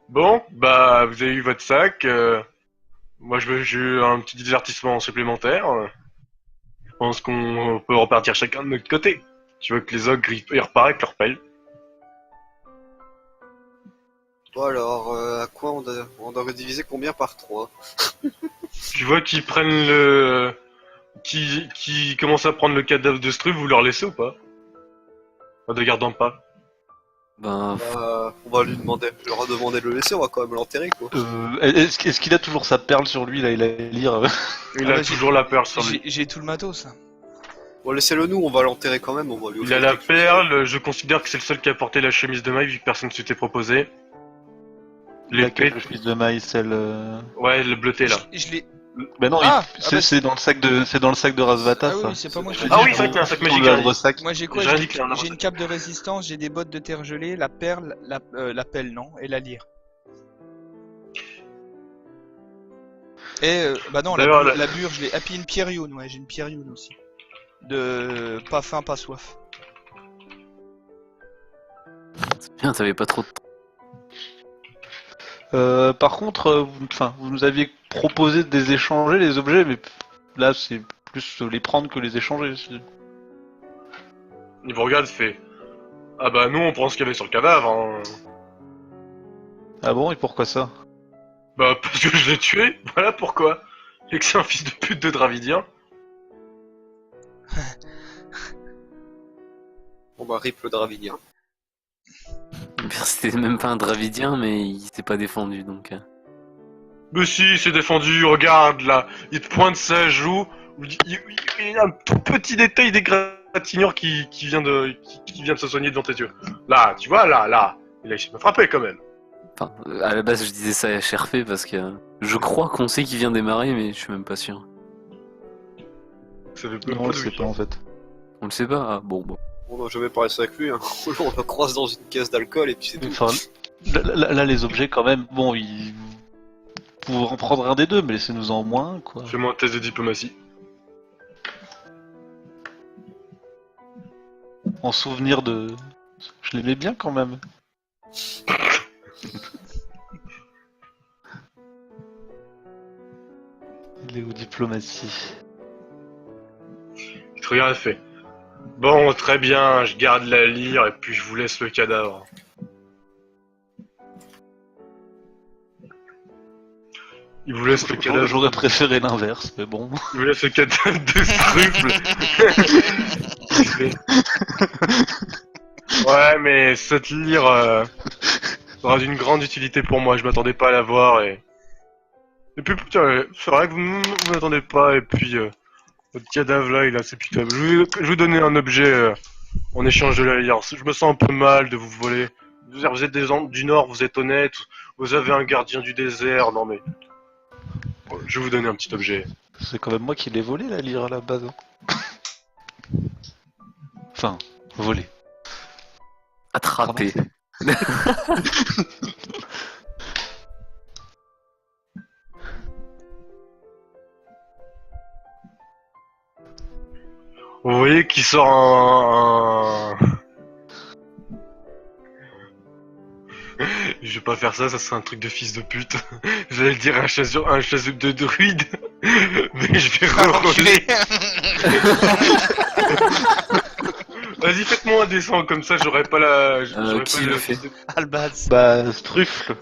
Bon, bah, vous avez eu votre sac. Moi, j'ai eu un petit divertissement supplémentaire. Je pense qu'on peut repartir chacun de notre côté. Tu vois que les ogres, ils repartent avec leur pelle. Bon alors, à quoi on doit diviser combien par 3? Tu vois qu'ils prennent qui commencent à prendre le cadavre de Struve, vous leur laissez ou pas? En ne gardant pas. Ben, On va lui demander, leur demander de le laisser, on va quand même l'enterrer quoi. Est-ce qu'il a toujours sa perle sur lui là? Il a lire. Il Ah a bah, toujours la perle sur lui. J'ai tout le matos là. Bon, laissez-le nous, on va l'enterrer quand même, on va lui Il offrir a la quelque chose. perle, je considère que c'est le seul qui a porté la chemise de maille vu que personne ne s'était proposé. L'épée, Le chemise de maille, celle. ouais, le bleuté là. Je l'ai. Bah non, Ah, c'est dans le sac de Rasvata Ah oui, ça. oui, c'est pas moi qui Je l'ai te Ah dis, oui, c'est vrai qu'il y a un sac dans magique, le hein. livre sac. Moi j'ai quoi? J'ai dit qu'il y a un J'ai une cape de résistance, j'ai des bottes de terre gelée, la perle, la pelle non, et la lyre. Et bah non, D'ailleurs, la bure, je l'ai. Ah puis une pierre youn, ouais, j'ai une pierre youn aussi. De pas faim, pas soif. c'est bien, t'avais pas trop de temps. Par contre, vous nous aviez proposé de les échanger les objets, mais là c'est plus les prendre que les échanger. Il vous regarde, il fait. Ah bah nous on prend ce qu'il y avait sur le cadavre. Hein. Ah bon, et pourquoi ça? Bah parce que je l'ai tué, voilà pourquoi. Et que c'est un fils de pute de Dravidien. Bon bah rip le Dravidien. C'était même pas un Dravidien, mais il s'est pas défendu donc. Mais si, c'est défendu, regarde là. Il te pointe sa joue. Il y a un tout petit détail d'égratignure qui vient de se soigner devant tes yeux. Là, tu vois, là. Il a essayé de me frapper quand même. Enfin, à la base, je disais ça à Cherfé parce que je crois qu'on sait qu'il vient démarrer, mais je suis même pas sûr. Ça fait Non, on le sait pas en fait. On le sait pas? Ah, bon. On n'a jamais parlé ça avec lui, hein. On le croise dans une caisse d'alcool et puis c'est tout. Enfin, là, les objets quand même, bon, pouvoir en prendre un des deux, mais laissez-nous en moins un, quoi. Fais-moi un test de diplomatie. En souvenir de... Je l'aimais bien quand même. Il est où diplomatie? Il te regarde et fait. Bon, très bien, je garde la lyre et puis je vous laisse le cadavre. Il vous laisse le cadavre. J'aurais préféré l'inverse, mais bon. Il vous laisse le cadavre de Struffle. Il fait, ouais, mais cette lyre sera d'une grande utilité pour moi. Je m'attendais pas à la voir et puis putain, c'est vrai que vous ne m'attendez pas et puis votre cadavre là, il est assez putable. Je vais vous donner un objet en échange de la lyre. Je me sens un peu mal de vous voler. Vous êtes des gens du Nord, vous êtes honnêtes. Vous avez un gardien du désert. Non mais je vais vous donner un petit objet. C'est quand même moi qui l'ai volé la lyre à la base. Enfin, volé. Attrapé. Vous voyez qu'il sort un... Je vais pas faire ça, ça serait un truc de fils de pute. J'allais le dire un chasseur de druide. Mais je vais reroller. Vas-y, faites-moi un dessin, comme ça j'aurais pas la... j'aurais qui pas le fait Albaz. Bah, Struffle.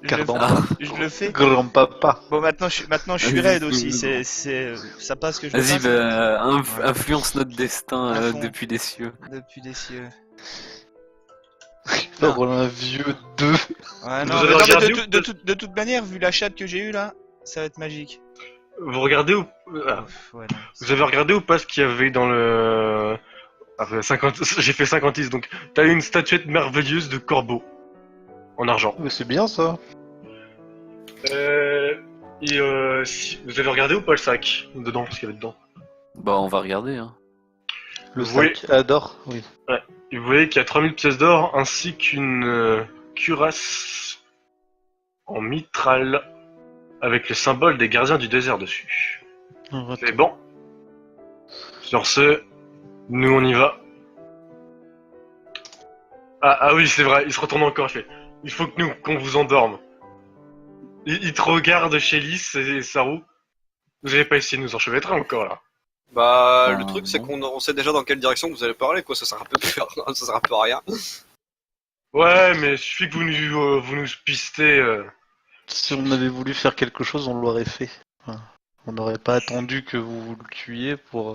Je le, Cardant. je le fais. Grand-papa. Bon, maintenant je suis raide aussi. Ça passe que je le Vas-y, fasse influence notre destin À fond. depuis les cieux. depuis les cieux. Pour un vieux 2. Ouais, Vous non, avez mais, non, mais regardé de toute manière, vu la chatte que j'ai eue là, ça va être magique. Vous regardez ou... Ouais, non. Vous avez regardé ou pas ce qu'il y avait dans le... Ah, 50... J'ai fait 56, donc t'as une statuette merveilleuse de corbeau. En argent. Mais c'est bien ça. Si... Vous avez regardé ou pas le sac dedans, ce qu'il y avait dedans? Bah, on va regarder, hein. Le Oui. sac adore, oui. Et vous voyez qu'il y a 3000 pièces d'or ainsi qu'une cuirasse en mitral avec le symbole des gardiens du désert dessus. C'est bon. Sur ce, nous on y va. Ah oui, c'est vrai, il se retourne encore, il fait. Il faut que qu'on vous endorme. Il te regarde chez Lys et Saru. Vous avez pas essayé de nous enchevêtrer encore là. Bah, Ah, le truc, c'est bon. qu'on sait déjà dans quelle direction vous allez parler, quoi. Ça sert un peu, ça sert un peu à rien. Ouais, mais il suffit que vous nous pistez. Si on avait voulu faire quelque chose, on l'aurait fait. Enfin, on n'aurait pas attendu que vous le tuiez pour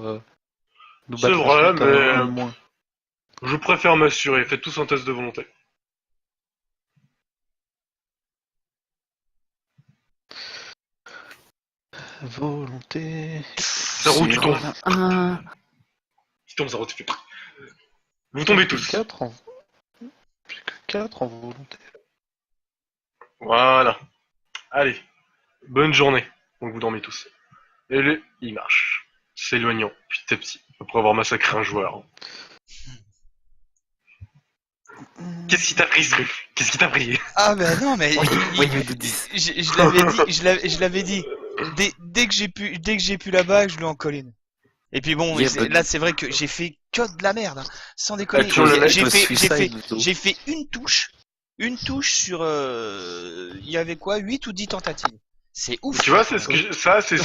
nous C'est battre vrai, ensuite mais- un de moins. Je préfère m'assurer. Faites tous un test de volonté. Volonté. Saru, tu tombes. Tu tombes, Saru, tu fais. Vous tombez tous. 4 en... J'ai que 4 en volonté. Voilà. Allez. Bonne journée. Donc vous dormez tous. Et il marche. S'éloignant petit à petit. Après avoir massacré un joueur. Qu'est-ce qui t'a pris, Struff? Qu'est-ce qui t'a pris? Ah bah non, mais Voyou de 10. je l'avais dit, je l'avais dit. Dès que j'ai pu la bague, je lui en colle une. Et puis bon, Yeah, là c'est vrai que j'ai fait que de la merde, hein. Sans déconner. tu en as J'ai fait une touche sur il y avait quoi, 8 ou 10 tentatives. C'est ouf. Tu vois, c'est ce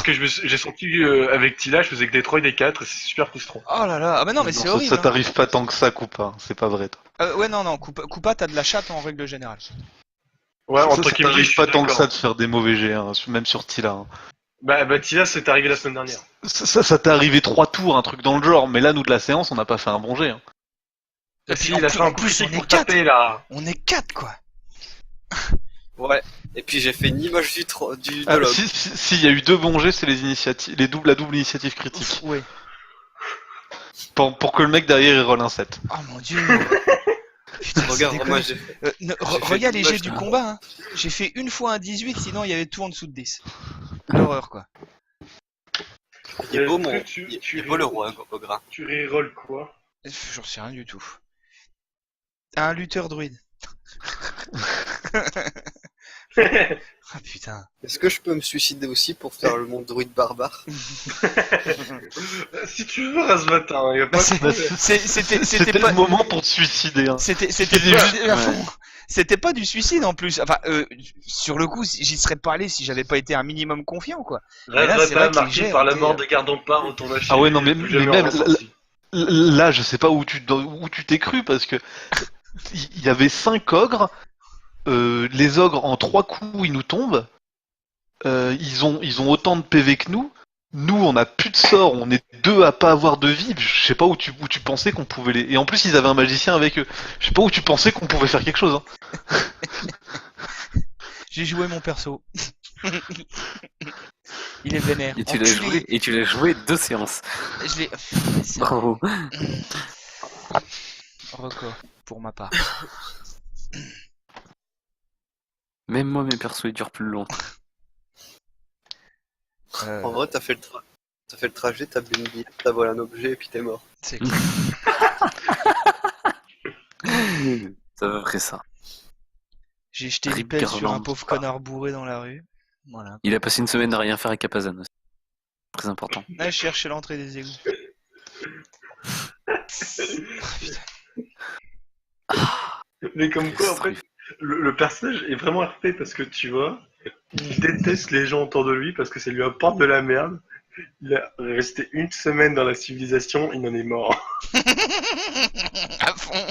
que j'ai senti avec Tila. Je faisais que des 3 et des 4 et c'est super frustrant. Oh là là, ah bah non mais c'est horrible. Ça hein. t'arrive pas tant que ça, Coupa. C'est pas vrai, toi. Ouais non, Koopa t'as de la chatte en règle générale. Ouais, Ça entre Kim t'arrive pas tant que ça de faire des mauvais jets, hein, même sur Tila. Hein. Bah Tila, c'est arrivé la semaine dernière. Ça t'est arrivé 3 tours, un truc dans le genre, mais là, nous, de la séance, on n'a pas fait un bon jet. Hein. Et Si, puis, il a fait un en plus, critique on est pour 4. taper là. On est 4 quoi. Ouais. Et puis j'ai fait une image de Ah, log. si, y a eu 2 bons jets, c'est les initiatives, la double initiative critique. Ouais. Pour que le mec derrière il roll un 7. Oh mon dieu. Putain, c'est Regarde, déconné. moi j'ai fait. Regarde les une jets image du de- combat, hein. J'ai fait une fois un 18, sinon il y avait tout en dessous de 10. L'horreur quoi. Il est beau, mon. Est-ce que Il est beau le roi, Gogra. Tu reroll quoi? J'en sais rien du tout. Un lutteur druide. Ah putain. Est-ce que je peux me suicider aussi pour faire le monde druide barbare? Si tu veux, à ce matin, y a pas de problème. C'était C'était pas... le moment pour te suicider. Hein. C'était Excusez-moi. pas... C'était pas du suicide en plus. Enfin, sur le coup, j'y serais pas allé si j'avais pas été un minimum confiant, quoi. Mais là, c'est vrai Razvata que les marqué jets par ont la été, mort de Gardampar retourne à Ah ouais, chez non, lui, mais plus jamais même ressorti. là, je sais pas où tu t'es cru parce que il y avait 5 ogres. Les ogres en 3 coups ils nous tombent. Ils ont autant de PV que nous. Nous on a plus de sort, on est 2 à pas avoir de vie. Je sais pas où tu pensais qu'on pouvait les. Et en plus ils avaient un magicien avec eux. Je sais pas où tu pensais qu'on pouvait faire quelque chose. Hein. J'ai joué mon perso. Il est vénère. Et tu l'as joué 2 séances. Je l'ai. Bravo. Record pour ma part. Même moi, mes persos, ils durent plus longtemps. En vrai, t'as fait le trajet, t'as bu une bière, t'as volé un objet et puis t'es mort. C'est clair. Ça va vrai ça. J'ai jeté une Rip pelle sur un Garland. pauvre connard bourré dans la rue. Voilà. Il a passé une semaine à rien faire à Capazan aussi. Très important. Là, je cherchais l'entrée des égouts. Mais comme quoi, en fait, le personnage est vraiment RP parce que tu vois, il déteste les gens autour de lui parce que ça lui apporte de la merde. Il a resté une semaine dans la civilisation, il en est mort. À fond.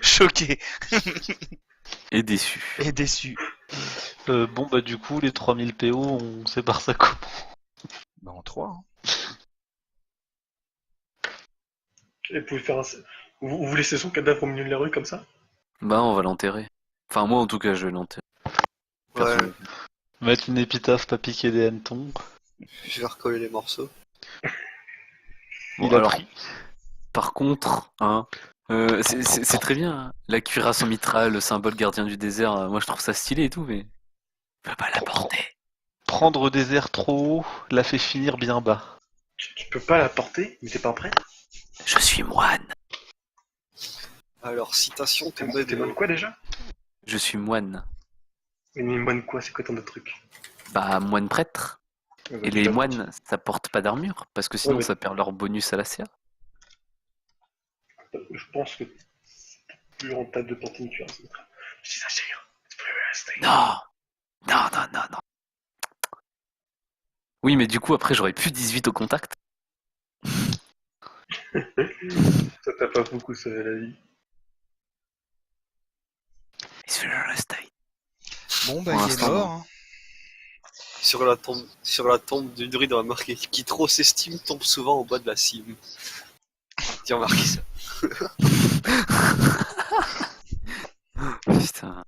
Choqué Et déçu. et déçu. Bon bah du coup les 3000 PO on sépare ça comment? Bah en 3. Et vous pouvez faire vous laissez son cadavre au milieu de la rue comme ça? Bah, on va l'enterrer. Enfin, moi, en tout cas, je vais l'enterrer. Ouais, Personne- Mettre une épitaphe, pas piquer des hannetons. je vais recoller les morceaux. Bon, Il a alors, pris. par contre, hein, c'est très bien. Hein. La cuirasse en mitral, le symbole gardien du désert, moi, je trouve ça stylé et tout, mais... Je peux pas la porter. Prendre des airs trop haut la fait finir bien bas. Tu peux pas la porter, mais t'es pas prêt? Je suis moine. Alors, citation tombée T'es de... moine quoi déjà? Je suis moine. Mais moine quoi? C'est quoi ton autre truc? Bah, moine prêtre. Ouais, bah, Et tu les l'as moines, ça porte pas d'armure, parce que sinon Ouais, mais- ça perd leur bonus à la cire. Je pense que c'est plus rentable de porter une cuirasse. Je dis ça, chérie. Non. Non. Oui, mais du coup, après, j'aurais plus 18 au contact. Ça t'a pas beaucoup sauvé la vie. Bon bah Pour il est l'instant, mort. non. Hein. Sur la tombe du druide, on va marquer qui trop s'estime tombe souvent au bas de la cime. Tiens, marqué ça. Putain.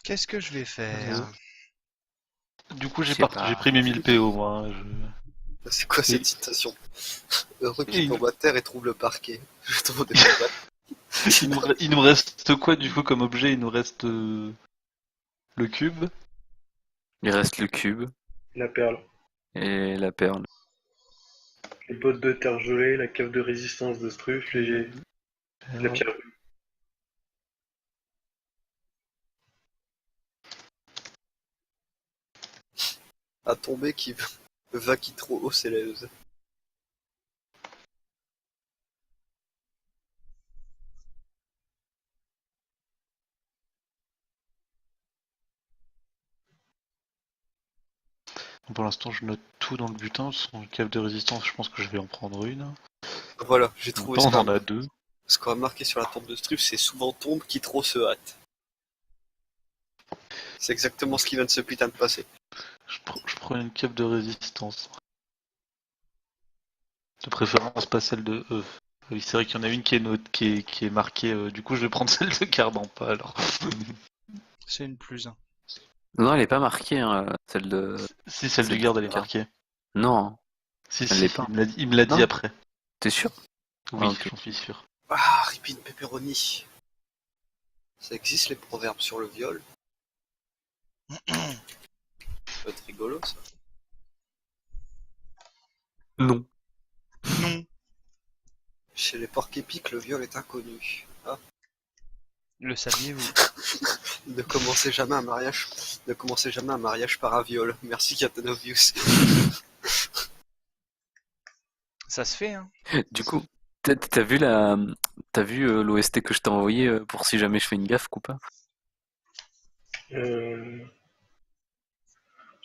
Qu'est-ce que je vais faire? Du coup Je j'ai sais pas. pris mes 1000 PO moi. Hein, C'est quoi cette citation? Heureux qui tombe à terre et trouve le parquet. Je trouve des combats. il nous reste quoi du coup comme objet? Il nous reste le cube. Il reste le cube La perle. et la perle. Les bottes de terre gelée, la cave de résistance de Struff, la pierre. À tomber qui va qui trop haut s'élève. Pour l'instant je note tout dans le butin. Son cave de résistance je pense que je vais en prendre une. Voilà, j'ai trouvé On ça. en a 2. Ce qu'on a marqué sur la tombe de Struff, c'est souvent tombe qui trop se hâte. C'est exactement ce qui vient de se putain de passer. Je prends une cave de résistance. De préférence pas celle de E. Oui, c'est vrai qu'il y en a une qui est marquée. Du coup, je vais prendre celle de Cardampa alors. C'est une plus 1. Non, elle est pas marquée, hein, celle de... Si celle de Celle garde de elle est garde. marquée. Non, Si, Elle si, l'est pas. il me l'a dit Non. après. t'es sûr? Oui, Ah, ok. j'en suis sûr. Ah, ripine pepperoni. Ça existe les proverbes sur le viol? Ça peut être rigolo ça. Non. Non. Chez les porcs épiques, le viol est inconnu. Ah, Le saviez-vous? Ne commencez jamais un mariage. Ne commencez jamais un mariage par un viol. Merci Captain Obvious. Ça se fait, hein. Du coup, t'as vu l'OST que je t'ai envoyé pour si jamais je fais une gaffe ou pas? Je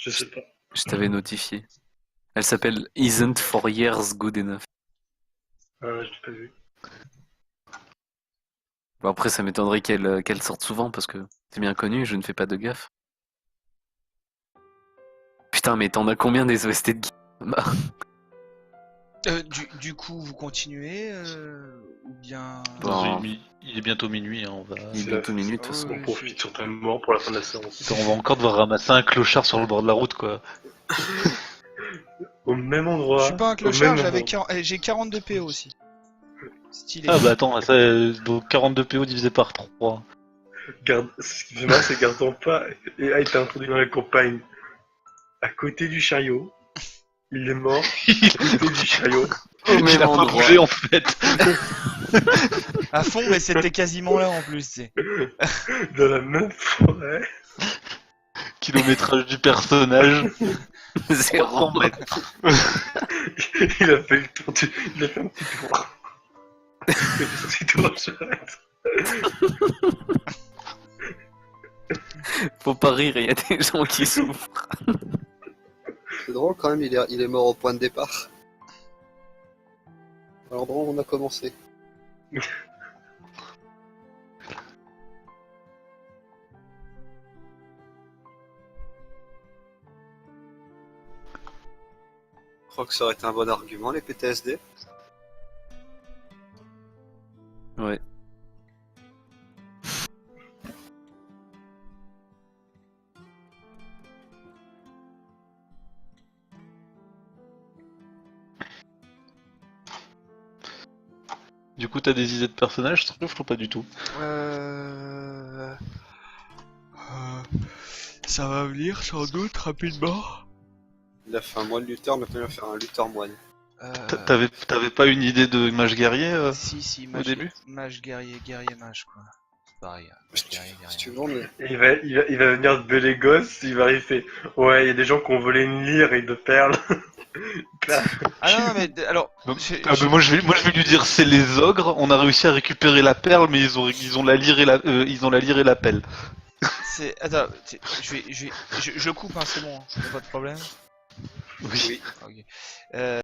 sais pas. Je t'avais notifié. Elle s'appelle Isn't 4 Years Good Enough. Je l'ai pas vu. Bon, après, ça m'étonnerait qu'elle sorte souvent parce que c'est bien connu, je ne fais pas de gaffe. Putain, mais t'en as combien des OST de Bah, Du coup, vous continuez ou bien... Bon. Il est bientôt minuit, hein, on va... il est bientôt minuit de toute façon. On profite sur ta mort pour la fin de la séance. Putain, on va encore devoir ramasser un clochard sur le bord de la route, quoi. Au même Je endroit. suis pas un au clochard, même endroit. j'ai 42 PO aussi. Stylé. Ah bah attends, ça, donc 42 PO divisé par 3. Ce qui fait mal, c'est garde ton pas et a été introduit dans la campagne à côté du chariot. Il est mort à côté du chariot. Au Il même a pas endroit. bougé en fait. À fond, mais c'était quasiment là en plus, tu sais. Dans la même forêt. Kilométrage du personnage. 0. 300 mètres. Il a fait le tour il a fait un petit tour. Il a fait un petit tour, j'arrête. Faut pas rire, il y a des gens qui souffrent. C'est drôle quand même, il est mort au point de départ. Alors bon, on a commencé. Je crois que ça aurait été un bon argument, les PTSD. Ouais. Du coup, t'as des idées de personnages, je trouve pas du tout. Ça va venir sans doute rapidement. Il a fait un moine lutteur, maintenant il va faire un lutteur moine. T'avais pas une idée de mage guerrier Si, au mage, début mage guerrier mage quoi. C'est pareil. Guerrier. Si tu veux, mais... Et il va venir de Belégos, il va arriver. Ouais, il y a des gens qui ont volé une lyre et deux perles. Ah non, mais alors. Ah bah moi je vais lui dire c'est les ogres, on a réussi à récupérer la perle mais ils ont la lyre et la pelle. Attends, je coupe, hein, c'est bon, hein, pas de problème. Oui. Ok.